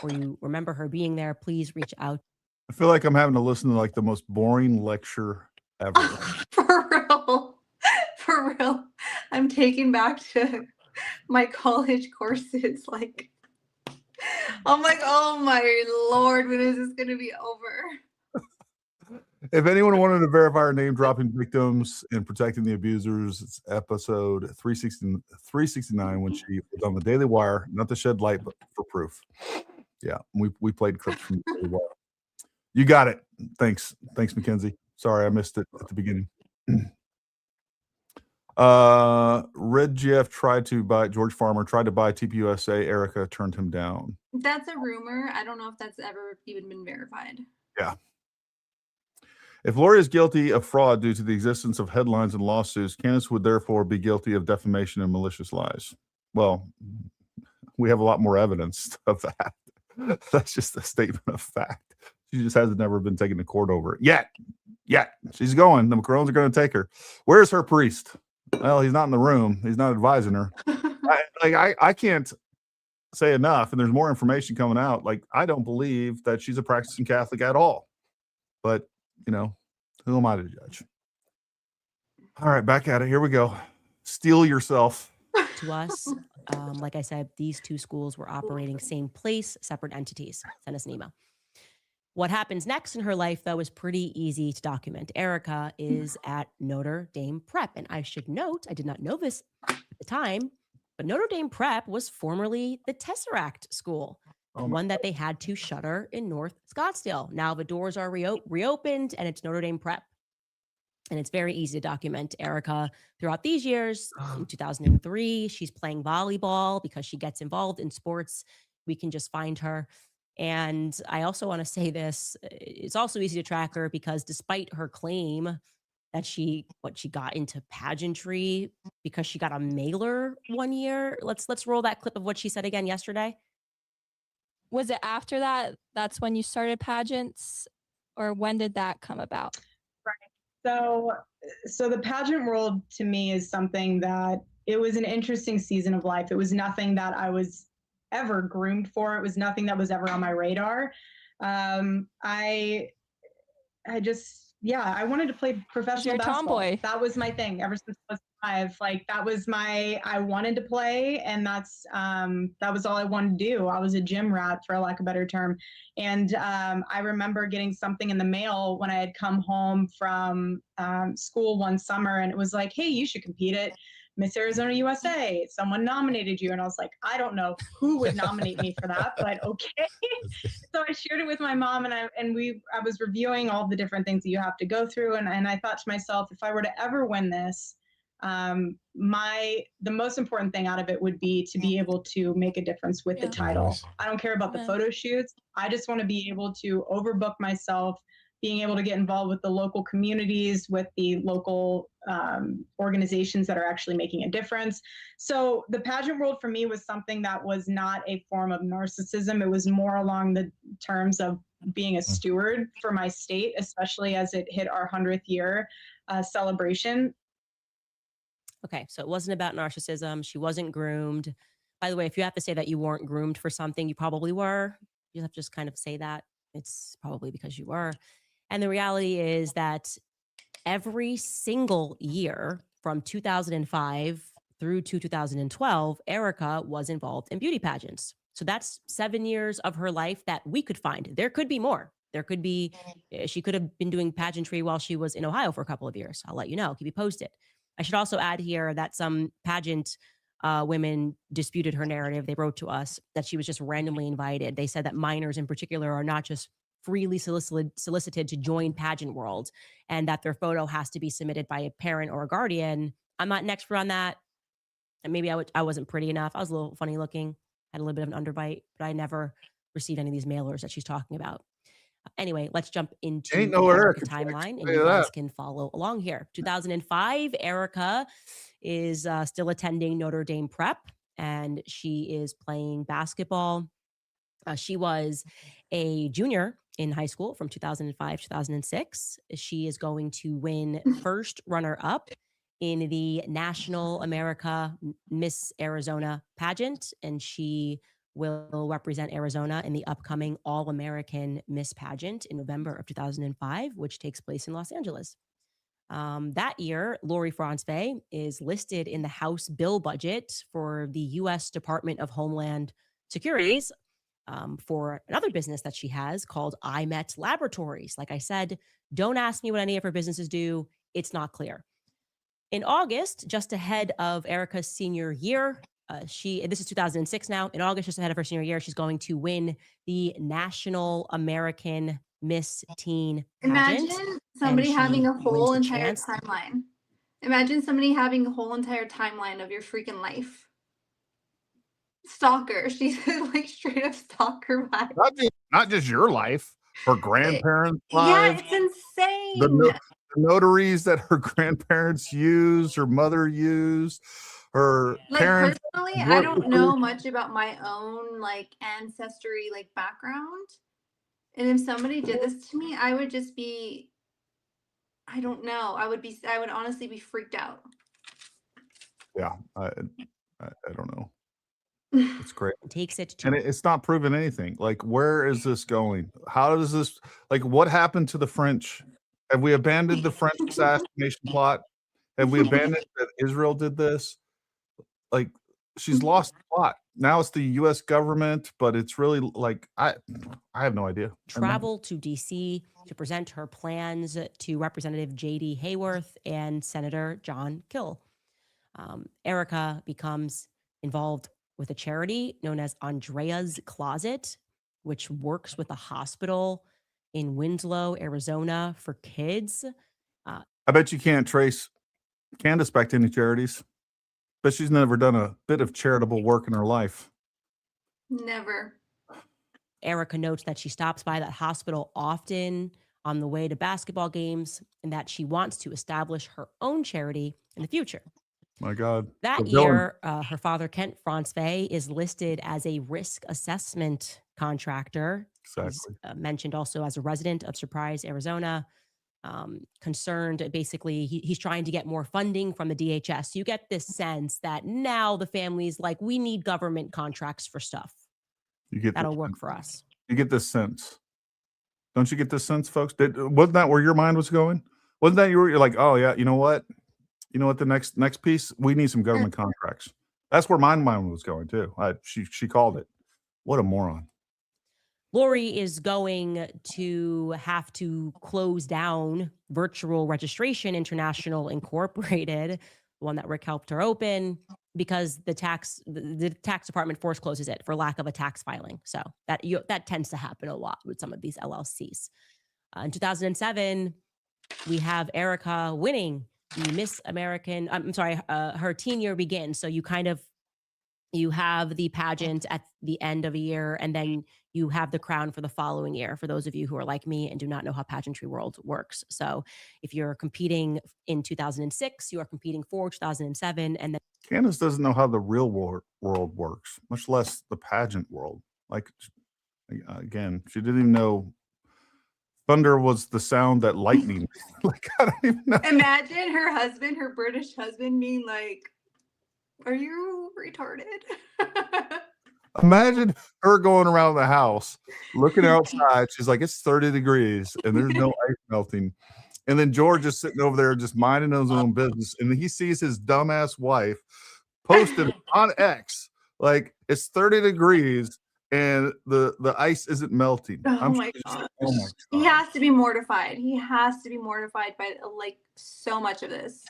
or you remember her being there, please reach out. I feel like I'm having to listen to like the most boring lecture ever. For real. For real. I'm taken back to my college courses. Like, I'm like, oh my Lord, when is this going to be over? If anyone wanted to verify our name dropping victims and protecting the abusers, it's episode 369 when she was on the Daily Wire, not to shed light, but for proof. Yeah, we played clips from the Daily Wire. You got it. Thanks, Mackenzie. Sorry, I missed it at the beginning. Red GF George Farmer tried to buy TPUSA. Erica turned him down. That's a rumor. I don't know if that's ever even been verified. Yeah. If Lori is guilty of fraud due to the existence of headlines and lawsuits, Candace would therefore be guilty of defamation and malicious lies. Well, we have a lot more evidence of that. That's just a statement of fact. She just hasn't never been taken to court over it yet. She's going. The Macaroons are going to take her. Where's her priest? Well, he's not in the room. He's not advising her. I can't say enough, and there's more information coming out. Like, I don't believe that she's a practicing Catholic at all. But, you know, who am I to judge? All right, back at it. Here we go. Steel yourself. To us, like I said, these two schools were operating same place, separate entities. Send us an email. What happens next in her life, though, is pretty easy to document. Erica is at Notre Dame Prep. And I should note, I did not know this at the time, but Notre Dame Prep was formerly the Tesseract School, one that they had to shutter in North Scottsdale. Now the doors are reopened, and it's Notre Dame Prep. And it's very easy to document Erica throughout these years. In 2003, she's playing volleyball because she gets involved in sports. We can just find her. And I also want to say this, it's also easy to track her because despite her claim that she got into pageantry because she got a mailer one year. Let's roll that clip of what she said again yesterday. Was it after that? That's when you started pageants, or when did that come about? Right. So the pageant world to me is something that it was an interesting season of life. It was nothing that I was ever groomed for. It was nothing that was ever on my radar. I wanted to play professional basketball. Tomboy. That was my thing ever since I was 5. Like I wanted to play, and that was all I wanted to do. I was a gym rat, for lack of a better term. And I remember getting something in the mail when I had come home from school one summer, and it was like, hey, you should compete at Miss Arizona USA. Someone nominated you. And I was like, I don't know who would nominate me for that, but okay. So I shared it with my mom, and I was reviewing all the different things that you have to go through. And I thought to myself, if I were to ever win this, the most important thing out of it would be to be able to make a difference with the title. I don't care about the photo shoots. I just want to be able to overbook myself, being able to get involved with the local communities, with the local organizations that are actually making a difference. So the pageant world for me was something that was not a form of narcissism. It was more along the terms of being a steward for my state, especially as it hit our 100th year celebration. Okay, so it wasn't about narcissism. She wasn't groomed. By the way, if you have to say that you weren't groomed for something, you probably were. You have to just kind of say that. It's probably because you were. And the reality is that every single year from 2005 through to 2012, Erica was involved in beauty pageants. So that's 7 years of her life that we could find. There could be more. There could be, she could have been doing pageantry while she was in Ohio for a couple of years. I'll let you know, keep you posted. I should also add here that some pageant women disputed her narrative. They wrote to us that she was just randomly invited. They said that minors in particular are not just freely solicited to join pageant world, and that their photo has to be submitted by a parent or a guardian. I'm not an expert on that. And maybe I wasn't pretty enough. I was a little funny looking, had a little bit of an underbite, but I never received any of these mailers that she's talking about. Anyway, let's jump into the Erica timeline, and you guys can follow along here. 2005, Erica is still attending Notre Dame Prep, and she is playing basketball. She was a junior in high school from 2005 to 2006. She is going to win first runner-up in the National America Miss Arizona pageant, and she will represent Arizona in the upcoming All-American Miss pageant in November of 2005, which takes place in Los Angeles. That year, Lori Franzwey is listed in the House bill budget for the U.S. Department of Homeland Security's for another business that she has called IMET Laboratories. Like I said, don't ask me what any of her businesses do. It's not clear. In August, just ahead of Erika's senior year, this is 2006 now. In August, just ahead of her senior year, she's going to win the National American Miss Teen pageant. Imagine somebody having a whole wins the entire chance. timeline. Imagine somebody having a whole entire timeline of your freaking life. Stalker. She's like straight up stalker vibe. Not just your life, her grandparents' Yeah, lives, it's insane. the notaries that her grandparents used, her mother used, her Like parents. personally, I don't know much about my own like ancestry, like background. And if somebody did this to me, I would just be, I don't know. I would honestly be freaked out. Yeah, I don't know. It's great. Takes it to And it's not proven anything. Like, where is this going? How does this, like, what happened to the French? Have we abandoned the French assassination plot? Have we abandoned that Israel did this? Like, she's lost the plot. Now it's the U.S. government, but it's really like, I have no idea. travel to D.C. to present her plans to Representative J.D. Hayworth and Senator John Kill. Erika becomes involved with a charity known as Andrea's Closet, which works with a hospital in Winslow, Arizona for kids. I bet you can't trace Candace back to any charities, but she's never done a bit of charitable work in her life. Never. Erika notes that she stops by that hospital often on the way to basketball games and that she wants to establish her own charity in the future. My God. That year, her father, Kent Franzwey, is listed as a risk assessment contractor. Exactly. He's mentioned also as a resident of Surprise, Arizona. Concerned, basically, he's trying to get more funding from the DHS. You get this sense that now the family's like, we need government contracts for stuff. That'll work for us. You get this sense. Don't you get this sense, folks? Wasn't that where your mind was going? Wasn't that you're like, oh yeah, you know what? The next piece, we need some government contracts. That's where my mind was going too. She called it. What a moron. Lori is going to have to close down Virtual Registration International Incorporated, the one that Rick helped her open, because the tax department force closes it for lack of a tax filing. So that tends to happen a lot with some of these LLCs. In 2007, we have Erika winning the Miss American. Her teen year begins. So you have the pageant at the end of a year, and then you have the crown for the following year, for those of you who are like me and do not know how pageantry world works. So if you're competing in 2006, you are competing for 2007. And then Candace doesn't know how the real world works, much less the pageant world. Like, again, she didn't even know thunder was the sound that lightning. Like, I don't even know. Imagine her British husband being like, are you retarded? Imagine her going around the house, looking outside. She's like, it's 30 degrees and there's no ice melting. And then George is sitting over there just minding his own business. And he sees his dumbass wife posted on X, like, it's 30 degrees and the ice isn't melting. Oh my God. He has to be mortified. He has to be mortified by like so much of this.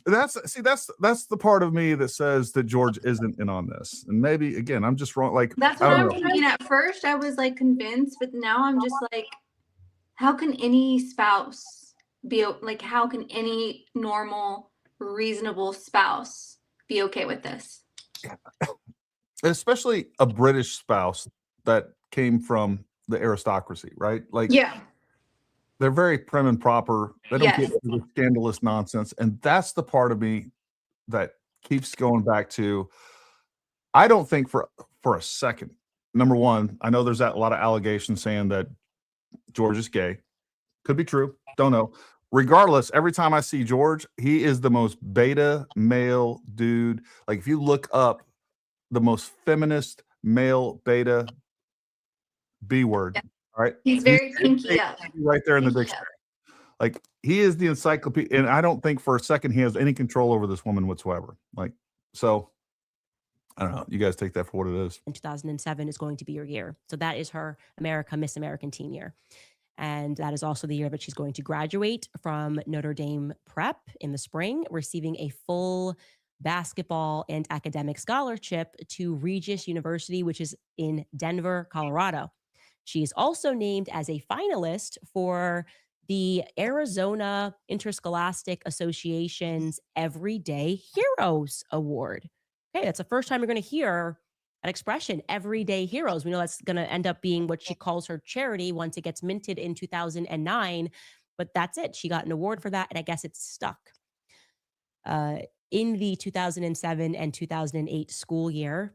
That's the part of me that says that George isn't in on this. And maybe again, I'm just wrong. Like, that's what I'm thinking. At first I was like convinced, but now I'm just like, how can any spouse be like, how can any normal, reasonable spouse be okay with this? Especially a British spouse that came from the aristocracy, right? Like, yeah. They're very prim and proper. They don't get into the scandalous nonsense. And that's the part of me that keeps going back to, I don't think for a second, number one, I know there's a lot of allegations saying that George is gay. Could be true. Don't know. Regardless, every time I see George, he is the most beta male dude. Like, if you look up the most feminist male beta B word, all right? He's very pinky up. Right there in the dictionary. Like, he is the encyclopedia, and I don't think for a second he has any control over this woman whatsoever. Like, so I don't know. You guys take that for what it is. In 2007 is going to be your year. So that is her Miss American teen year. And that is also the year that she's going to graduate from Notre Dame Prep in the spring, receiving a full basketball and academic scholarship to Regis University, which is in Denver, Colorado. She is also named as a finalist for the Arizona Interscholastic Association's Everyday Heroes Award. Okay, that's the first time you're going to hear an expression, Everyday Heroes. We know that's going to end up being what she calls her charity once it gets minted in 2009. But that's it. She got an award for that, and I guess it's stuck. In the 2007 and 2008 school year,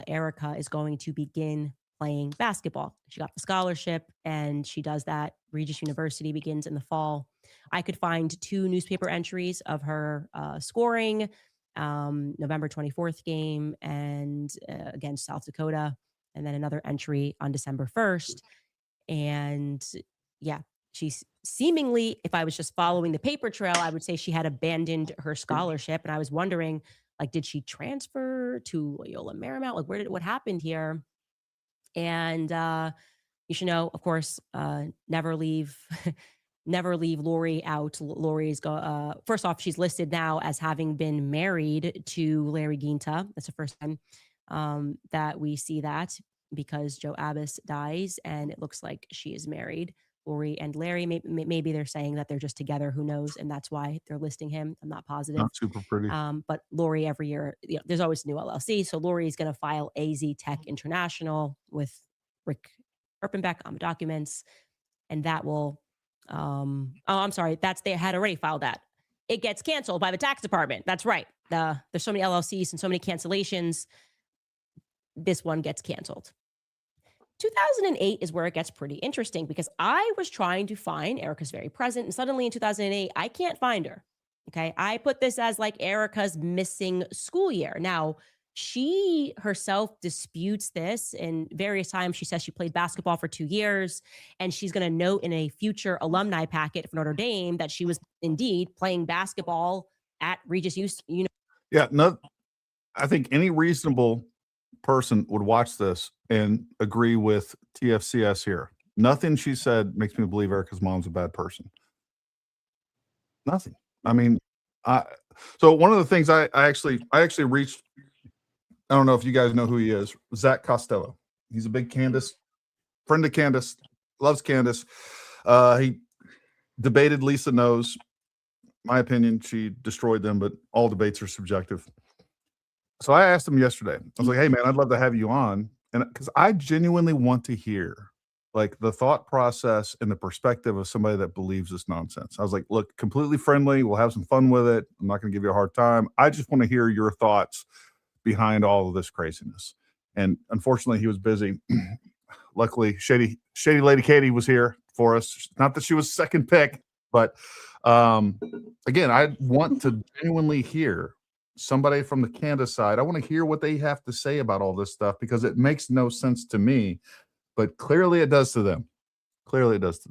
Erika is going to begin playing basketball. She got the scholarship, and she does that. Regis University begins in the fall. I could find 2 newspaper entries of her scoring. November 24th game and against South Dakota, and then another entry on December 1st. And yeah, she's seemingly, if I was just following the paper trail, I would say she had abandoned her scholarship. And I was wondering, like, did she transfer to Loyola Marymount? Like, what happened here? And you should know, of course, never leave Lori out. Lori's first off, she's listed now as having been married to Larry Ginta. That's the first time that we see that, because Joe Abbas dies, and it looks like she is married. Lori and Larry, maybe they're saying that they're just together. Who knows? And that's why they're listing him. I'm not positive. Not super pretty. But Lori, every year, there's always a new LLC. So Lori is going to file AZ Tech International with Rick Erpenbeck on the documents, and that will. I'm sorry. They had already filed that. It gets canceled by the tax department. That's right. There's so many LLCs and so many cancellations. This one gets canceled. 2008 is where it gets pretty interesting, because I was trying to find Erika's very present, and suddenly in 2008, I can't find her. Okay. I put this as like Erika's missing school year. Now, she herself disputes this, and various times she says she played basketball for 2 years, and she's going to note in a future alumni packet for Notre Dame that she was indeed playing basketball at Regis University. Yeah, no, I think any reasonable person would watch this and agree with TFCS here. Nothing she said makes me believe Erika's mom's a bad person. Nothing. I mean, so one of the things I actually reached. I don't know if you guys know who he is. Zach Costello. He's a big Candace friend of Candace, loves Candace. He debated Lisa Knows. My opinion, she destroyed them, but all debates are subjective. So I asked him yesterday. I was like, hey, man, I'd love to have you on. And because I genuinely want to hear like the thought process and the perspective of somebody that believes this nonsense. I was like, look, completely friendly. We'll have some fun with it. I'm not going to give you a hard time. I just want to hear your thoughts behind all of this craziness. And unfortunately, he was busy. Luckily, ShadyLadyKady was here for us. Not that she was second pick, but again, I want to genuinely hear somebody from the Candace side. I want to hear what they have to say about all this stuff, because it makes no sense to me, but clearly it does to them. Clearly it does to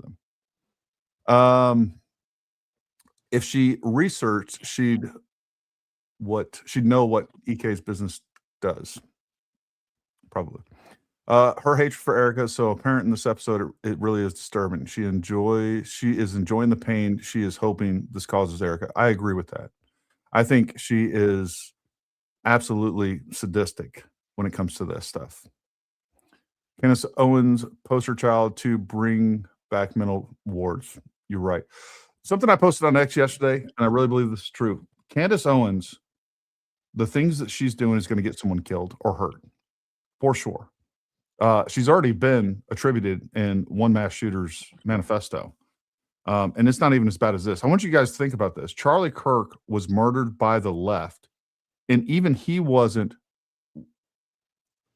them. If she researched, she'd know what EK's business does. Probably. Her hatred for Erika is so apparent in this episode. It really is disturbing. She is enjoying the pain. She is hoping this causes Erika. I agree with that. I think she is absolutely sadistic when it comes to this stuff. Candace Owens, poster child to bring back mental wards. You're right. Something I posted on X yesterday, and I really believe this is true. Candace Owens, the things that she's doing is going to get someone killed or hurt, for sure. She's already been attributed in one mass shooter's manifesto. And it's not even as bad as this. I want you guys to think about this. Charlie Kirk was murdered by the left, and even he wasn't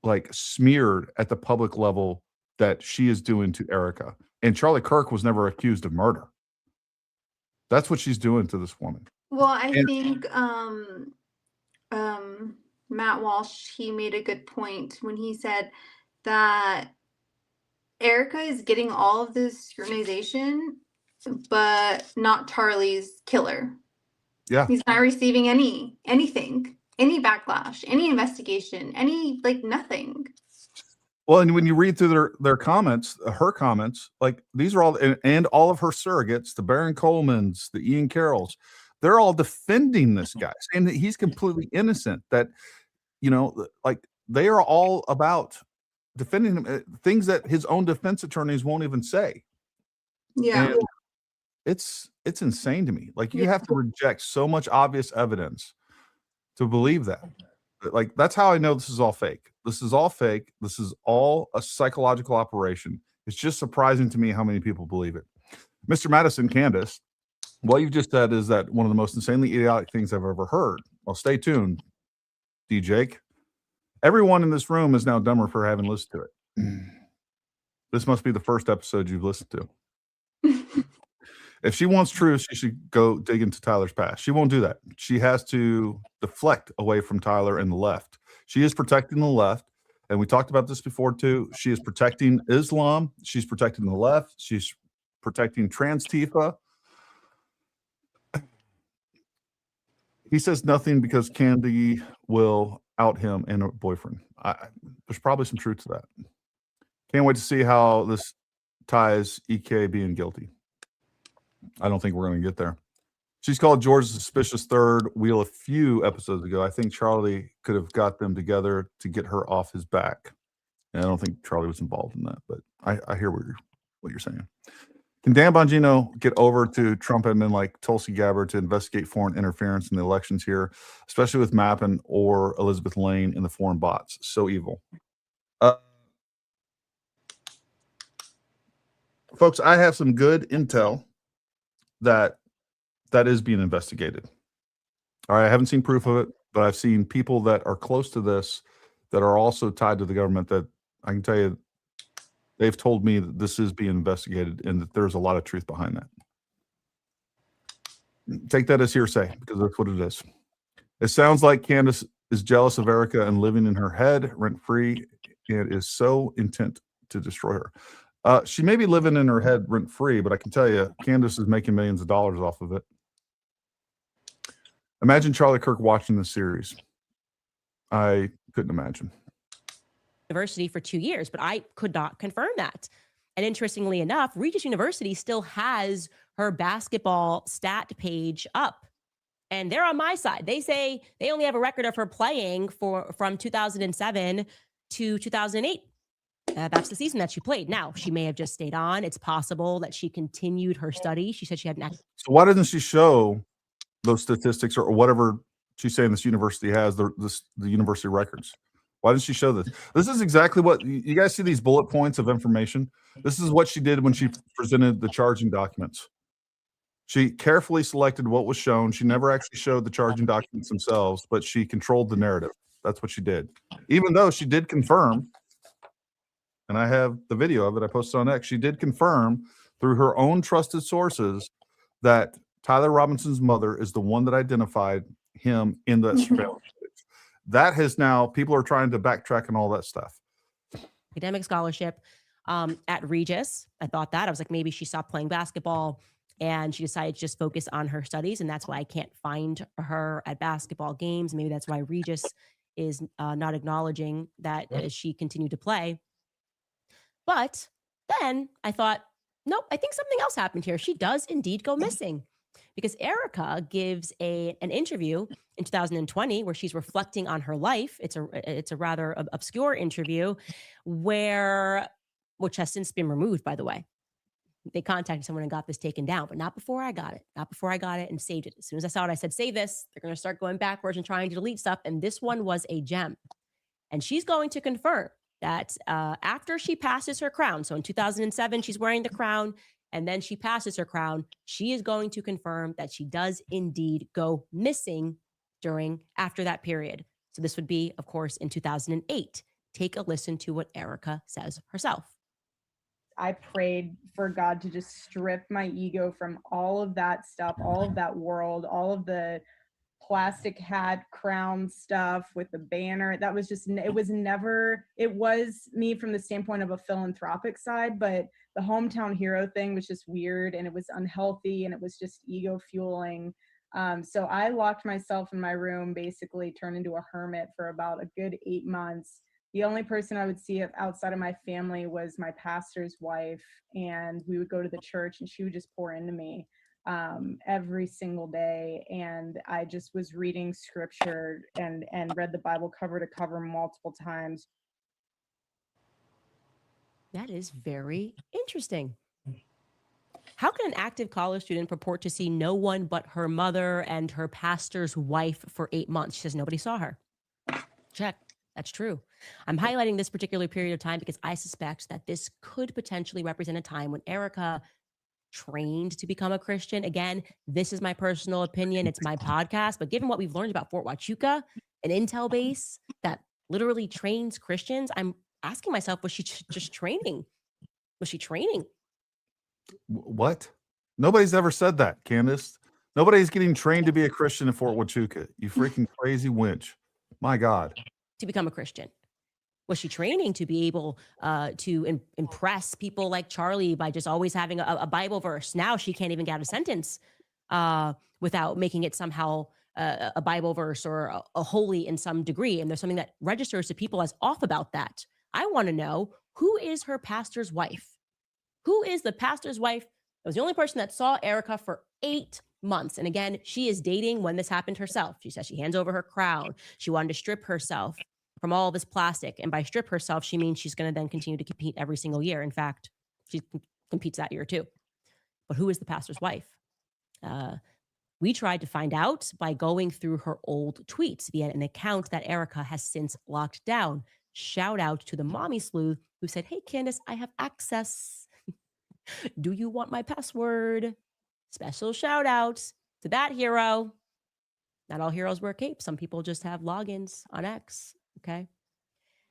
like smeared at the public level that she is doing to Erika. And Charlie Kirk was never accused of murder. That's what she's doing to this woman. Well, I think Matt Walsh, he made a good point when he said that Erika is getting all of this scrutinization but not Charlie's killer. Yeah. He's not receiving anything, any backlash, any investigation, any nothing. Well, and when you read through their comments, her comments, like these are all, and all of her surrogates, the Baron Colemans, the Ian Carrolls, they're all defending this guy, saying that he's completely innocent, that, like they are all about defending him, things that his own defense attorneys won't even say. Yeah. And it's insane to me. Like you have to reject so much obvious evidence to believe that. Like that's how I know this is all fake. This is all fake. This is all a psychological operation. It's just surprising to me how many people believe it. Mr. Madison, Candace, what you've just said is that one of the most insanely idiotic things I've ever heard. Well, stay tuned, D. Jake. Everyone in this room is now dumber for having listened to it. This must be the first episode you've listened to. If she wants truth, she should go dig into Tyler's past. She won't do that. She has to deflect away from Tyler and the left. She is protecting the left. And we talked about this before too. She is protecting Islam. She's protecting the left. She's protecting trans Tifa. He says nothing because Candy will out him and her boyfriend. There's probably some truth to that. Can't wait to see how this ties EK being guilty. I don't think we're going to get there. She's called George the Suspicious Third Wheel a few episodes ago. I think Charlie could have got them together to get her off his back. And I don't think Charlie was involved in that, but I hear what you're saying. Can Dan Bongino get over to Trump and men like Tulsi Gabbard to investigate foreign interference in the elections here, especially with Mappin or Elizabeth Lane and the foreign bots? So evil. Folks, I have some good intel that is being investigated. All right, I haven't seen proof of it, but I've seen people that are close to this that are also tied to the government that I can tell you they've told me that this is being investigated and that there's a lot of truth behind that. Take that as hearsay because that's what it is. It sounds like Candace is jealous of Erika and living in her head rent-free and is so intent to destroy her. She may be living in her head rent-free, but I can tell you, Candace is making millions of dollars off of it. Imagine Charlie Kirk watching this series. I couldn't imagine. University for 2 years, but I could not confirm that. And interestingly enough, Regis University still has her basketball stat page up. And they're on my side. They say they only have a record of her playing from 2007 to 2008. That's the season that she played. Now, she may have just stayed on. It's possible that she continued her study. She said she had an So why doesn't she show those statistics or whatever she's saying this university has, the university records? Why didn't she show this? This is exactly what you guys see, these bullet points of information. This is what she did when she presented the charging documents. She carefully selected what was shown. She never actually showed the charging documents themselves, but she controlled the narrative. That's what she did. Even though she did confirm, and I have the video of it, I posted on X, she did confirm through her own trusted sources that Tyler Robinson's mother is the one that identified him in the surveillance. That has now, people are trying to backtrack and all that stuff. academic scholarship at Regis. I thought that. I was like, maybe she stopped playing basketball and she decided to just focus on her studies. And that's why I can't find her at basketball games. Maybe that's why Regis is not acknowledging that she continued to play. But then I thought, nope, I think something else happened here. She does indeed go missing. Because Erika gives an interview in 2020 where she's reflecting on her life. It's a rather obscure interview which has since been removed, by the way. They contacted someone and got this taken down, but not before I got it. Not before I got it and saved it. As soon as I saw it, I said, save this. They're going to start going backwards and trying to delete stuff. And this one was a gem. And she's going to confirm that after she passes her crown, so in 2007, she's wearing the crown, and then she passes her crown, she is going to confirm that she does indeed go missing after that period. So this would be, of course, in 2008. Take a listen to what Erika says herself. I prayed for God to just strip my ego from all of that stuff, all of that world, all of the plastic hat crown stuff with the banner. That was just, it was never, it was me from the standpoint of a philanthropic side, but the hometown hero thing was just weird, and it was unhealthy, and it was just ego fueling. So I locked myself in my room, basically turned into a hermit for about a good 8 months. The only person I would see outside of my family was my pastor's wife, and we would go to the church, and she would just pour into me every single day. And I just was reading scripture and read the Bible cover to cover multiple times. That is very interesting. How can an active college student purport to see no one but her mother and her pastor's wife for 8 months? She says nobody saw her. Check. That's true. I'm highlighting this particular period of time because I suspect that this could potentially represent a time when Erika trained to become a Christian. Again, this is my personal opinion. It's my podcast. But given what we've learned about Fort Huachuca, an intel base that literally trains Christians, I'm asking myself, was she just training? Was she training? What? Nobody's ever said that, Candace. Nobody's getting trained to be a Christian in Fort Huachuca. You freaking crazy winch. My God. To become a Christian? Was she training to be able to impress people like Charlie by just always having a Bible verse? Now she can't even get out a sentence without making it somehow a Bible verse or a holy in some degree. And there's something that registers to people as off about that. I want to know, who is her pastor's wife? Who is the pastor's wife? That was the only person that saw Erika for 8 months. And again, she is dating when this happened herself. She says she hands over her crown. She wanted to strip herself from all this plastic. And by strip herself, she means she's going to then continue to compete every single year. In fact, she competes that year too. But who is the pastor's wife? We tried to find out by going through her old tweets via an account that Erika has since locked down. Shout out to the mommy sleuth who said, "Hey, Candace, I have access. Do you want my password?" Special shout outs to that hero. Not all heroes wear capes. Some people just have logins on X. Okay.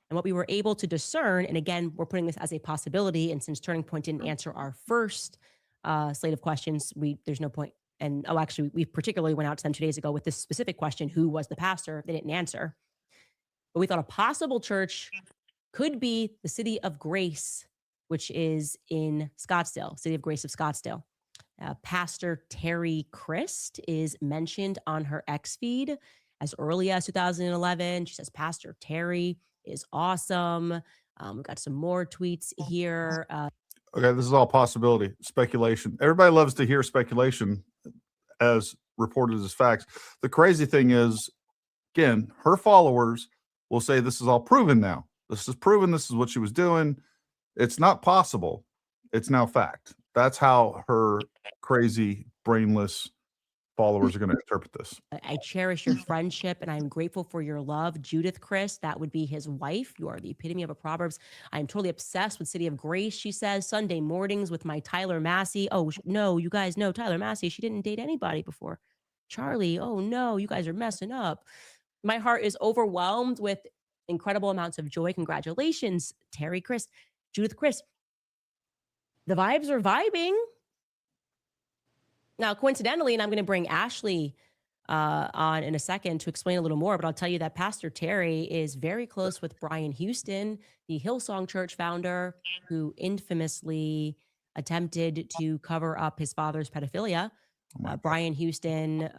And what we were able to discern, and again, we're putting this as a possibility, and since Turning Point didn't answer our first slate of questions, there's no point. And actually, we particularly went out to them 2 days ago with this specific question: who was the pastor? They didn't answer. But we thought a possible church could be the City of Grace, which is in Scottsdale, City of Grace of Scottsdale. Pastor Terry Christ is mentioned on her X feed as early as 2011. She says Pastor Terry is awesome. We've got some more tweets here. Okay, this is all possibility, speculation. Everybody loves to hear speculation as reported as facts. The crazy thing is, again, her followers will say this is all proven now. This is proven. This is what she was doing. It's not possible. It's now fact. That's how her crazy, brainless followers are going to interpret this. I cherish your friendship and I'm grateful for your love. Judith Chris, that would be his wife. You are the epitome of a Proverbs. I'm totally obsessed with City of Grace, she says. Sunday mornings with my Tyler Massey. Oh, no, you guys know Tyler Massey. She didn't date anybody before. Charlie, oh no, you guys are messing up. My heart is overwhelmed with incredible amounts of joy. Congratulations, Terry Chris, Judith Chris. The vibes are vibing. Now, coincidentally, and I'm going to bring Ashley on in a second to explain a little more, but I'll tell you that Pastor Terry is very close with Brian Houston, the Hillsong Church founder, who infamously attempted to cover up his father's pedophilia. Brian Houston.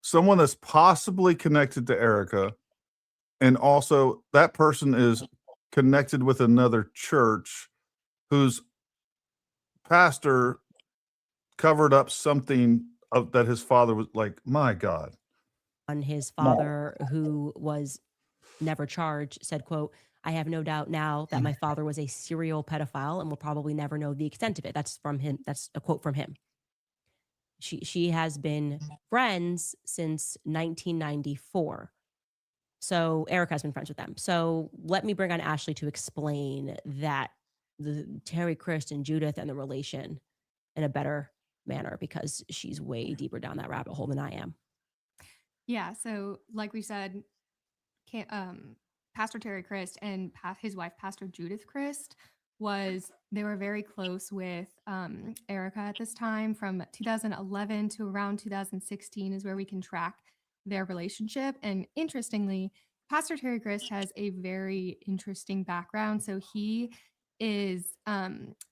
Someone that's possibly connected to Erika, and also that person is connected with another church whose pastor covered up something that his father was like, my God. On his father, who was never charged, said, quote, "I have no doubt now that my father was a serial pedophile and will probably never know the extent of it." That's from him. That's a quote from him. She has been friends since 1994. So Erika has been friends with them. So let me bring on Ashley to explain that the Terry, Chris, and Judith and the relation in a better manner, because she's way deeper down that rabbit hole than I am. Yeah. So like we said, Pastor Terry Christ and his wife, Pastor Judith Christ, they were very close with Erika at this time. From 2011 to around 2016 is where we can track their relationship. And interestingly, Pastor Terry Christ has a very interesting background. So he is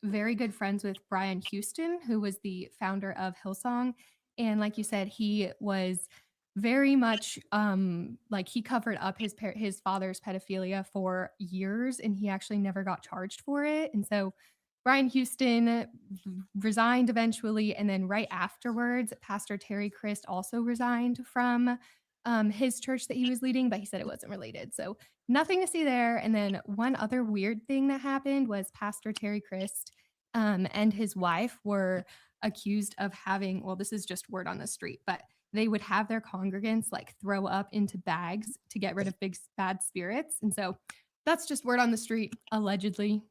very good friends with Brian Houston, who was the founder of Hillsong. And like you said, he was very much like he covered up his father's pedophilia for years, and he actually never got charged for it. And so Brian Houston resigned eventually, and then right afterwards, Pastor Terry Christ also resigned from his church that he was leading, but he said it wasn't related. So nothing to see there. And then one other weird thing that happened was Pastor Terry Christ and his wife were accused of having, well, this is just word on the street, but they would have their congregants like throw up into bags to get rid of big bad spirits. And so that's just word on the street, allegedly.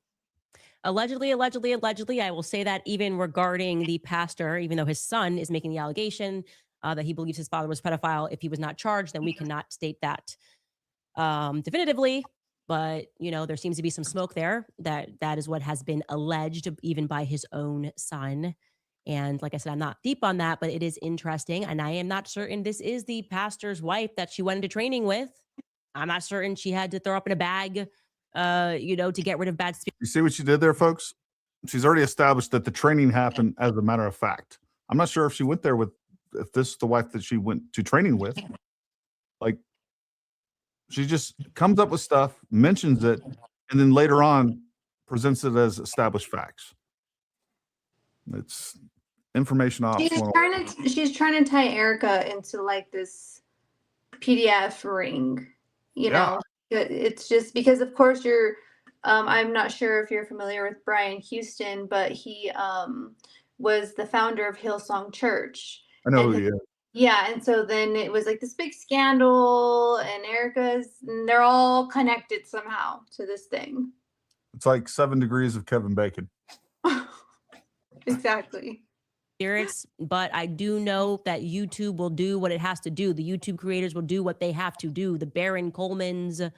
Allegedly, I will say that even regarding the pastor, even though his son is making the allegation that he believes his father was a pedophile, if he was not charged, then we cannot state that definitively. But, you know, there seems to be some smoke there. That is what has been alleged, even by his own son. And like I said, I'm not deep on that, but it is interesting. And I am not certain this is the pastor's wife that she went into training with. I'm not certain she had to throw up in a bag, to get rid of bad spirits. You see what she did there, folks? She's already established that the training happened as a matter of fact. I'm not sure if she went there if this is the wife that she went to training with. Like, she just comes up with stuff, mentions it, and then later on presents it as established facts. It's information off. She's trying to tie Erika into like this PDF ring, you know. It's just because, of course, you're. I'm not sure if you're familiar with Brian Houston, but he was the founder of Hillsong Church. I know who he is. Yeah, and so then it was like this big scandal, and and they're all connected somehow to this thing. It's like 7 degrees of Kevin Bacon. Exactly. Spirits, but I do know that YouTube will do what it has to do. The YouTube creators will do what they have to do. The Baron Colemans,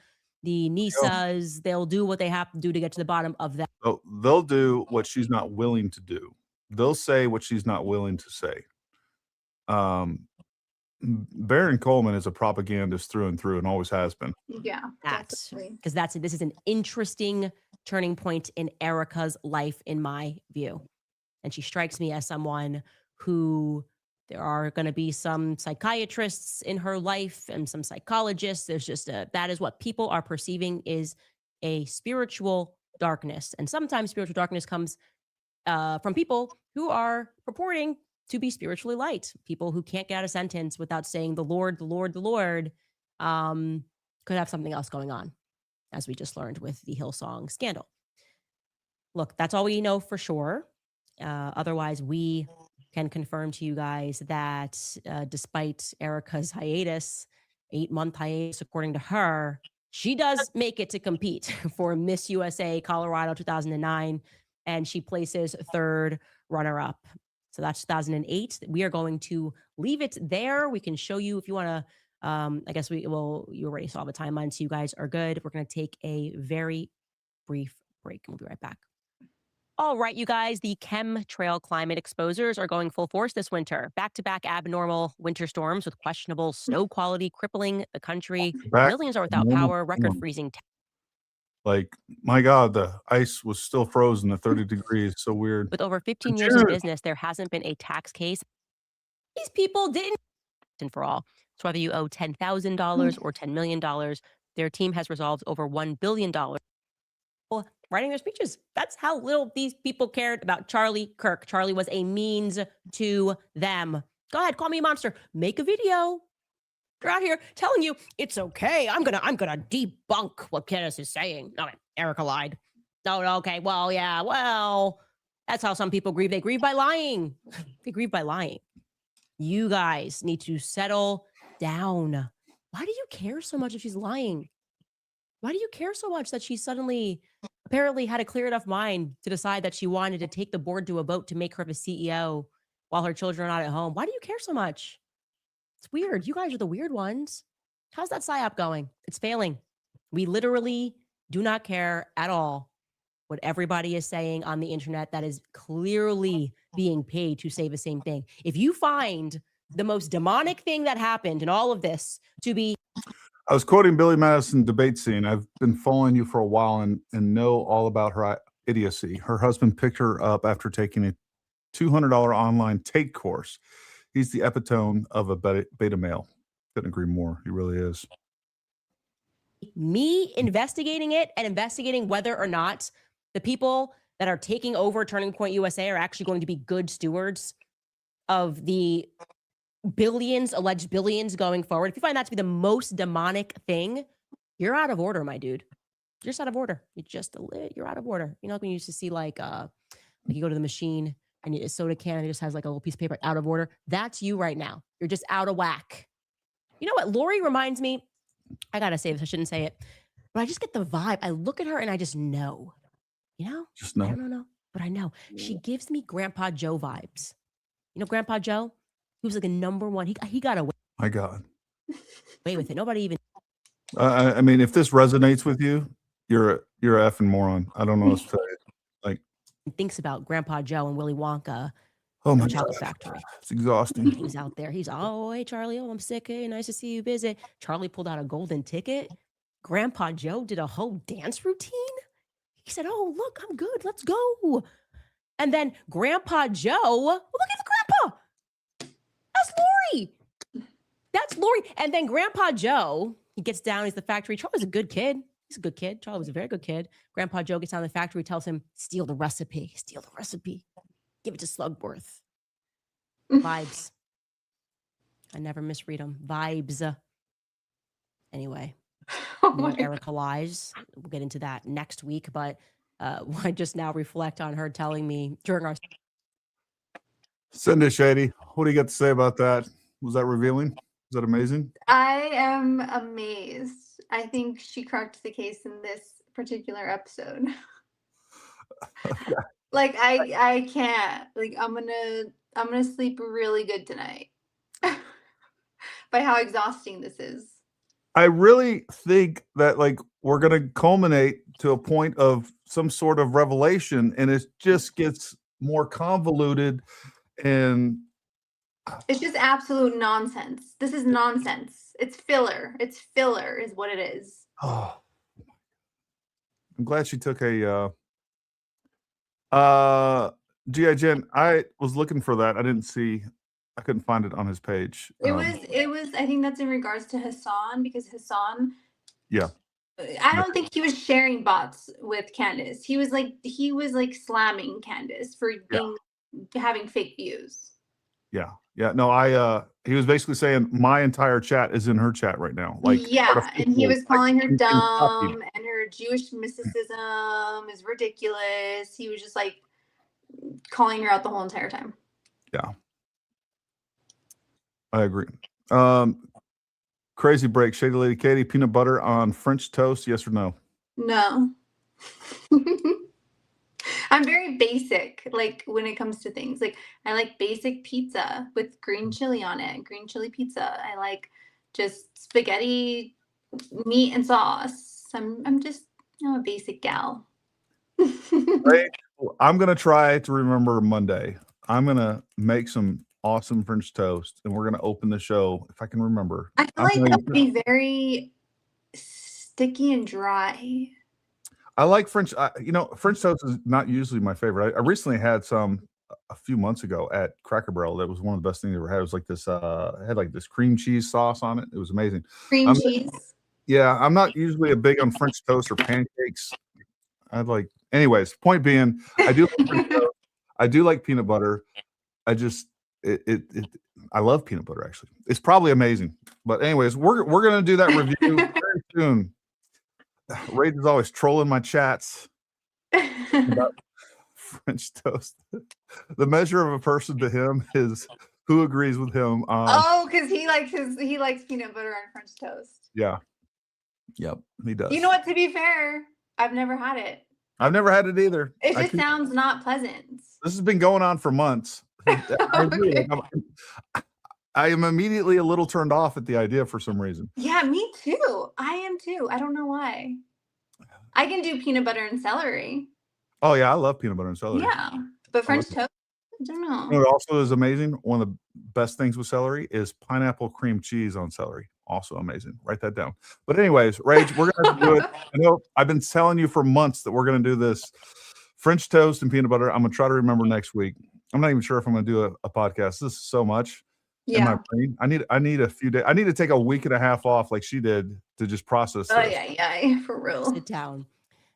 the Nisas, they'll do what they have to do to get to the bottom of that. So they'll do what she's not willing to do. They'll say what she's not willing to say. Baron Coleman is a propagandist through and through, and always has been. Yeah, because this is an interesting turning point in Erika's life, in my view. And she strikes me as someone who, there are going to be some psychiatrists in her life and some psychologists. There's just that is what people are perceiving is a spiritual darkness. And sometimes spiritual darkness comes from people who are purporting to be spiritually light. People who can't get out a sentence without saying the Lord, the Lord, the Lord, could have something else going on, as we just learned with the Hillsong scandal. Look, that's all we know for sure. Otherwise, we can confirm to you guys that despite Erika's hiatus, 8-month hiatus, according to her, she does make it to compete for Miss USA Colorado 2009, and she places 3rd runner-up. So that's 2008. We are going to leave it there. We can show you if you want to. I guess you already saw the timeline, so you guys are good. We're going to take a very brief break, and we'll be right back. All right, you guys, the chemtrail climate exposures are going full force this winter. Back-to-back abnormal winter storms with questionable snow quality crippling the country. Millions are without power, record-freezing. Like, my God, the ice was still frozen at 30 degrees. So weird. With over 15 years in business, there hasn't been a tax case. These people didn't. And for all. So whether you owe $10,000 or $10 million, their team has resolved over $1 billion. Writing their speeches. That's how little these people cared about Charlie Kirk. Charlie was a means to them. Go ahead, call me a monster. Make a video. They're out here telling you it's okay. I'm gonna debunk what Candace is saying. Okay, Erika lied. Oh, okay. Well, yeah. Well, that's how some people grieve. They grieve by lying. They grieve by lying. You guys need to settle down. Why do you care so much if she's lying? Why do you care so much that she suddenly apparently had a clear enough mind to decide that she wanted to take the board to a vote to make her the CEO while her children are not at home? Why do you care so much? It's weird. You guys are the weird ones. How's that PSYOP going? It's failing. We literally do not care at all what everybody is saying on the internet that is clearly being paid to say the same thing. If you find the most demonic thing that happened in all of this to be. I was quoting Billy Madison debate scene. I've been following you for a while and know all about her idiocy. Her husband picked her up after taking a $200 online take course. He's the epitome of a beta male. Couldn't agree more. He really is. Me investigating it and investigating whether or not the people that are taking over Turning Point USA are actually going to be good stewards of the alleged billions going forward. If you find that to be the most demonic thing, you're out of order, my dude. You're just out of order. You're out of order. You know, like when you used to see like you go to the machine and a soda can, it just has like a little piece of paper out of order. That's you right now. You're just out of whack. You know what? Lori reminds me, I gotta say this, I shouldn't say it, but I just get the vibe. I look at her and I just know, you know? Just know. I don't know, but I know. She gives me Grandpa Joe vibes. You know Grandpa Joe? He was like a number one. He got away. My God. Away with it. Nobody even. I mean, if this resonates with you, you're a effing moron. I don't know what to say. Like, thinks about Grandpa Joe and Willy Wonka. Oh my Chocolate God. Factory. It's exhausting. He's out there. He's, oh, hey, Charlie. Oh, I'm sick. Hey, nice to see you busy. Charlie pulled out a golden ticket. Grandpa Joe did a whole dance routine. He said, oh, look, I'm good. Let's go. And then Grandpa Joe, oh, look at the grandpa. That's Lori. That's Lori. And then Grandpa Joe, he gets down. He's the factory. Charlie's a good kid. He's a good kid. Charlie was a very good kid. Grandpa Joe gets down to the factory, tells him, steal the recipe. Steal the recipe. Give it to Slugworth. Vibes. I never misread them. Vibes. Anyway, Erika lies. We'll get into that next week. But I just now reflect on her telling me during our. Send it, Shady. What do you got to say about that? Was that revealing? Was that amazing? I am amazed. I think she cracked the case in this particular episode. Like I can't. Like I'm gonna sleep really good tonight by how exhausting this is. I really think that like we're gonna culminate to a point of some sort of revelation, and it just gets more convoluted, and it's just absolute nonsense. This is nonsense. It's filler. It's filler, is what it is. Oh, I'm glad she took a. G.I. Jen, I was looking for that. I couldn't find it on his page. It was, I think that's in regards to Hassan, because Hassan, yeah. I don't think he was sharing bots with Candace. He was like slamming Candace for having fake views. Yeah. Yeah. No, he was basically saying my entire chat is in her chat right now. Like, yeah. And he was calling her dumb, and her Jewish mysticism is ridiculous. He was just like calling her out the whole entire time. Yeah. I agree. Crazy break. ShadyLadyKady, peanut butter on French toast, yes or no? No. I'm very basic, like when it comes to things. Like I like basic pizza with green chili on it, green chili pizza. I like just spaghetti, meat and sauce. I'm a basic gal. Right. I'm gonna try to remember Monday. I'm gonna make some awesome French toast, and we're gonna open the show if I can remember. I feel like that would be very sticky and dry. I like French. French toast is not usually my favorite. I recently had some a few months ago at Cracker Barrel. That was one of the best things I ever had. It was like this. It had like this cream cheese sauce on it. It was amazing. Cream cheese. Yeah, I'm not usually a big on French toast or pancakes. Anyways, point being, I do like French toast. I do like peanut butter. I just I love peanut butter, actually. It's probably amazing. But anyways, we're gonna do that review very soon. Raid is always trolling my chats about French toast. The measure of a person to him is who agrees with him. Because he likes peanut butter on French toast. Yeah. Yep, he does. You know what? To be fair, I've never had it. I've never had it either. It just sounds not pleasant. This has been going on for months. Okay. I am immediately a little turned off at the idea for some reason. Yeah, me too. I am too. I don't know why. I can do peanut butter and celery. Oh yeah, I love peanut butter and celery. Yeah, but French toast? I don't know. You know what also is amazing? One of the best things with celery is pineapple cream cheese on celery. Also amazing. Write that down. But anyways, Rage, we're gonna do it. I know I've been telling you for months that we're gonna do this French toast and peanut butter. I'm gonna try to remember next week. I'm not even sure if I'm gonna do a podcast. This is so much in my brain. I need a few days. I need to take a week and a half off like she did to just process this. Oh yeah, for real. Sit down.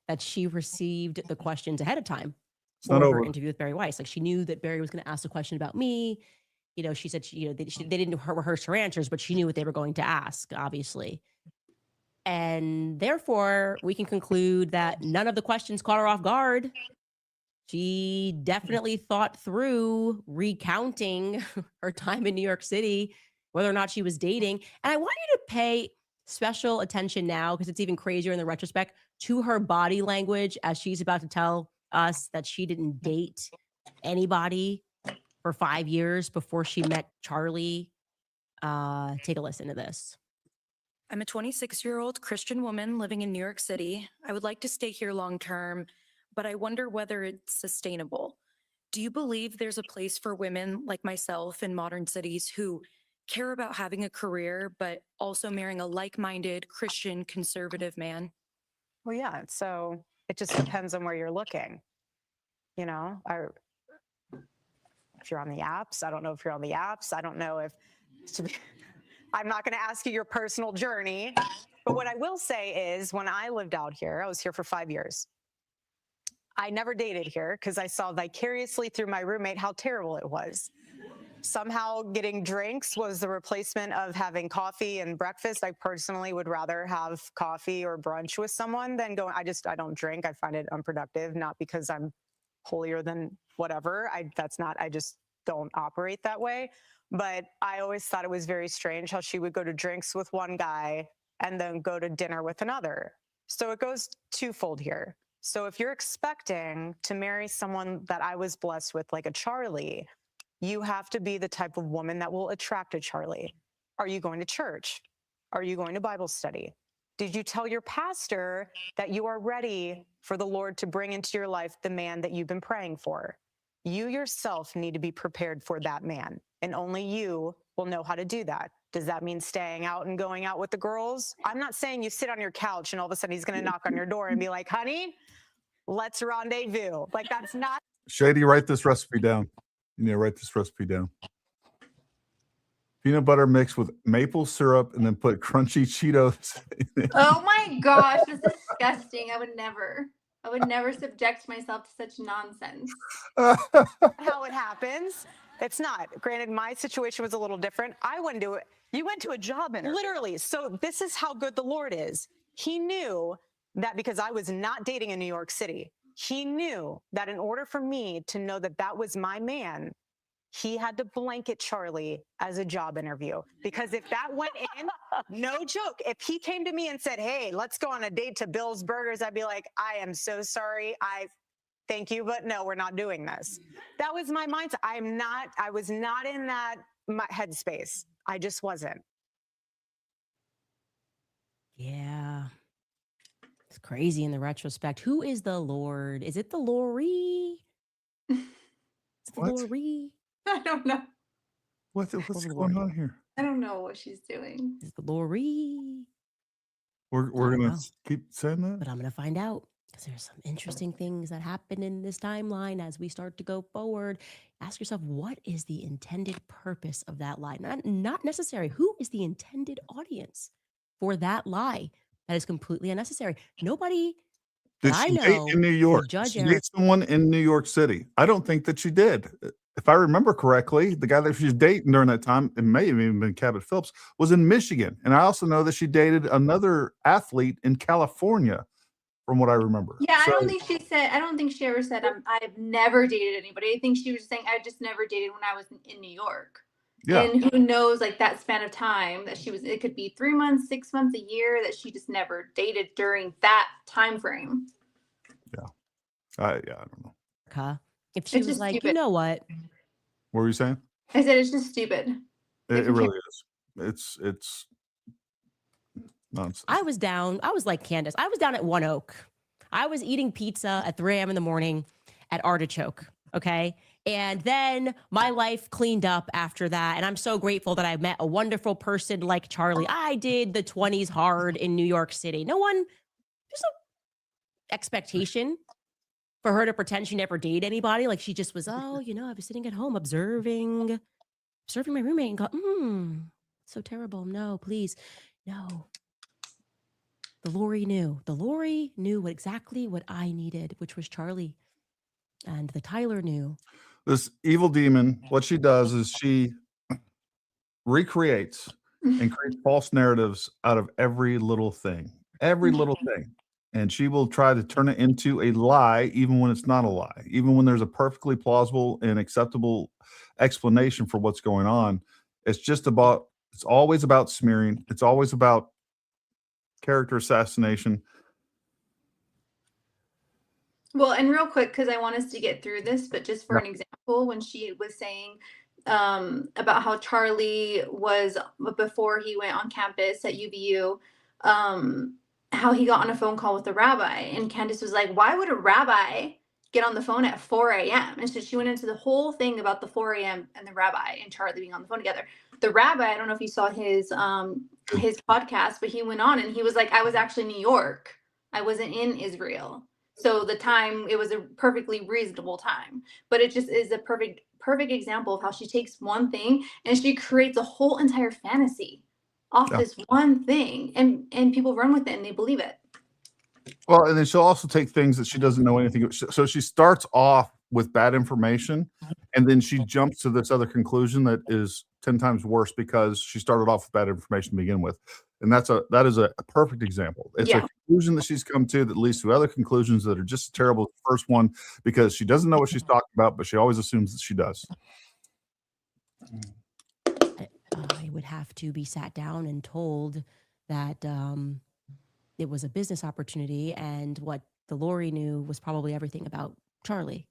That she received the questions ahead of time It's for not her over. interview with Barry Weiss. Like she knew that Barry was going to ask a question about me. You know, she said they didn't rehearse her answers, but she knew what they were going to ask, obviously. And therefore, we can conclude that none of the questions caught her off guard. She definitely thought through recounting her time in New York City, whether or not she was dating. And I want you to pay special attention now, because it's even crazier in the retrospect, to her body language as she's about to tell us that she didn't date anybody for 5 years before she met Charlie. Take a listen to this. I'm a 26-year-old Christian woman living in New York City. I would like to stay here long term, but I wonder whether it's sustainable. Do you believe there's a place for women like myself in modern cities who care about having a career, but also marrying a like-minded Christian conservative man? Well, yeah. So it just depends on where you're looking. You know, if you're on the apps, I don't know if you're on the apps. I don't know if, I'm not going to ask you your personal journey. But what I will say is when I lived out here, I was here for 5 years. I never dated here because I saw vicariously through my roommate how terrible it was. Somehow getting drinks was the replacement of having coffee and breakfast. I personally would rather have coffee or brunch with someone than going, I don't drink. I find it unproductive, not because I'm holier than whatever. I just don't operate that way. But I always thought it was very strange how she would go to drinks with one guy and then go to dinner with another. So it goes twofold here. So if you're expecting to marry someone that I was blessed with, like a Charlie, you have to be the type of woman that will attract a Charlie. Are you going to church? Are you going to Bible study? Did you tell your pastor that you are ready for the Lord to bring into your life the man that you've been praying for? You yourself need to be prepared for that man, and only you will know how to do that. Does that mean staying out and going out with the girls? I'm not saying you sit on your couch and all of a sudden he's going to knock on your door and be like, honey, let's rendezvous. Like, that's not. Shady, write this recipe down. You need to write this recipe down. Peanut butter mixed with maple syrup and then put crunchy Cheetos in it. Oh my gosh, that's disgusting. I would never subject myself to such nonsense. How it happens. It's not. Granted, my situation was a little different. I wouldn't do it. You went to a job interview. Literally. So this is how good the Lord is. He knew that because I was not dating in New York City, he knew that in order for me to know that that was my man, he had to blanket Charlie as a job interview. Because if that went in, no joke, if he came to me and said, hey, let's go on a date to Bill's Burgers, I'd be like, I am so sorry. Thank you, but no, we're not doing this. That was my mindset. I was not in that headspace. I just wasn't. Yeah. It's crazy in the retrospect. Who is the Lord? Is it the Lori? Is it the What? Lori? I don't know. What's going on here? I don't know what she's doing. Is it the Lori? We're don't gonna know. keep saying that. But I'm going to find out because there's some interesting things that happen in this timeline as we start to go forward. Ask yourself, what is the intended purpose of that lie? Not necessary. Who is the intended audience for that lie that is completely unnecessary? Nobody Did that I she know date in New York? Judge She Eric- date someone in New York City? I don't think that she did. If I remember correctly, the guy that she was dating during that time, it may have even been Cabot Phillips, was in Michigan. And I also know that she dated another athlete in California, from what I remember. Yeah, I So- don't think she ever said I've never dated anybody. I think she was saying I just never dated when I was in New York. Yeah. And who knows, like that span of time that she was, it could be 3 months, 6 months, a year that she just never dated during that time frame. I don't know. If she It's was just like, you stupid. know what? What were you saying? I said it's just stupid. It really is. It's nonsense. I was like Candace. I was down at One Oak. I was eating pizza at 3 a.m. in the morning at Artichoke. Okay. And then my life cleaned up after that. And I'm so grateful that I met a wonderful person like Charlie. I did the 20s hard in New York City. There's no expectation for her to pretend she never dated anybody. Like she just was, oh, I was sitting at home observing my roommate and go, so terrible. No, please. No. The Lori knew. The Lori knew exactly what I needed, which was Charlie. And the Tyler knew. This evil demon, what she does is she recreates and creates false narratives out of every little thing. And she will try to turn it into a lie, even when it's not a lie, even when there's a perfectly plausible and acceptable explanation for what's going on. It's always about smearing. It's always about character assassination. Well, and real quick, because I want us to get through this, but just for an example, when she was saying about how Charlie was, before he went on campus at UVU, how he got on a phone call with the rabbi, and Candace was like, why would a rabbi get on the phone at 4 a.m.? And so she went into the whole thing about the 4 a.m. and the rabbi and Charlie being on the phone together. The rabbi, I don't know if you saw his podcast, but he went on and he was like, I was actually in New York. I wasn't in Israel. So the time, it was a perfectly reasonable time, but it just is a perfect example of how she takes one thing and she creates a whole entire fantasy off this one thing, and people run with it and they believe it. Well, and then she'll also take things that she doesn't know anything. So she starts off with bad information, and then she jumps to this other conclusion that is 10 times worse because she started off with bad information to begin with. And that is a perfect example. It's a conclusion that she's come to that leads to other conclusions that are just as terrible as the first one because she doesn't know what she's talking about, but she always assumes that she does. I would have to be sat down and told that it was a business opportunity, and what the Lori knew was probably everything about Charlie.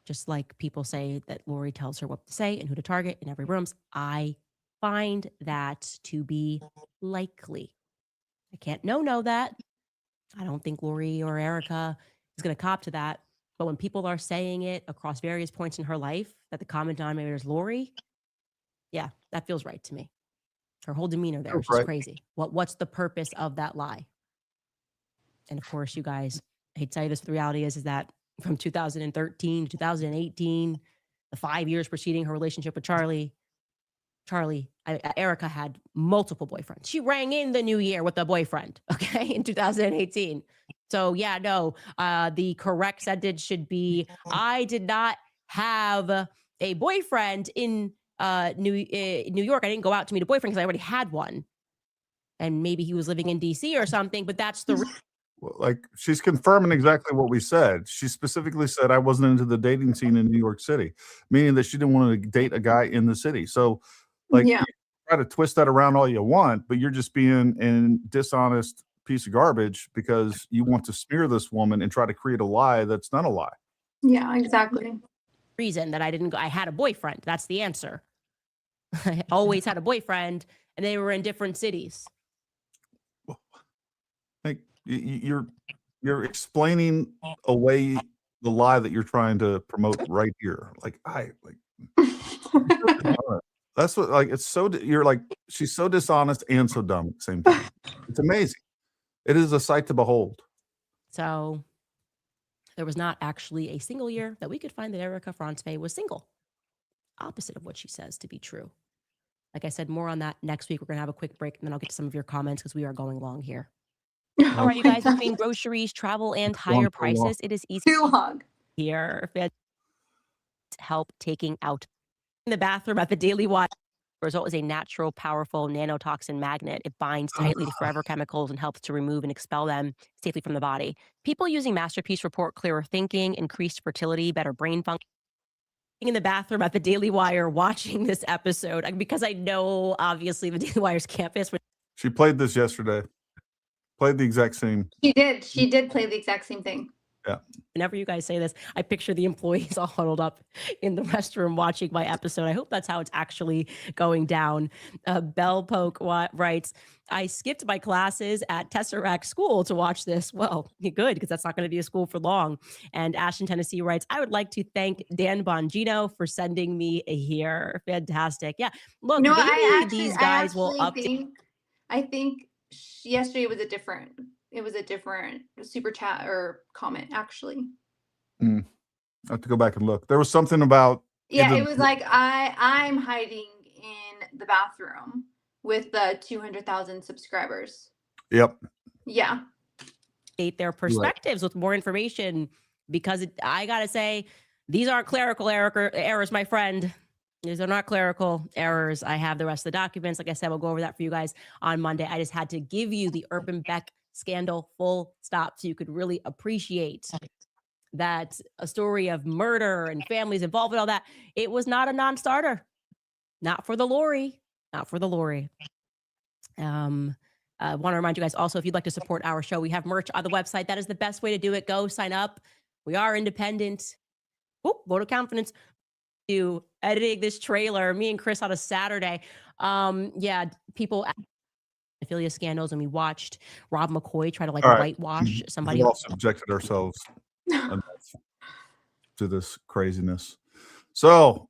Just like people say that Lori tells her what to say and who to target in every room. I find that to be likely. I can't know that. I don't think Lori or Erika is going to cop to that. But when people are saying it across various points in her life, that the common denominator is Lori, yeah, that feels right to me. Her whole demeanor there is just crazy. What's the purpose of that lie? And of course, you guys, I hate to tell you this, but the reality is that from 2013 to 2018, the 5 years preceding her relationship with Charlie, Erika had multiple boyfriends. She rang in the new year with a boyfriend, okay, in 2018. So yeah, no, the correct sentence should be, I did not have a boyfriend in New York. I didn't go out to meet a boyfriend because I already had one. And maybe he was living in DC or something, but that's the like she's confirming exactly what we said. She specifically said I wasn't into the dating scene in New York City, meaning that she didn't want to date a guy in the city. So like you try to twist that around all you want, but you're just being a dishonest piece of garbage because you want to smear this woman and try to create a lie that's not a lie. Yeah, exactly. Reason that I had a boyfriend. That's the answer. I always had a boyfriend and they were in different cities. Like you're explaining away the lie that you're trying to promote right here. That's what, like, it's so, you're like, she's so dishonest and so dumb at the same time. It's amazing. It is a sight to behold. So there was not actually a single year that we could find that Erika Franzfey was single. Opposite of what she says to be true. Like I said, more on that next week. We're going to have a quick break and then I'll get to some of your comments because we are going long here. All right, you guys, between groceries, travel, and higher prices, it is easy too long here to help taking out in the bathroom at the Daily Wire. The result is a natural, powerful nanotoxin magnet. It binds tightly to forever chemicals and helps to remove and expel them safely from the body. People using Masterpiece report clearer thinking, increased fertility, better brain function. In the bathroom at the Daily Wire watching this episode, because I know, obviously, the Daily Wire's campus. She played this yesterday. Played the exact same. She did play the exact same thing. Yeah. Whenever you guys say this, I picture the employees all huddled up in the restroom watching my episode. I hope that's how it's actually going down. Bell Poke writes, I skipped my classes at Tesseract School to watch this. Well, good, because that's not going to be a school for long. And Ashton, Tennessee writes, I would like to thank Dan Bongino for sending me here. Fantastic. Yeah. Look, No, maybe these guys will update. I think yesterday was a different super chat or comment, actually. I have to go back and look. There was something about it was like I'm hiding in the bathroom with the 200,000 subscribers. Yep. Yeah. Their perspectives with more information, because I gotta say, these aren't clerical errors, my friend. These are not clerical errors. I have the rest of the documents. Like I said, we'll go over that for you guys on Monday. I just had to give you the Erpen Beck scandal full stop so you could really appreciate that a story of murder and families involved and all that. It was not a non-starter. Not for the Lori. Not for the Lori. I want to remind you guys also, if you'd like to support our show, we have merch on the website. That is the best way to do it. Go sign up. We are independent. Vote of confidence. To editing this trailer, me and Chris on a Saturday. People affiliate scandals, and we watched Rob McCoy try to whitewash somebody. We all subjected ourselves to this craziness. So,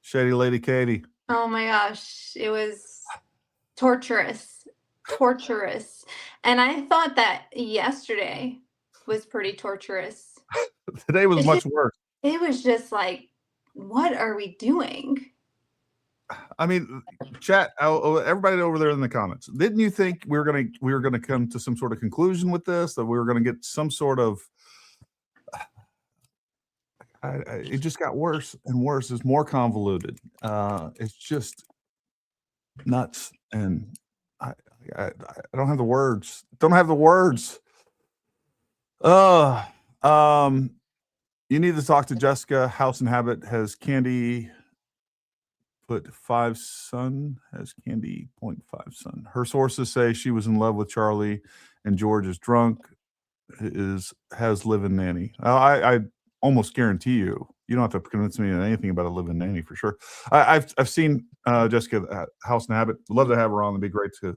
ShadyLadyKady. Oh my gosh, it was torturous. And I thought that yesterday was pretty torturous. Today was much worse. It was just like, what are we doing? I mean, chat, everybody over there in the comments, didn't you think we were gonna come to some sort of conclusion with this, that we were gonna get some sort of it just got worse and worse. It's more convoluted. It's just nuts, and I don't have the words. You need to talk to Jessica. House and Habit has Candy put 5 son, has Candy 0.5 son. Her sources say she was in love with Charlie and George is drunk, has live-in nanny. I almost guarantee you don't have to convince me of anything about a live-in nanny for sure. I've seen Jessica at House and Habit. Love to have her on. It'd be great to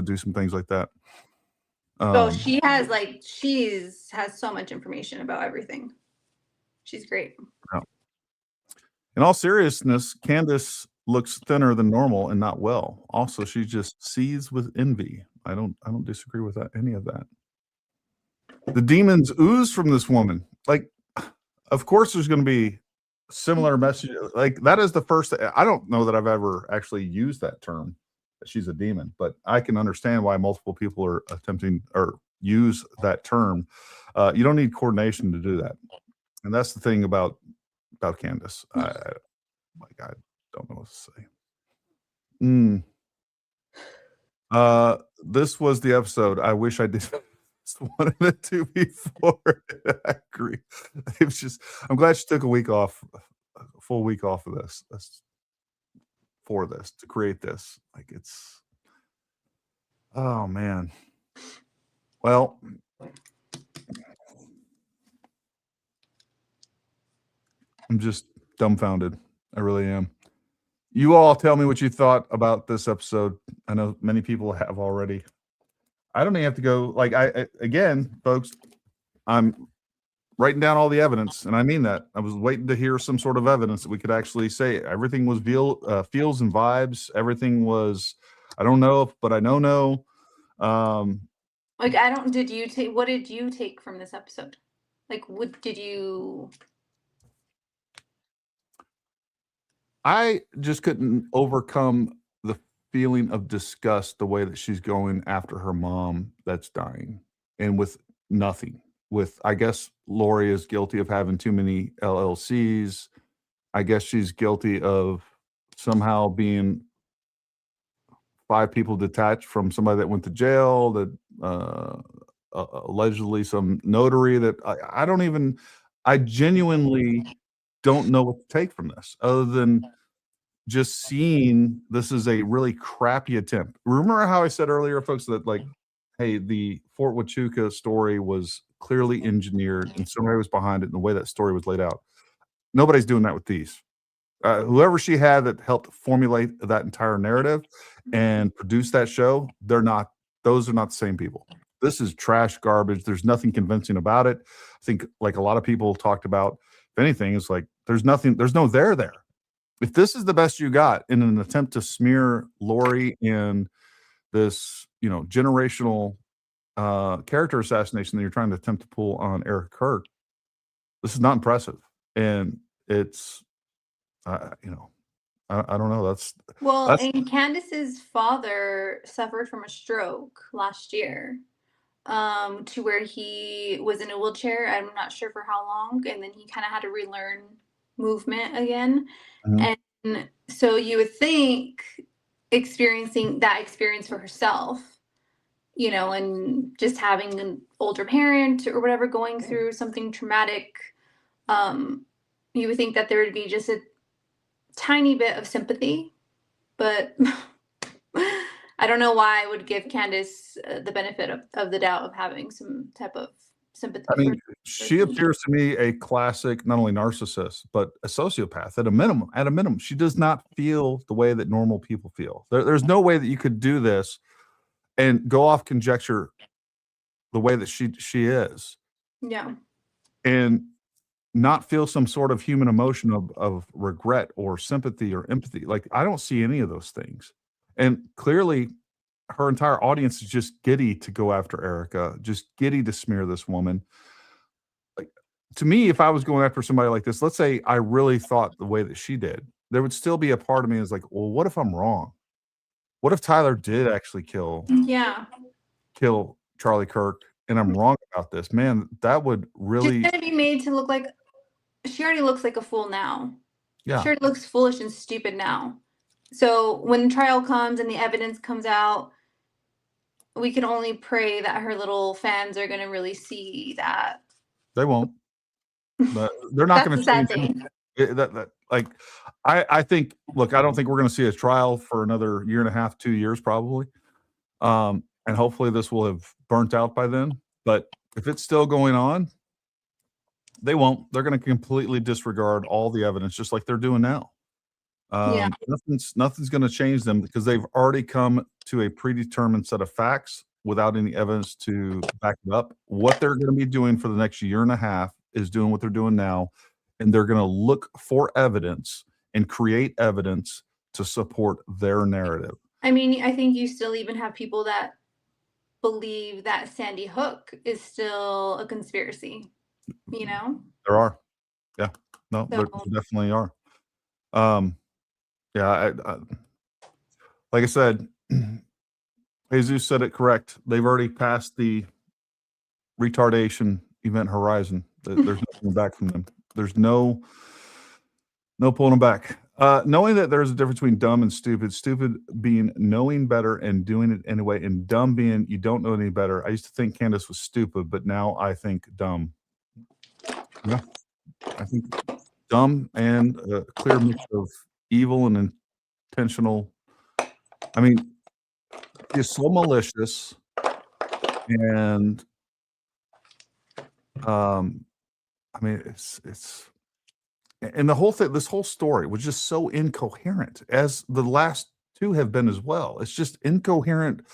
do some things like that. So she has has so much information about everything. She's great. Yeah. In all seriousness, Candace looks thinner than normal and not well. Also, she just seethes with envy. I don't disagree with that, any of that. The demons ooze from this woman. Like, of course, there's going to be similar messages. Like, that is the first. I don't know that I've ever actually used that term, that she's a demon, but I can understand why multiple people are attempting or use that term. You don't need coordination to do that. And that's the thing about Candace. I don't know what to say. This was the episode. I wish I did wanted it to before. I agree. It was just. I'm glad she took a full week off of this. For this, to create this. Like, it's. Oh man. Well. I'm just dumbfounded. I really am. You all tell me what you thought about this episode. I know many people have already. I don't even have to go. Like, again, folks, I'm writing down all the evidence, and I mean that. I was waiting to hear some sort of evidence that we could actually say everything was feels and vibes. Everything was, I don't know, but I know. Like, what did you take from this episode? Like, what did you? I just couldn't overcome the feeling of disgust the way that she's going after her mom that's dying, and with nothing. I guess Lori is guilty of having too many LLCs. I guess she's guilty of somehow being 5 people detached from somebody that went to jail, that allegedly some notary that I genuinely don't know what to take from this, other than just seeing this is a really crappy attempt. Remember how I said earlier, folks, that like, hey, the Fort Huachuca story was clearly engineered and somebody was behind it and the way that story was laid out. Nobody's doing that with these. Whoever she had that helped formulate that entire narrative and produce that show, those are not the same people. This is trash garbage. There's nothing convincing about it. I think like a lot of people talked about, if anything, is like there's no there. If this is the best you got in an attempt to smear Lori in this, generational character assassination that you're trying to attempt to pull on Erika Kirk, this is not impressive. And it's, I don't know. That's and Candace's father suffered from a stroke last year, to where he was in a wheelchair. I'm not sure for how long, and then he kind of had to relearn movement again. And so you would think experiencing that experience for herself, and just having an older parent or whatever going through something traumatic, you would think that there would be just a tiny bit of sympathy, but I don't know why I would give Candace the benefit of the doubt of having some type of sympathy. I mean, she appears to me a classic, not only narcissist, but a sociopath at a minimum. At a minimum, she does not feel the way that normal people feel. There's no way that you could do this and go off conjecture the way that she is. Yeah. And not feel some sort of human emotion of regret or sympathy or empathy. Like, I don't see any of those things. And clearly her entire audience is just giddy to go after Erika, just giddy to smear this woman. Like, to me, if I was going after somebody like this, let's say I really thought the way that she did, there would still be a part of me that's like, well, what if I'm wrong? What if Tyler did actually kill Charlie Kirk and I'm wrong about this? Man, that would really... She's going to be made to look like... She already looks like a fool now. Yeah. She already looks foolish and stupid now. So when trial comes and the evidence comes out, we can only pray that her little fans are going to really see that. They won't. But they're not going to change that. Like, I think, look, I don't think we're going to see a trial for another year and a half, 2 years probably. And hopefully this will have burnt out by then. But if it's still going on, they won't. They're going to completely disregard all the evidence, just like they're doing now. Nothing's going to change them because they've already come to a predetermined set of facts without any evidence to back it up. What they're going to be doing for the next year and a half is doing what they're doing now, and they're going to look for evidence and create evidence to support their narrative. I mean, I think you still even have people that believe that Sandy Hook is still a conspiracy. There are. Yeah. No, there definitely are. Yeah, like I said, Jesus said it correct. They've already passed the retardation event horizon. There's no coming back from them. There's no pulling them back. Knowing that there's a difference between dumb and stupid. Stupid being knowing better and doing it anyway, and dumb being you don't know any better. I used to think Candace was stupid, but now I think dumb. Yeah, I think dumb and a clear mix of evil and intentional. I mean, he's so malicious, and I mean, it's and the whole thing, this whole story was just so incoherent, as the last two have been as well. It's just incoherent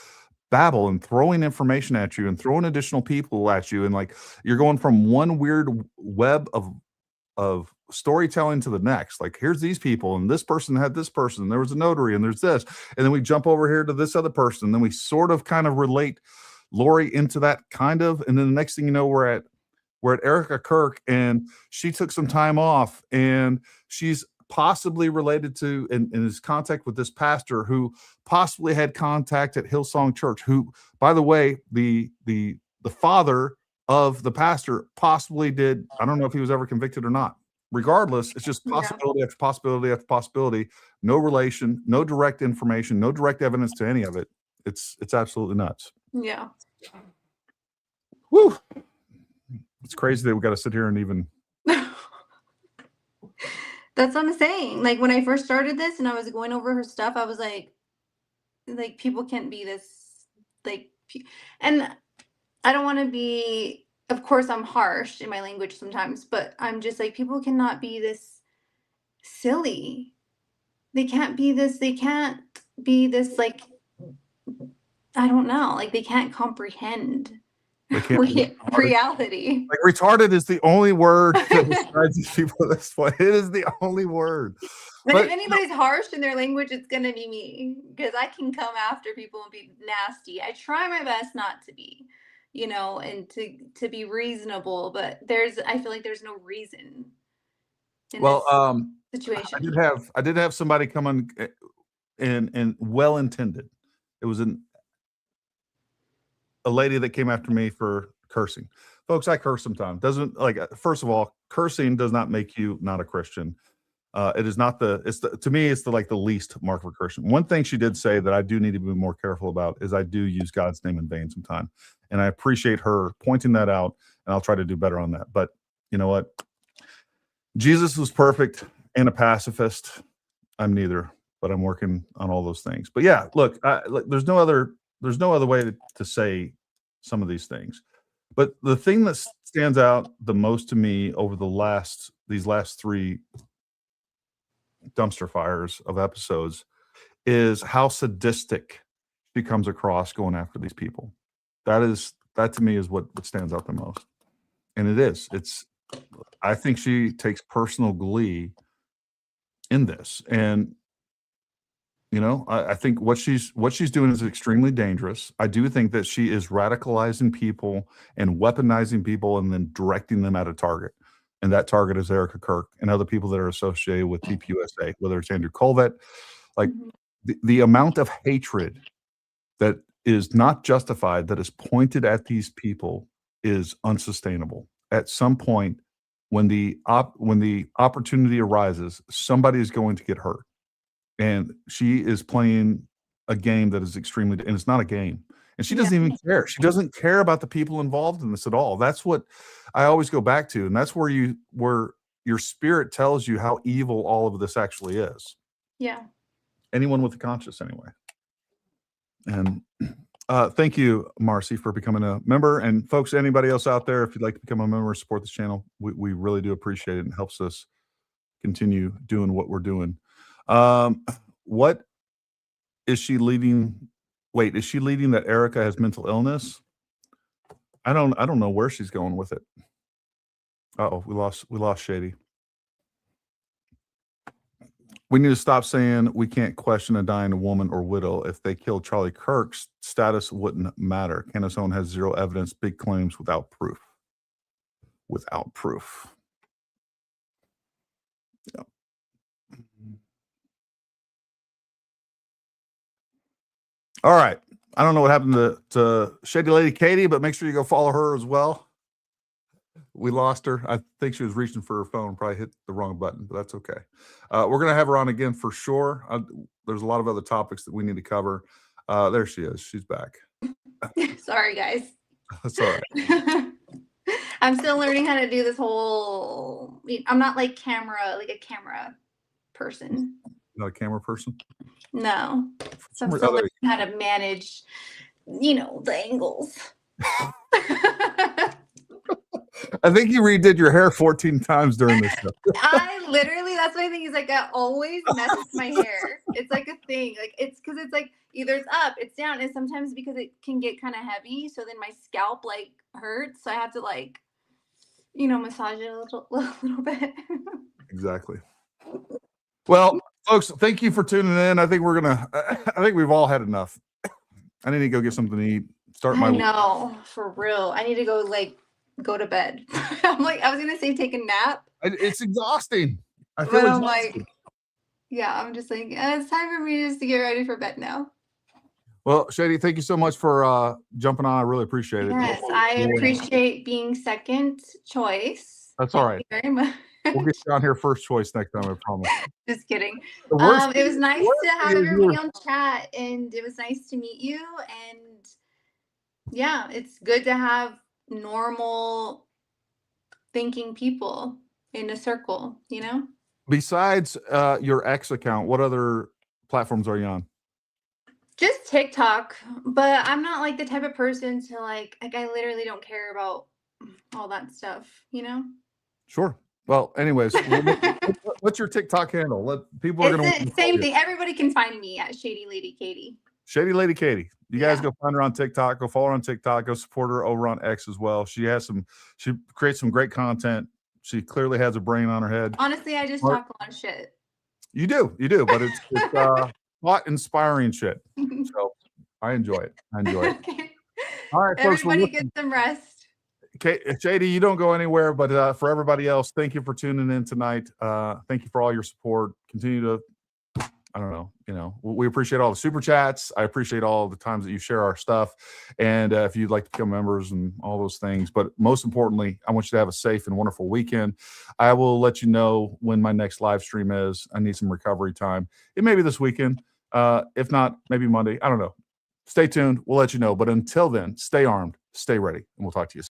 babble and throwing information at you and throwing additional people at you, and like you're going from one weird web of storytelling to the next. Like, here's these people, and this person had this person, and there was a notary, and there's this, and then we jump over here to this other person, and then we sort of kind of relate Lori into that kind of, and then the next thing you know, we're at Erika Kirk, and she took some time off, and she's possibly related to and is contact with this pastor who possibly had contact at Hillsong Church, who, by the way, the father of the pastor possibly did. I don't know if he was ever convicted or not. Regardless, it's just possibility after possibility after possibility. No relation, no direct information, no direct evidence to any of it. It's absolutely nuts. Yeah. Woo. It's crazy that we got to sit here and even. That's what I'm saying. Like, when I first started this and I was going over her stuff, I was like people can't be this, like, and I don't want to be of course I'm harsh in my language sometimes, but I'm just like, people cannot be this silly. They can't be this like, I don't know, like they can't comprehend They can't. reality. Like retarded is the only word that describes these people at this point. It is the only word. But if anybody's harsh in their language, it's gonna be me, because I can come after people and be nasty. I try my best not to be, and to be reasonable, but I feel like there's no reason in this situation. I did have somebody come on and well intended. It was a lady that came after me for cursing. Folks, I curse sometimes. Doesn't like first of all, cursing does not make you not a Christian. It is not to me, it's the least mark of a Christian. One thing she did say that I do need to be more careful about is I do use God's name in vain sometimes. And I appreciate her pointing that out, and I'll try to do better on that. But you know what? Jesus was perfect and a pacifist. I'm neither, but I'm working on all those things. But yeah, look, there's no other way to say some of these things. But the thing that stands out the most to me over these last 3 dumpster fires of episodes is how sadistic she comes across going after these people. That to me is what stands out the most. And I think she takes personal glee in this. And I think what she's doing is extremely dangerous. I do think that she is radicalizing people and weaponizing people and then directing them at a target. And that target is Erika Kirk and other people that are associated with TPUSA, whether it's Andrew Colvett. Like the amount of hatred that is not justified, that is pointed at these people, is unsustainable. At some point, when the opportunity arises, somebody is going to get hurt. And she is playing a game that is and it's not a game. And she doesn't even care. She doesn't care about the people involved in this at all. That's what I always go back to. And that's where your spirit tells you how evil all of this actually is. Yeah. Anyone with a conscience, anyway. And thank you, Marcy, for becoming a member. And folks, anybody else out there, if you'd like to become a member, support this channel, we really do appreciate it, and helps us continue doing what we're doing. What is she leading? Wait, is she leading that Erika has mental illness? I don't know where she's going with it. Uh-oh, we lost Shady. We need to stop saying we can't question a dying woman or widow. If they killed Charlie Kirk's, status wouldn't matter. Candace Owens has zero evidence, big claims without proof. Without proof. Yeah. All right. I don't know what happened to ShadyLadyKady, but make sure you go follow her as well. We lost her. I think she was reaching for her phone, probably hit the wrong button, but that's okay. We're going to have her on again for sure. There's a lot of other topics that we need to cover. There she is. She's back. Sorry, guys. That's all right. I'm still learning how to do this whole. I'm not like a camera person. Not a camera person? No. So I'm still learning how to manage, the angles. I think you redid your hair 14 times during this show. That's my thing, is like I always mess with my hair. It's like a thing. Like it's because it's like either it's up, it's down, and sometimes because it can get kind of heavy, so then my scalp like hurts. So I have to massage it a little bit. Exactly. Well, folks, thank you for tuning in. I think we've all had enough. I need to go get something to eat. I know, for real. I need to go to bed. I was gonna say take a nap. It's exhausting. I feel exhausted. I'm just like, it's time for me just to get ready for bed now. Well, Shady, thank you so much for jumping on. I really appreciate it. Yes, I appreciate being second choice. That's all right. Thank you very much. We'll get you on here first choice next time, I promise. Just kidding. It was nice to have everybody on chat, and it was nice to meet you. And yeah, it's good to have normal thinking people in a circle, Besides your X account, what other platforms are you on? Just TikTok, but I'm not like the type of person to I literally don't care about all that stuff, you know? Sure. Well, anyways, what's your TikTok handle? Let people are It's going to the same thing. Everybody can find me at ShadyLadyKady. ShadyLadyKady. You guys go find her on TikTok. Go follow her on TikTok. Go support her over on X as well. She creates some great content. She clearly has a brain on her head. Honestly, I just talk a lot of shit. You do, but it's thought inspiring shit. So I enjoy it. Okay. All right, folks. Everybody get some rest. Okay, Shady, you don't go anywhere, but for everybody else, thank you for tuning in tonight. Thank you for all your support. Continue to, I don't know, we appreciate all the super chats. I appreciate all the times that you share our stuff. And if you'd like to become members and all those things, but most importantly, I want you to have a safe and wonderful weekend. I will let you know when my next live stream is. I need some recovery time. It may be this weekend. If not, maybe Monday. I don't know. Stay tuned. We'll let you know. But until then, stay armed, stay ready, and we'll talk to you soon.